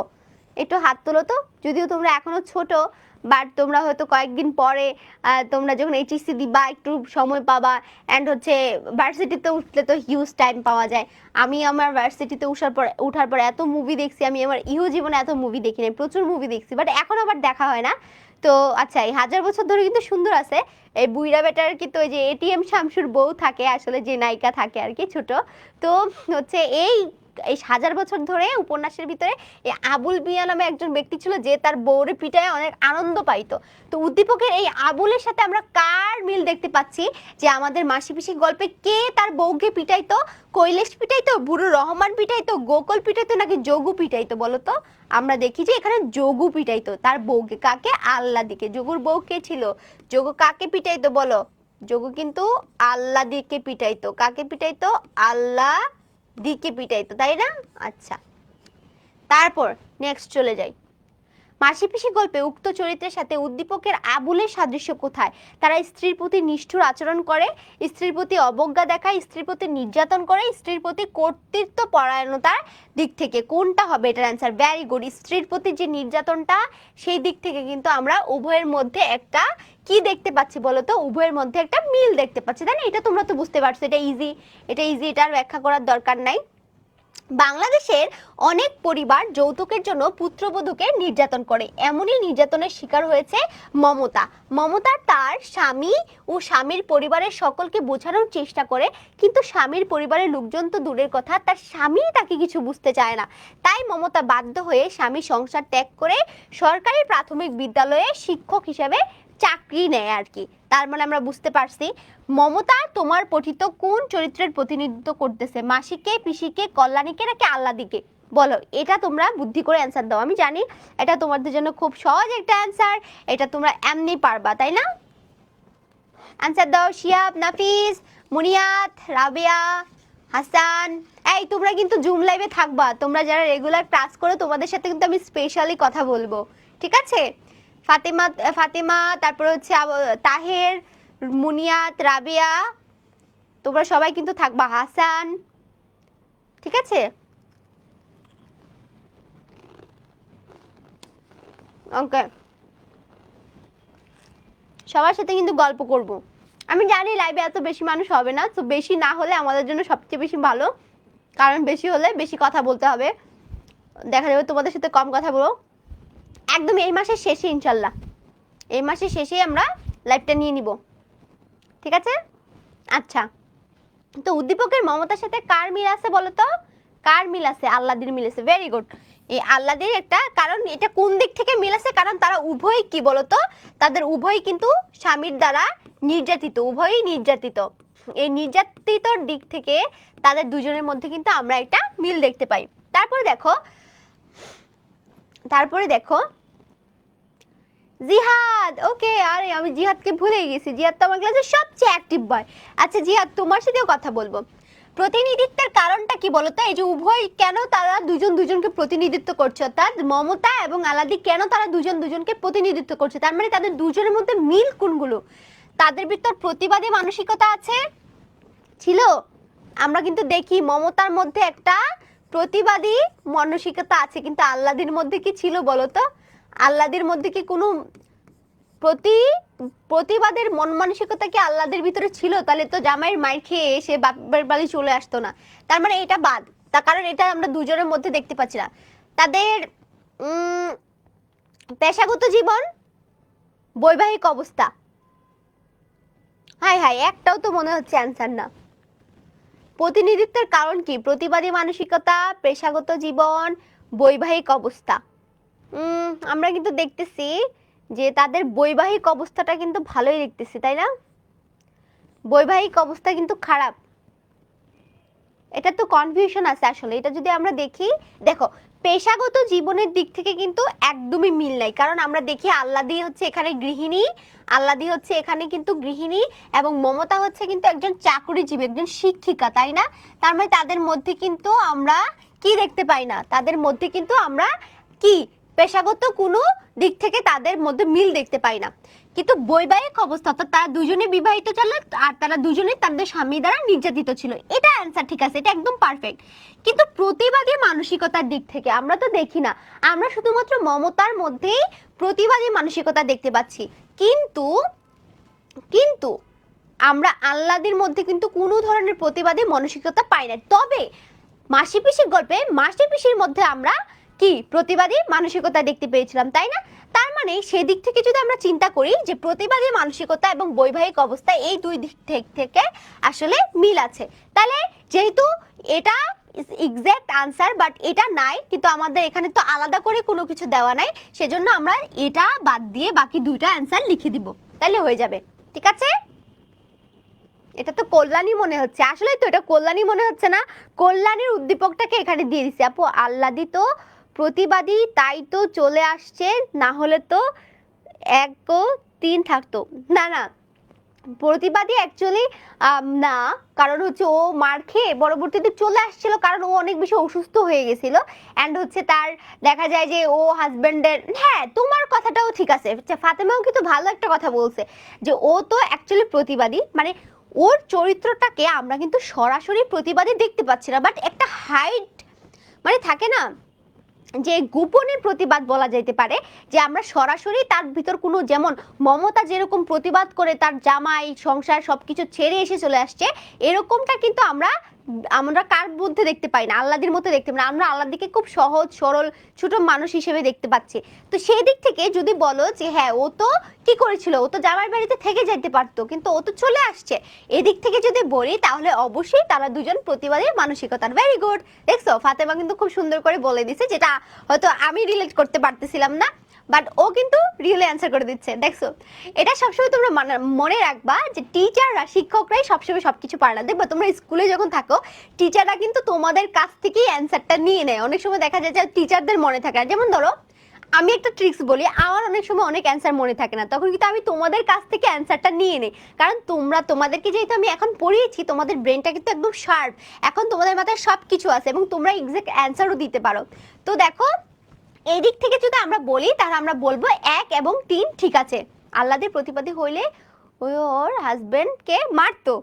একটু হাত তোলো তো, যদিও তোমরা এখনো ছোট, বাট তোমরা হয়তো কয়েকদিন পরে তোমরা যখন এইচএসসি দিবা একটু সময় পাবা, অ্যান্ড হচ্ছে ভার্সিটিতে উঠলে তো হিউজ টাইম পাওয়া যায়। আমি আমার ভার্সিটিতে উঠার পর এত মুভি দেখছি, আমি আমার জীবনে এত মুভি দেখি নাই, প্রচুর মুভি দেখছি, বাট এখন আবার দেখা হয় না। তো আচ্ছা, এই 1000 বছর ধরে কিন্তু সুন্দর আছে। এই বুইড়া বেটার কিন্তু ওই যে এটিএম শামসুর বউ থাকে, আসলে যে নায়িকা থাকে আর কি, ছোট, তো হচ্ছে এই 1000 বছর ধরে উপন্যাসের ভিতরে এই আবুল মিয়া নামে একজন ব্যক্তি ছিল যে তার বউরে পিটায় অনেক আনন্দ পাইতো। তো উদ্দীপকের এই আবুলের সাথে আমরা কার মিল দেখতে পাচ্ছি? যে আমাদের মাসি পিসি গল্পে কে তার বউকে পিটাইতো? কৈলেশ পিটাইতো, বুড়ো রহমান পিটাইতো, গোকুল পিটাইতো, নাকি যোগু পিটাইতো? বলতো, আমরা দেখি যে এখানে যোগু পিটাইতো তার বউকে। কাকে? আল্লাহ দিকে। যোগুর বউ কে ছিল? যোগু কাকে পিটাইতো বলো? যোগু কিন্তু আল্লাহ দিকে পিটাইতো। কাকে পিটাইতো? আল্লাহ দিকে পিটাইতো, তাই না? আচ্ছা, তারপর নেক্সট চলে যাই। মাসি পিসি গল্পে উক্ত চরিত্রের সাথে উদ্দীপকের আবুলের সাদৃশ্য কোথায়? তারা স্ত্রীর প্রতি নিষ্ঠুর আচরণ করে, স্ত্রীর প্রতি অবজ্ঞা দেখায়, স্ত্রীর প্রতি নির্যাতন করে, স্ত্রীর প্রতি কর্তৃত্ব পরায়ণতার দিক থেকে। কোনটা হবে এটার অ্যান্সার? Very good. স্ত্রীর প্রতি যে নির্যাতনটা, সেই দিক থেকে কিন্তু আমরা উভয়ের মধ্যে একটা কি দেখতে পাচ্ছি বলতো? উভয়ের মধ্যে একটা মিল দেখতে পাচ্ছি, তাই না? এটা তোমরা তো বুঝতে পারছো, এটা ইজি, এটার ব্যাখ্যা করার দরকার নাই। বাংলাদেশের অনেক পরিবার যৌতুকের জন্য পুত্রবধূকে নির্যাতন করে। এমনই নির্যাতনের শিকার হয়েছে মমতা। মমতা তার স্বামী ও স্বামীর পরিবারের সকলকে বোঝানোর চেষ্টা করে, কিন্তু স্বামীর পরিবারের লোকজন তো দূরের কথা, তার স্বামী তাকে কিছু বুঝতে চায় না। তাই মমতা বাধ্য হয়ে স্বামী সংসার ত্যাগ করে সরকারি প্রাথমিক বিদ্যালয়ে শিক্ষক হিসেবে চাকরি নেয় আর কি। তার মানে আমরা বুঝতে পারছি মমতা তোমার পঠিত কোন চরিত্রের প্রতিনিধিত্ব করতেছে? মাসিকে, পিসিকে, কল্যাণীকে নাকি আল্লাদিকে? বলো, এটা তোমরা বুদ্ধি করে অ্যান্সার দাও। আমি জানি এটা তোমাদের জন্য খুব সহজ একটা অ্যান্সার, এটা তোমরা এমনি পারবা, তাই না? অ্যান্সার দাও। শিয়াব, নাফিস, মুনিয়াত, রাবিয়া, হাসান। এই তোমরা কিন্তু জুম লাইভে থাকবা, তোমরা যারা রেগুলার ক্লাস করো তোমাদের সাথে কিন্তু আমি স্পেশালি কথা বলবো, ঠিক আছে? ফাতেমা, তারপর হচ্ছে তাহের, মুনিয়াত, রাবিয়া, তোমরা সবাই কিন্তু থাকবা, হাসান, ঠিক আছে? ওকে, সবার সাথে কিন্তু গল্প করব। আমি জানি লাইভে এত বেশি মানুষ হবে না, তো বেশি না হলে আমাদের জন্য সবচেয়ে বেশি ভালো, কারণ বেশি হলে বেশি কথা বলতে হবে, দেখা যাবে তোমাদের সাথে কম কথা বলবো। একদম এই মাসের শেষে ইনশাল্লাহ, এই মাসের শেষেই আমরা লাইভটা নিয়ে নিব, ঠিক আছে? আচ্ছা, তো উদ্দীপকের মমতার সাথে কার মিল আছে বলো তো? কার মিল আছে? আল্লাদির মিল আছে। Very good. এই আল্লাদির একটা কারণ, এটা কোন দিক থেকে মিল আছে? কারণ তারা উভয়ই কি বলতো, তাদের উভয়ই কিন্তু স্বামীর দ্বারা নির্যাতিত, উভয়ই নির্যাতিত। এই নির্যাতিতর দিক থেকে তাদের দুজনের মধ্যে কিন্তু আমরা একটা মিল দেখতে পাই। তারপরে দেখো জিহাদ। ওকে, আরে আমি জিহাদকে ভুলে গেছি, জিহাদ তো আমার ক্লাসের সবচেয়ে অ্যাক্টিভ বয়। আচ্ছা জিহাদ, তোমার সাথেও কথা বলবো। প্রতিনিধিত্বের কারণটা কি বলতো? এই যে উভয় কেন তারা দুজন দুজনকে প্রতিনিধিত্ব করছে, অর্থাৎ মমতা এবং আলাদি কেন তারা দুজন দুজনকে প্রতিনিধিত্ব করছে? তার মানে তাদের দুজনের মধ্যে মিল কোনগুলো? তাদের ভিতর প্রতিবাদী মানসিকতা আছে, ছিল। আমরা কিন্তু দেখি মমতার মধ্যে একটা প্রতিবাদী মানসিকতা আছে, কিন্তু আল্লাদির মধ্যে কি ছিল বলতো? আল্লাদির মধ্যে কি কোনো প্রতিবাদের মন মানসিকতা কি আল্লাদের ভিতরে ছিল? তাহলে তো জামাইয়ের মার খেয়ে সে বাপের বাড়ি চলে আসতো না। তার মানে এটা বাদ, তার কারণ এটা আমরা দুজনের মধ্যে দেখতে পাচ্ছি না। তাদের পেশাগত জীবন, বৈবাহিক অবস্থা, হাই হাই, একটাও তো মনে হচ্ছে অ্যান্সার না। প্রতিনিধিত্বের কারণ কি? প্রতিবাদী মানসিকতা, পেশাগত জীবন, বৈবাহিক অবস্থা। আমরা কিন্তু দেখতেছি যে তাদের বৈবাহিক অবস্থাটা কিন্তু ভালোই দেখতেছি, তাই না? বৈবাহিক অবস্থা কিন্তু খারাপ, এটা তো কনফিউশন আছে আসলে। এটা যদি আমরা দেখি, দেখো পেশাগত জীবনের দিক থেকে কিন্তু একদমই মিল নাই, কারণ আমরা দেখি আল্লাদি হচ্ছে এখানে গৃহিণী, আল্লাদি হচ্ছে এখানে কিন্তু গৃহিণী, এবং মমতা হচ্ছে কিন্তু একজন চাকরিজীবী, একজন শিক্ষিকা, তাই না? তার মানে তাদের মধ্যে কিন্তু আমরা কি দেখতে পাই না? তাদের মধ্যে কিন্তু আমরা কি পেশাগত কোনো দিক থেকে তাদের মধ্যে মিল দেখতে পাই না। কিন্তু বৈবাহিক অবস্থা, তো তারা দুজনে বিবাহিত ছিল আর তারা দুজনে তাদের স্বামী দ্বারা নির্যাতিত ছিল, এটা অ্যান্সার ঠিক আছে, এটা একদম পারফেক্ট। কিন্তু প্রতিবাদী মানসিকতার দিক থেকে আমরা তো দেখি না, আমরা শুধুমাত্র মমতার মধ্যেই প্রতিবাদী মানসিকতা দেখতে পাচ্ছি, কিন্তু কিন্তু আমরা আল্লাদির মধ্যে কিন্তু কোনো ধরনের প্রতিবাদী মানসিকতা পাই না। তবে মাসি পিসির গল্পে মাসি পিসির মধ্যে আমরা কি প্রতিবাদী মানসিকতা দেখতে পেয়েছিলাম, তাই না? তার মানে সেদিক থেকে যদি আমরা চিন্তা করি যে প্রতিবাদী মানসিকতা এবং বৈবাহিক অবস্থা এই দুই দিক থেকে আসলে মিল আছে, তাহলে যেহেতু এটা এক্সাক্ট আনসার, বাট এটা নাই, কিন্তু আমাদের এখানে তো আলাদা করে কোনো কিছু দেওয়া নাই, সেজন্য আমরা এটা বাদ দিয়ে বাকি দুইটা আনসার লিখে দিব, তাহলে হয়ে যাবে, ঠিক আছে? এটা তো কল্যাণী মনে হচ্ছে, আসলে তো এটা কল্যাণী মনে হচ্ছে না? কল্যাণীর উদ্দীপকটাকে এখানে দিয়ে দিছি। আপু আল্লাদি তো প্রতিবাদী, তাই তো চলে আসছে, না হলে তো 1 ও 3 থাকতো। না না, প্রতিবাদী অ্যাকচুয়ালি না, কারণ হচ্ছে ও মার খেয়ে পরবর্তীতে চলে আসছিল, কারণ ও অনেক বেশি অসুস্থ হয়ে গেছিল। অ্যান্ড হচ্ছে তার দেখা যায় যে ও হাজবেন্ডের, হ্যাঁ তোমার কথাটাও ঠিক আছে, ফাতেমাও কিন্তু ভালো একটা কথা বলছে যে ও তো অ্যাকচুয়ালি প্রতিবাদী, মানে ওর চরিত্রটাকে আমরা কিন্তু সরাসরি প্রতিবাদী দেখতে পাচ্ছি না, বাট একটা হাইড মানে থাকে না যে গোপনে প্রতিবাদ বলা যেতে পারে, যে আমরা সরাসরি তার ভিতর কোনো, যেমন মমতা যেরকম প্রতিবাদ করে তার জামাই সংসার সবকিছু ছেড়ে এসে চলে আসছে, এরকমটা কিন্তু আমরা আমরা কার মধ্যে দেখতে পাই না, আল্লাহর মধ্যে দেখতে পাই না। আমরা আল্লাহকে খুব সহজ সরল ছোট মানুষ হিসেবে দেখতে পাচ্ছি। তো সেই দিক থেকে যদি বলো যে হ্যাঁ ও তো কি করেছিল, ও তো জামাই বাড়িতে থেকে যেতে পারতো, কিন্তু ও তো চলে আসছে, এদিক থেকে যদি বলি তাহলে অবশ্যই তারা দুজন প্রতিবাদী মানসিকতার। ভেরি গুড, দেখছো ফাতেমা কিন্তু খুব সুন্দর করে বলে দিছে, যেটা হয়তো আমি রিলেট করতে পারতেছিলাম না, বাট ও কিন্তু রিয়েলি অ্যান্সার করে দিচ্ছে। দেখছো, এটা সবসময় তোমরা মনে রাখবা যে টিচাররা, শিক্ষকরাই সবসময় সবকিছু পারে না। দেখবা তোমরা স্কুলে যখন থাকো, টিচাররা কিন্তু তোমাদের কাছ থেকেই অ্যান্সারটা নিয়ে নেয়। অনেক সময় দেখা যায় যে টিচারদের মনে থাকে না। যেমন ধরো আমি একটা ট্রিক্স বলি, আমার অনেক সময় অনেক অ্যান্সার মনে থাকে না, তখন কিন্তু আমি তোমাদের কাছ থেকে অ্যান্সারটা নিয়ে নেই, কারণ তোমাদেরকে যেহেতু আমি এখন পড়িয়েছি, তোমাদের ব্রেনটা কিন্তু একদম শার্প, এখন তোমাদের মাথায় সব কিছু আছে এবং তোমরা এক্সাক্ট অ্যান্সারও দিতে পারো। তো দেখো এই দিক থেকে যদি আমরা বলি তাহলে আমরা বলবো 1 এবং 3 ঠিক আছে। আল্লাদের প্রতিবাদী হইলে ওর হাজবেন্ডকে মারতো,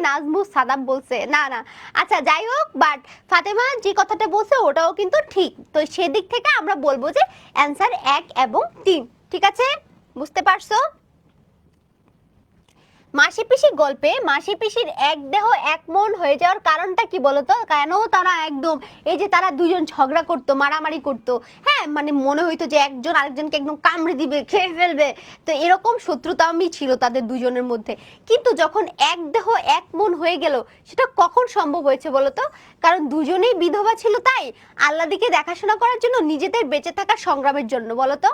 নাজমুস সাদাব বলছে না না, আচ্ছা যাই হোক, বাট ফাতেমা যে কথাটা বলছে ওটাও কিন্তু ঠিক। তো সেদিক থেকে আমরা বলবো যে অ্যান্সার 1 এবং 3 ঠিক আছে, বুঝতে পারছো? মাসি পিসি গল্পে মাসি পিসির এক দেহ এক মন হয়ে যাওয়ার কারণটা কি বলতো? কেন তারা একদম, এই যে তারা দুজন ঝগড়া করতো, মারামারি করতো, হ্যাঁ মানে মনে হইতো যে একজন আরেকজনকে একদম কামড়ে দিবে, খেয়ে ফেলবে, তো এরকম শত্রুতামি ছিল তাদের দুজনের মধ্যে। কিন্তু যখন এক দেহ এক মন হয়ে গেল, সেটা কখন সম্ভব হয়েছে বলতো? কারণ দুজনেই বিধবা ছিল, তাই আল্লাহকে দেখাশোনা করার জন্য, নিজেদের বেঁচে থাকার সংগ্রামের জন্য। বলতো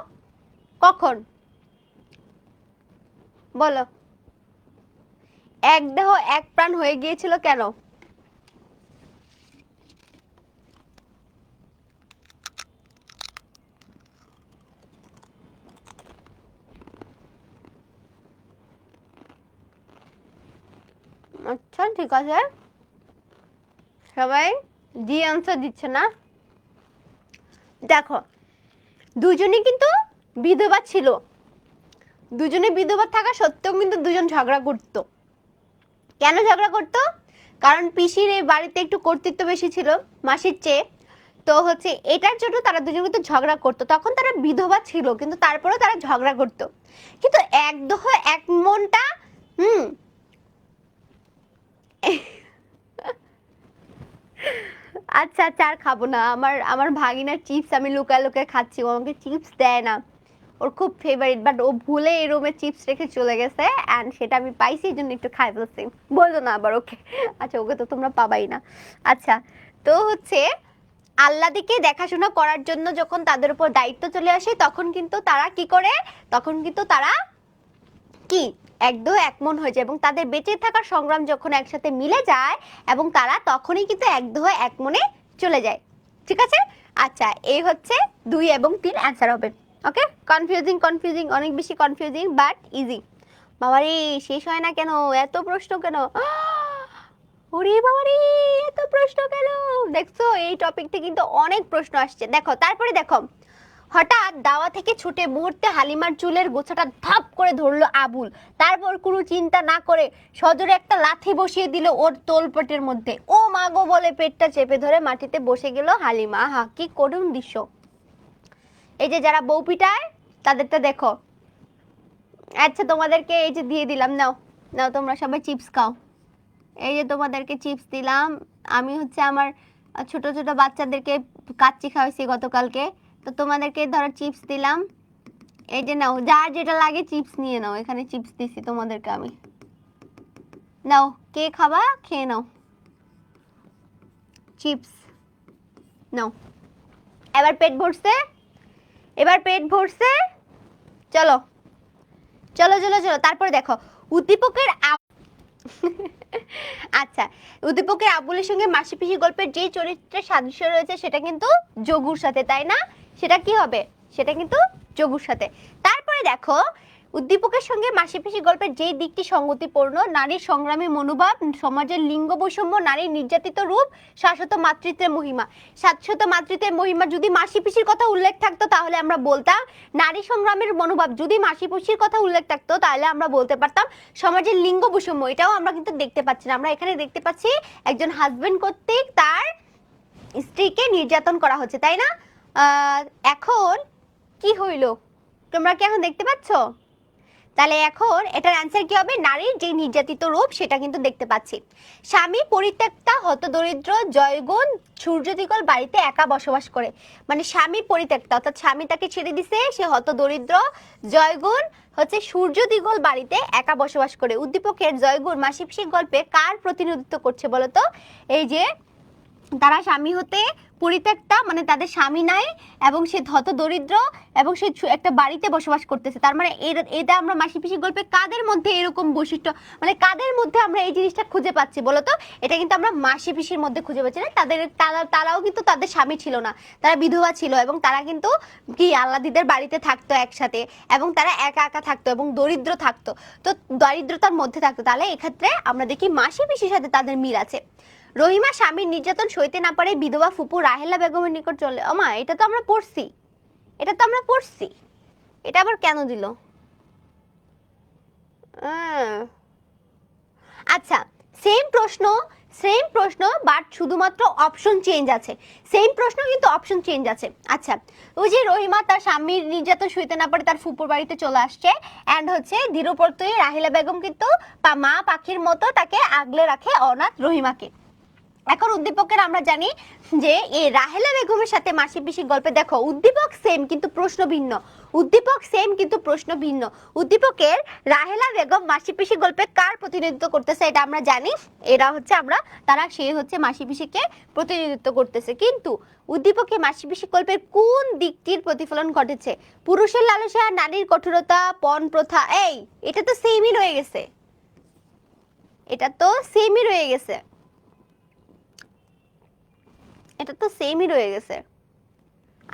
কখন? বলো। এক দেহ এক প্রাণ হয়ে গিয়েছিল কেন? আচ্ছা ঠিক আছে, সবাই জি আনসার দিচ্ছে না। দেখো দুজনেই কিন্তু বিধবা ছিল, দুজনে বিধবা থাকা সত্ত্বেও কিন্তু দুজন ঝগড়া করতো। কেন ঝগড়া করতো? কারণ পিসির এই বাড়িতে একটু কর্তৃত্ব বেশি ছিল মাসির চেয়ে, তো হচ্ছে এটার জন্য তারা দুজন কিন্তু ঝগড়া করতো। তখন তারা বিধবা ছিল কিন্তু তারপরেও তারা ঝগড়া করতো, কিন্তু এক দেহ এক মনটা হুম আচ্ছা আচ্ছা আর খাবো না, আমার আমার ভাগিনার চিপস আমি লুকায় লুকায় খাচ্ছি, ও আমাকে চিপস দেয় না, ওর খুব ফেভারিট, বাট ও ভুলে এই রুমে চিপস রেখে চলে গেছে, অ্যান্ড সেটা আমি পাইছি, এই জন্য একটু খাই ফেলছি। বলতো না আবার ওকে, আচ্ছা ওকে তো তোমরা পাবাই না। আচ্ছা, তো হচ্ছে আল্লাহকে দেখাশোনা করার জন্য যখন তাদের উপর দায়িত্ব চলে আসে, তখন কিন্তু তারা কি করে, তখন কিন্তু তারা কি একদম একমন হয়ে যায়, এবং তাদের বেঁচে থাকার সংগ্রাম যখন একসাথে মিলে যায়, এবং তারা তখনই কিন্তু একদম একমনে চলে যায়। ঠিক আছে, আচ্ছা এই হচ্ছে 2 এবং 3 অ্যান্সার হবে। ওকে, কনফিউজিং কনফিউজিং, অনেক বেশি কনফিউজিং বাট ইজি। বাবারে শেষ হয় না কেন, এত প্রশ্ন কেন? ওরে বাবারে এত প্রশ্ন কেন? দেখছো এই টপিকটা কিন্তু অনেক প্রশ্ন আসছে। দেখো তারপরে দেখো, হঠাৎ দাওয়া থেকে ছুটে মুহূর্তে হালিমার চুলের গোছাটা ধাপ করে ধরলো আবুল, তারপর কোনো চিন্তা না করে সজোরে একটা লাথি বসিয়ে দিল ওর তোলপটের মধ্যে। ও মা গো বলে পেটটা চেপে ধরে মাটিতে বসে গেল হালিমা। হা কি করুণ দৃশ্য! এই যে যারা বউ পিটায় তাদেরটা দেখো। আচ্ছা তোমাদেরকে এই যে দিয়ে দিলাম, নাও নাও তোমরা সবাই চিপস খাও, এই যে তোমাদেরকে চিপস দিলাম। আমি হচ্ছে আমার ছোট ছোট বাচ্চাদেরকে কাচ্চি খাওয়াইছি গতকালকে, তো তোমাদেরকে ধরো চিপস দিলাম, এই যে নাও, যার যেটা লাগে চিপস নিয়ে নাও, এখানে চিপস দিছি তোমাদেরকে আমি, নাও কে খাবা খেয়ে নাও চিপস, নাও। এবার পেট ভরছে, এবার পেট ভরছে, চলো চলো চলো চলো। তারপরে দেখো উদ্দীপকের আচ্ছা, উদ্দীপকের আবুলের সঙ্গে মাসি পিসি গল্পের যে চরিত্রের সাদৃশ্য রয়েছে সেটা কিন্তু যোগুর সাথে, তাই না? সেটা কি হবে? সেটা কিন্তু যোগুর সাথে। তারপরে দেখো উদ্দীপকের সঙ্গে মাসি পিসি গল্পের যে দিকটি সঙ্গতিপূর্ণ, নারীর সংগ্রামী মনোভাব, সমাজের লিঙ্গ বৈষম্য, নারীর নির্যাতিত রূপ, শাশ্বত মাতৃত্বের মহিমা। শাশ্বত মাতৃত্বের মহিমা যদি মাসি পিসির কথা উল্লেখ থাকতো তাহলে আমরা বলতাম নারী সংগ্রামের মনোভাব, যদি মাসি পিসির কথা উল্লেখ থাকতো তাহলে আমরা বলতে পারতাম সমাজের লিঙ্গ বৈষম্য। এটাও আমরা কিন্তু দেখতে পাচ্ছি না, আমরা এখানে দেখতে পাচ্ছি একজন হাজবেন্ড কর্তৃক তার স্ত্রীকে নির্যাতন করা হচ্ছে, তাই না? এখন কি হইল তোমরা কি এখন দেখতে পাচ্ছ? তাহলে এখন এটার অ্যান্সার কি হবে? নারীর যে নির্যাতিত রূপ সেটা কিন্তু দেখতে পাচ্ছি। স্বামী পরিত্যক্তা, হতদরিদ্র, জয়গুণ, সূর্যদিগল বাড়িতে একা বসবাস করে। মানে স্বামী পরিত্যক্তা অর্থাৎ স্বামী তাকে ছেড়ে দিছে, সে হতদরিদ্র, জয়গুণ হচ্ছে সূর্যদিগল বাড়িতে একা বসবাস করে। উদ্দীপকের জয়গুণ মাসি পিসির গল্পে কার প্রতিনিধিত্ব করছে বলতো? এই যে তারা স্বামী হতে পরিত্যক্তা, মানে তাদের স্বামী নাই এবং সে হত দরিদ্র এবং সে একটা বাড়িতে বসবাস করতেছে। তার মানে এটা আমরা মাসি পিসি গল্পে কাদের মধ্যে এরকম বৈশিষ্ট্য, মানে কাদের মধ্যে আমরা এই জিনিসটা খুঁজে পাচ্ছি বলতো? এটা কিন্তু আমরা মাসি পিসির মধ্যে খুঁজে পাচ্ছি না। তারাও কিন্তু তাদের স্বামী ছিল না, তারা বিধবা ছিল এবং তারা কিন্তু কি আল্লাদিদের বাড়িতে থাকতো একসাথে এবং তারা একা একা থাকতো এবং দরিদ্র থাকতো, তো দারিদ্রতার মধ্যে থাকতো। তাহলে এক্ষেত্রে আমরা দেখি মাসি পিসির সাথে তাদের মিল আছে। রহিমা স্বামীর নির্যাতন সইতে না পারে বিধবা ফুপু রাহেলা বেগমের নিকট চলে। ওমা, এটা তো আমরা পড়ছি, এটা আবার কেন দিল? আচ্ছা, সেম প্রশ্ন বাট শুধুমাত্র অপশন চেঞ্জ আছে। সেম প্রশ্ন কিন্তু অপশন চেঞ্জ আছে। আচ্ছা, ওই যে রহিমা তার স্বামীর নির্যাতন সইতে না পারে তার ফুপুর বাড়িতে চলে আসছে, অ্যান্ড হচ্ছে ধীরপ্রত্যয়ী রাহেলা বেগম কিন্তু মা পাখির মতো তাকে আগলে রাখে অনাথ রহিমাকে। এখন উদ্দীপকের আমরা জানি যে এই রাহেলা বেগমের সাথে মাসি পিসি গল্পে দেখো উদ্দীপক সেম কিন্তু প্রশ্ন ভিন্ন। উদ্দীপকের রাহেলা বেগম মাসি পিসি গল্পে কার প্রতিনিধিত্ব করতেছে এটা আমরা জানি, এরা হচ্ছে সে হচ্ছে মাসি পিসিকে প্রতিনিধিত্ব করতেছে। কিন্তু উদ্দীপকে মাসি পিসি গল্পের কোন দিকটির প্রতিফলন ঘটেছে? পুরুষের লালসা, নারীর কঠোরতা, পণ প্রথা। এটা তো সেমই রয়ে গেছে।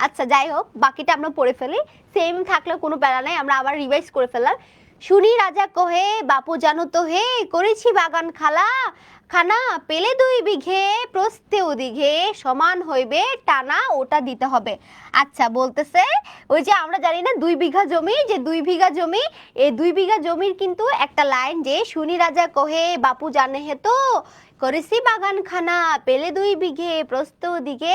আচ্ছা, যাই হোক, বাকিটা আমরা পড়ে ফেলি। সেম থাকলে কোনো প্যারা নাই, আমরা আবার রিভাইজ করে ফেললাম। শুনি রাজা কহে, বাপু জানো তো হে, করেছি বাগান খানা, পেলে 2 বিঘে, প্রস্থে ওদিঘে, সমান হইবে টানা, ওটা দিতে হবে। আচ্ছা, বলতেছে ওই যে আমরা জানি না 2 বিঘা জমি, যে 2 বিঘা জমি, এই 2 বিঘা জমির কিন্তু একটা লাইন যে শুনি রাজা কহে, বাপু জানে হে তো, করেছি বাগান খানা, পেলে 2 বিঘে, প্রস্থ দিকে,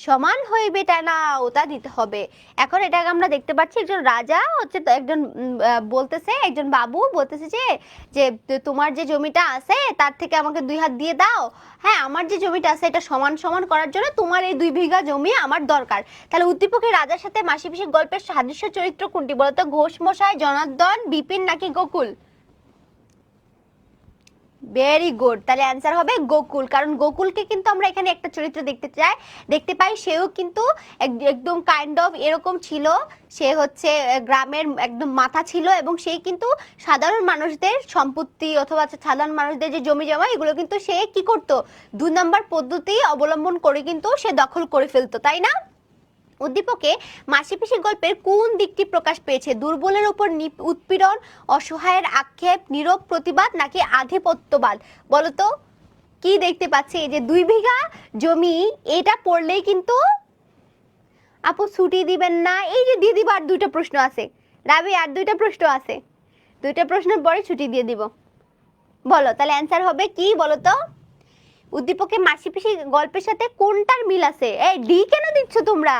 সমান হইবে টানা, ওটা দিতে হবে। এখন এটাকে আমরা দেখতে পাচ্ছি একজন রাজা হচ্ছে একজন বলতেছে, একজন বাবু বলতেছে যে তোমার যে জমিটা আছে তার থেকে আমাকে 2 হাত দিয়ে দাও। হ্যাঁ, আমার যে জমিটা আছে এটা সমান সমান করার জন্য তোমার এই 2 বিঘা জমি আমার দরকার। তাহলে উদ্দীপকের রাজার সাথে মাসি পিসির গল্পের সাদৃশ্য চরিত্র কোনটি বলতো? ঘোষ মশাই, জনার্দন, বিপিন নাকি গোকুল? ভেরি গুড, তাহলে অ্যান্সার হবে গোকুল। কারণ গোকুলকে কিন্তু আমরা এখানে একটা চরিত্র দেখতে পাই, সেও কিন্তু একদম কাইন্ড অফ এরকম ছিল, সে হচ্ছে গ্রামের একদম মাথা ছিল এবং সে কিন্তু সাধারণ মানুষদের সম্পত্তি অথবা সাধারণ মানুষদের যে জমি জমা এগুলো কিন্তু সে কি করতো, 2 নম্বর পদ্ধতি অবলম্বন করে কিন্তু সে দখল করে ফেলতো, তাই না? উদ্দীপকে মাসি পিসি গল্পের কোন দিকটি প্রকাশ পেয়েছে? দুর্বলের উপর উৎপীড়ন, অসহায়ের আক্ষেপ, নীরব প্রতিবাদ নাকি আধিপত্যবাদ? বলতো কি দেখতে পাচ্ছি? এই যে 2 বিঘা জমি, এটা পড়লেই কিন্তু আপু ছুটি দিবেন না? এই যে দিয়ে দিব, আর 2টা প্রশ্ন আছে রাবি, আর 2টা প্রশ্ন আছে, 2টা প্রশ্নের পরে ছুটি দিয়ে দিব। বলো তাহলে অ্যান্সার হবে কি বলতো? উদ্দীপকে মাসি পিসি গল্পের সাথে কোনটার মিল আছে? ডি কেন দিচ্ছ তোমরা?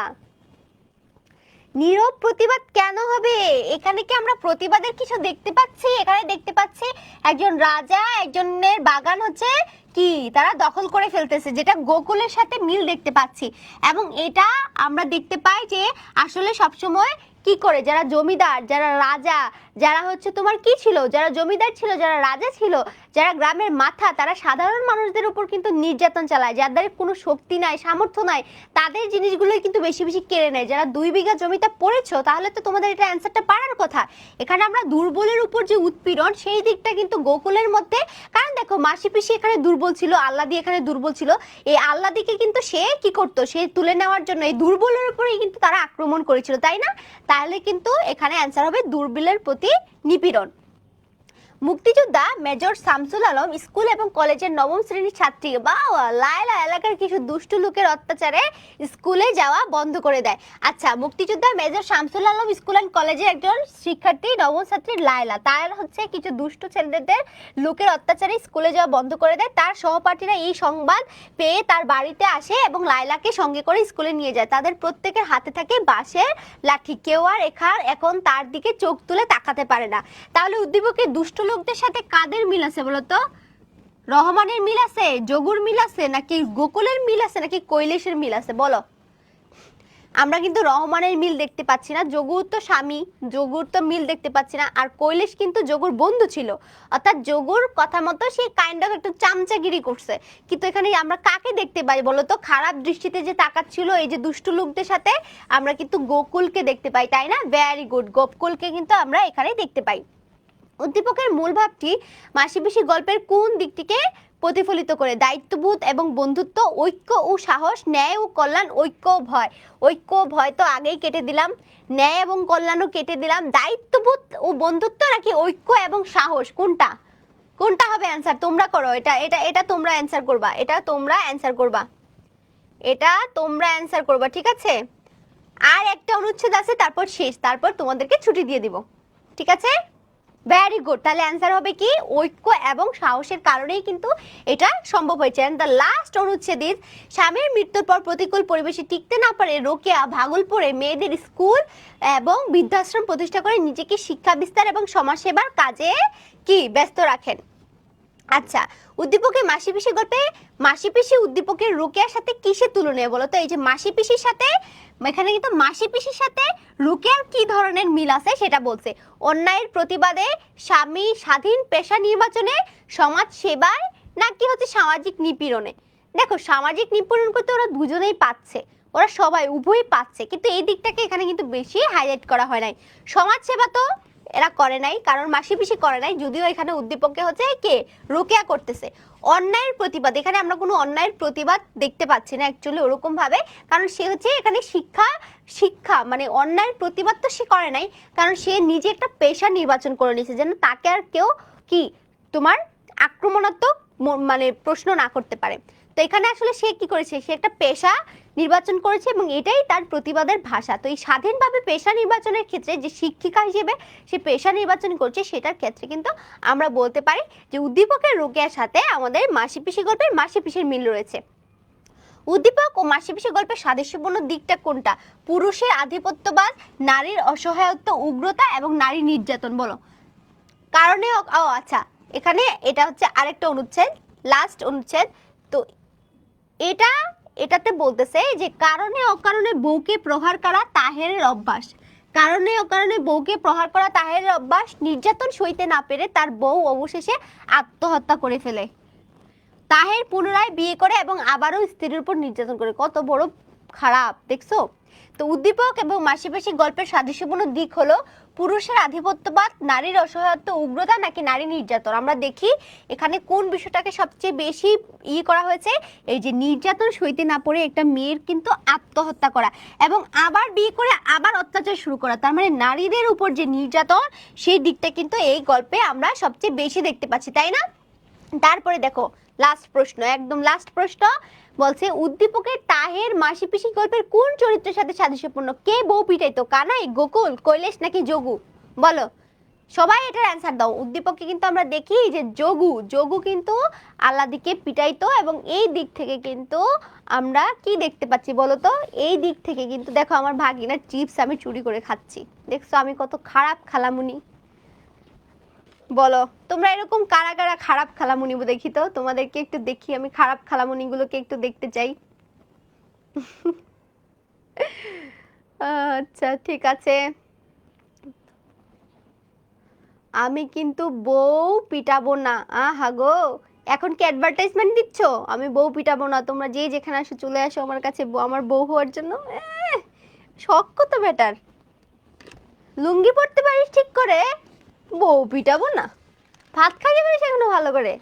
নীরব প্রতিবাদ কেন হবে? এখানে কি আমরা প্রতিবাদের কিছু দেখতে পাচ্ছি? এখানে দেখতে পাচ্ছি একজন রাজা একজনের বাগান হচ্ছে কি তারা দখল করে ফেলতেছে, যেটা গোকুলের সাথে মিল দেখতে পাচ্ছি। এবং এটা আমরা দেখতে পাই যে আসলে সবসময় কি করে যারা জমিদার, যারা রাজা, যারা হচ্ছে তোমার কি ছিল, যারা জমিদার ছিল, যারা রাজা ছিল, যারা গ্রামের মাথা, তারা সাধারণ মানুষদের উপর কিন্তু নির্যাতন চালায়। যাদের কোনো শক্তি নাই, সামর্থ্য নাই, তাদের জিনিসগুলোই কিন্তু বেশি বেশি কেড়ে নেয়। যারা 2 বিঘা জমিটা পড়েছো তাহলে তো তোমাদের এটা অ্যান্সারটা পারার কথা। এখানে আমরা দুর্বলের উপর যে উৎপীড়ন সেই দিকটা কিন্তু গোকুলের মধ্যে, কারণ দেখো মাসি পিসি এখানে দুর্বল ছিল, আল্লাদি এখানে দুর্বল ছিল, এই আল্লাদিকে কিন্তু সে কি করতো, সে তুলে নেওয়ার জন্য এই দুর্বলের উপরেই কিন্তু তারা আক্রমণ করেছিল, তাই না? তাহলে কিন্তু এখানে অ্যান্সার হবে দুর্বলের প্রতি প্রতি নিপীড়ন। মুক্তিযোদ্ধা মেজর শামসুল আলম স্কুল এবং কলেজের নবম শ্রেণীর ছাত্রী লায়লা এলাকার কিছু দুষ্টু লোকের অত্যাচারে স্কুলে যাওয়া বন্ধ করে দেয়। আচ্ছা, মুক্তিযোদ্ধা major Shamsul Alam school and কলেজের একজন শিক্ষার্থী নবম ছাত্রী লায়লা, তার হচ্ছে কিছু দুষ্টু ছেলেদের লোকের অত্যাচারে স্কুলে যাওয়া বন্ধ করে দেয়। তার সহপাঠীরা এই সংবাদ পেয়ে তার বাড়িতে আসে এবং লায়লাকে সঙ্গে করে স্কুলে নিয়ে যায়। তাদের প্রত্যেকের হাতে থাকে বাঁশের লাঠি। কেউ আর এখন তার দিকে চোখ তুলে তাকাতে পারে না। তাহলে উদ্দীপকের দুষ্ট লোকদের সাথে কাদের মিল আছে বলতো? রহমানের মিল আছে, যোগুর মিল আছে, নাকি গোকুলের মিল আছে, নাকি কৈলেশের মিল আছে? বলো। আমরা কিন্তু রহমানের মিল দেখতে পাচ্ছি না, যোগুর তো স্বামী, যোগুর তো মিল দেখতে পাচ্ছি না। আর কৈলেশ কিন্তু যোগুর বন্ধু ছিল, অর্থাৎ যোগুর কথা মতো সে কাইন্ড অফ একটু চামচাগিরি করছে। কিন্তু এখানে আমরা কাকে দেখতে পাই বলতো? খারাপ দৃষ্টিতে যে তাকাচ্ছিল এই যে দুষ্টু লোকদের সাথে, আমরা কিন্তু গোকুলকে দেখতে পাই, তাই না? ভেরি গুড, গোকুলকে কিন্তু আমরা এখানে দেখতে পাই। উদ্দীপকের মূল ভাবটি মাসিপিসি গল্পের কোন দিকটিকে প্রতিফলিত করে? দায়িত্ববোধ এবং বন্ধুত্ব, ঐক্য ও সাহস, ন্যায় ও কল্যাণ, ঐক্য ও ভয়। ঐক্য ভয় তো আগেই কেটে দিলাম, ন্যায় এবং কল্যাণও কেটে দিলাম। দায়িত্ববোধ ও বন্ধুত্ব নাকি ঐক্য এবং সাহস? কোনটা কোনটা হবে অ্যান্সার? তোমরা করো। এটা এটা এটা তোমরা অ্যান্সার করবা, এটা তোমরা অ্যান্সার করবা, এটা তোমরা অ্যান্সার করবা, ঠিক আছে? আর একটা অনুচ্ছেদ আছে, তারপর শেষ, তারপর তোমাদেরকে ছুটি দিয়ে দিব, ঠিক আছে? Very good. তাহলে অ্যান্সার হবে কি? ঐক্য এবং সাহসের কারণেই কিন্তু এটা সম্ভব হয়েছে। এন্ড দ্য লাস্ট অনুচ্ছেদ ইজ, স্বামীর মৃত্যুর পর প্রতিকূল পরিবেশে টিকতে না পারে রোকেয়া ভাগলপুরে মেয়েদের স্কুল এবং বৃদ্ধাশ্রম প্রতিষ্ঠা করে নিজেকে শিক্ষা বিস্তার এবং সমাজসেবার কাজে কি ব্যস্ত রাখেন। আচ্ছা, উদ্দীপকের মাসিপিসি গল্পে মাসিপিসি উদ্দীপকের রোকেয়ার সাথে কিসে তুলনীয় বলো তো? এই যে মাসিপিসির সাথে, এখানে কিন্তু মাসিপিসির সাথে রোকেয়ার কি ধরনের মিল আছে সেটা বলছে। অন্যায়ের প্রতিবাদে, স্বামী স্বাধীন পেশা নির্বাচনে, সমাজ সেবায়, নাকি হচ্ছে সামাজিক নিপীড়নে? দেখো, সামাজিক নিপীড়ন করতে ওরা দুজনেই পাচ্ছে, ওরা সবাই উভয়ই পাচ্ছে, কিন্তু এই দিকটাকে এখানে কিন্তু বেশি হাইলাইট করা হয় নাই। সমাজ সেবা তো এরা করে নাই, কারণ মাসিপিসি করে নাই, যদিও এখানে উদ্দীপকে হচ্ছে কে রোকেয়া করতেছে। অন্যায়ের প্রতিবাদ, এখানে আমরা কোনো অন্যায়ের প্রতিবাদ দেখতে পাচ্ছি না অ্যাকচুয়ালি ওরকম ভাবে, কারণ সে হচ্ছে এখানে শিক্ষা মানে অন্যায়ের প্রতিবাদ তো সে করে নাই, কারণ সে নিজে একটা পেশা নির্বাচন করে নিয়েছে যেন তাকে আর কেউ কি তোমার আক্রমণাত্মক মানে প্রশ্ন না করতে পারে। তো এখানে আসলে সে কি করেছে? সে একটা পেশা নির্বাচন করেছে এবং এটাই তার প্রতিবাদের ভাষা। তো এই স্বাধীনভাবে পেশা নির্বাচনের ক্ষেত্রে যে শিক্ষিকা হিসেবে সে পেশা নির্বাচন করছে, সেটার ক্ষেত্রে কিন্তু আমরা বলতে পারি যে উদ্দীপকের রোকেয়ার সাথে আমাদের মাসিপিসি গল্পের মাসিপিসির মিল রয়েছে। উদ্দীপক ও মাসিপিসি গল্পের সাদৃশ্যপূর্ণ দিকটা কোনটা? পুরুষের আধিপত্যবাদ, নারীর অসহায়ত্ব, উগ্রতা এবং নারী নির্যাতন। বলো। কারণে আচ্ছা, এখানে এটা হচ্ছে আরেকটা অনুচ্ছেদ, লাস্ট অনুচ্ছেদ। তো এটাতে বলতেছে যে কারণে অকারণে বউকে প্রহার করা তাহেরের অভ্যাস। কারণে অকারণে বউকে প্রহার করা তাহেরের অভ্যাস। নির্যাতন সইতে না পেরে তার বউ অবশেষে আত্মহত্যা করে ফেলে। তাহের পুনরায় বিয়ে করে এবং আবারও স্ত্রীর উপর নির্যাতন করে। কত বড় খারাপ, দেখছো? তো উদ্দীপক এবং মাসিপিসি গল্পের সাদৃশ্যপূর্ণ দিক হলো পুরুষের আধিপত্যবাদ, নারীর অসহায়ত্ব, উগ্রতা, নাকি নারী নির্যাতন। আমরা দেখি এখানে কোন বিষয়টাকে সবচেয়ে বেশি করা হয়েছে, এই যে নির্যাতন সইতে না পারে একটা মেয়ের কিন্তু আত্মহত্যা করা এবং আবার বিয়ে করে আবার অত্যাচার শুরু করা, তার মানে নারীদের উপর যে নির্যাতন সেই দিকটা কিন্তু এই গল্পে আমরা সবচেয়ে বেশি দেখতে পাচ্ছি, তাই না? তারপরে দেখো লাস্ট প্রশ্ন, একদম লাস্ট প্রশ্ন বলছে, উদ্দীপকের তাহের মাসিপিসি গল্পের কোন চরিত্রের সাথে সাদৃশ্যপূর্ণ? কে বউ পিটাইতো? কানাই, গোকুল, কৈলেশ, নাকি যোগু? বলো সবাই, এটার অ্যান্সার দাও। উদ্দীপকে কিন্তু আমরা দেখি যে যোগু কিন্তু আল্লাদিকে পিটাইতো এবং এই দিক থেকে কিন্তু আমরা কি দেখতে পাচ্ছি বলো তো? এই দিক থেকে কিন্তু দেখো আমার ভাগিনার চিপস আমি চুরি করে খাচ্ছি, দেখছো আমি কত খারাপ খালামুনি। বলো তোমরা এরকম কারা কারা খারাপ খালামুনি দেখি তো, তোমাদেরকে একটু দেখি, আমি খারাপ খালামুনি গুলোকে একটু দেখতে চাই। আচ্ছা ঠিক আছে, আমি কিন্তু বউ পিটাবো না। আহা গো, এখন কি অ্যাডভার্টাইজমেন্ট দিচ্ছ? আমি বউ পিটাবো না, তোমরা যে যেখানে আসো চলে আসো আমার কাছে আমার বউ হওয়ার জন্য। শখ কত বেটার, লুঙ্গি পরতে পারিস ঠিক করে, বউ পিটাবো না। ভাত খাইতে পারিস এখনো ভালো করে?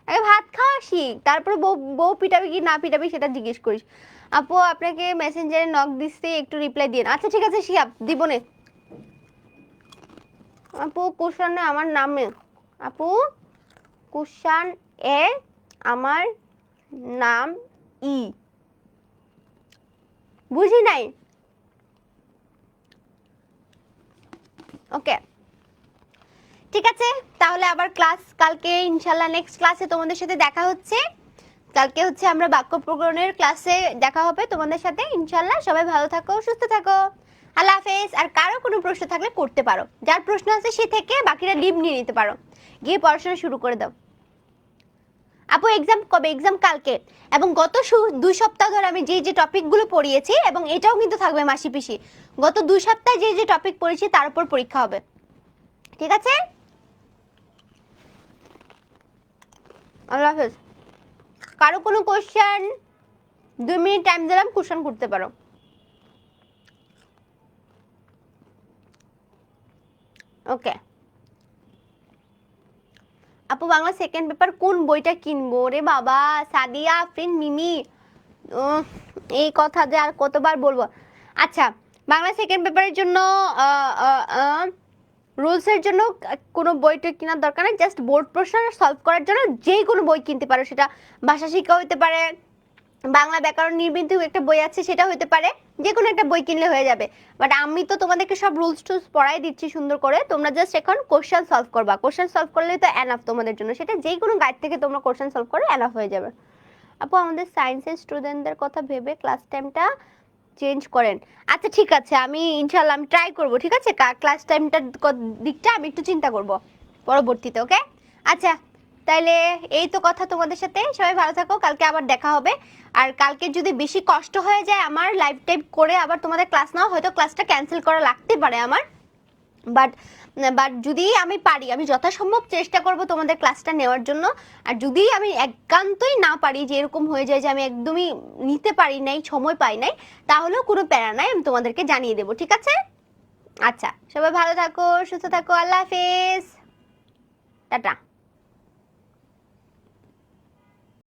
আগে ভাত খাওয়া শিখ, তারপরে বউ পিটাবি কি না পিটাবি সেটা জিজ্ঞেস করিস। আপু আপনাকে মেসেঞ্জারে নক দিচ্ছি, একটু রিপ্লাই দিন। আচ্ছা ঠিক আছে শিহাব, দিব নে। আপু কুশানে আমার নামে, আপু কুশান এ আমার নাম ই, বুঝি নাই। ওকে ঠিক আছে, তাহলে আবার ক্লাস কালকে ইনশাল্লাহ নেক্সট ক্লাসে তোমাদের সাথে দেখা হচ্ছে। কালকে হচ্ছে আমরা বাক্য প্রকরণের ক্লাসে দেখা হবে তোমাদের সাথে ইনশাল্লাহ। সবাই ভালো থাকো, সুস্থ থাকো, আল্লাহ হাফেজ। আর কারো কোনো প্রশ্ন থাকলে করতে পারো, যার প্রশ্ন আছে সে থেকে বাকিরা লিভ নিয়ে নিতে পারো, গিয়ে পড়াশোনা শুরু করে দাও। আপু এক্সাম কবে? এক্সাম কালকে। এবং গত 2 সপ্তাহ ধরে আমি যে যে টপিকগুলো পড়িয়েছি, এবং এটাও কিন্তু থাকবে মাসি পিসি, গত 2 সপ্তাহে যে যে টপিক পড়েছি তার উপর পরীক্ষা হবে, ঠিক আছে? আল্লাহ হাফেজ। কারো কোনো কোশ্চেন 2 মিনিট টাইম দিলাম, কোশ্চেন করতে পারো। ওকে আপু বাংলা সেকেন্ড পেপার কোন বইটা কিনবো? রে বাবা, সাদিয়া আফরিন মিমি, এই কথা যে আর কতবার বলবো। আচ্ছা বাংলা সেকেন্ড পেপারের জন্য রুলসের জন্য কোনো বইটা কেনার দরকার নেই, জাস্ট বোর্ড প্রশ্ন সলভ করার জন্য যে কোনো বই কিনতে পারো। সেটা ভাষা শিক্ষা হতে পারে, বাংলা ব্যাকরণ নির্বিন্দ একটা বই আছে সেটা হতে পারে, যে কোনো একটা বই কিনলে হয়ে যাবে। বাট আমি তো তোমাদেরকে সব রুলস টুলস পড়াই দিচ্ছি সুন্দর করে, তোমরা জাস্ট এখন কোশ্চেন সলভ করবা। কোশ্চেন সলভ করলেই তো এনাফ তোমাদের জন্য, সেটা যে কোনো গাইড থেকে তোমরা কোশ্চেন সলভ করে এনাফ হয়ে যাবে। আপু আমাদের সায়েন্সের স্টুডেন্টদের কথা ভেবে ক্লাস টাইমটা চেঞ্জ করেন। আচ্ছা ঠিক আছে, আমি ইনশাল্লাহ আমি ট্রাই করব, ঠিক আছে? ক্লাস টাইমটার দিকটা আমি একটু চিন্তা করব পরবর্তীতে, ওকে? আচ্ছা তাইলে এই তো কথা তোমাদের সাথে, সবাই ভালো থাকো, কালকে আবার দেখা হবে। আর কালকে যদি বেশি কষ্ট হয়ে যায় আমার লাইভ টাইপ করে আবার তোমাদের ক্লাস নাও, হয়তো ক্লাসটা ক্যান্সেল করা লাগতে পারে আমার, বাট বাট যদি আমি পারি আমি যথাসম্ভব চেষ্টা করব তোমাদের ক্লাসটা নেওয়ার জন্য। আর যদি আমি একান্তই না পারি, যে এরকম হয়ে যায় যে আমি একদমই নিতে পারি নাই, সময় পাই নাই, তাহলেও কোনো প্যারা নাই, আমি তোমাদেরকে জানিয়ে দেবো, ঠিক আছে? আচ্ছা সবাই ভালো থাকো, সুস্থ থাকো, আল্লাহ হাফেজ, টাটা।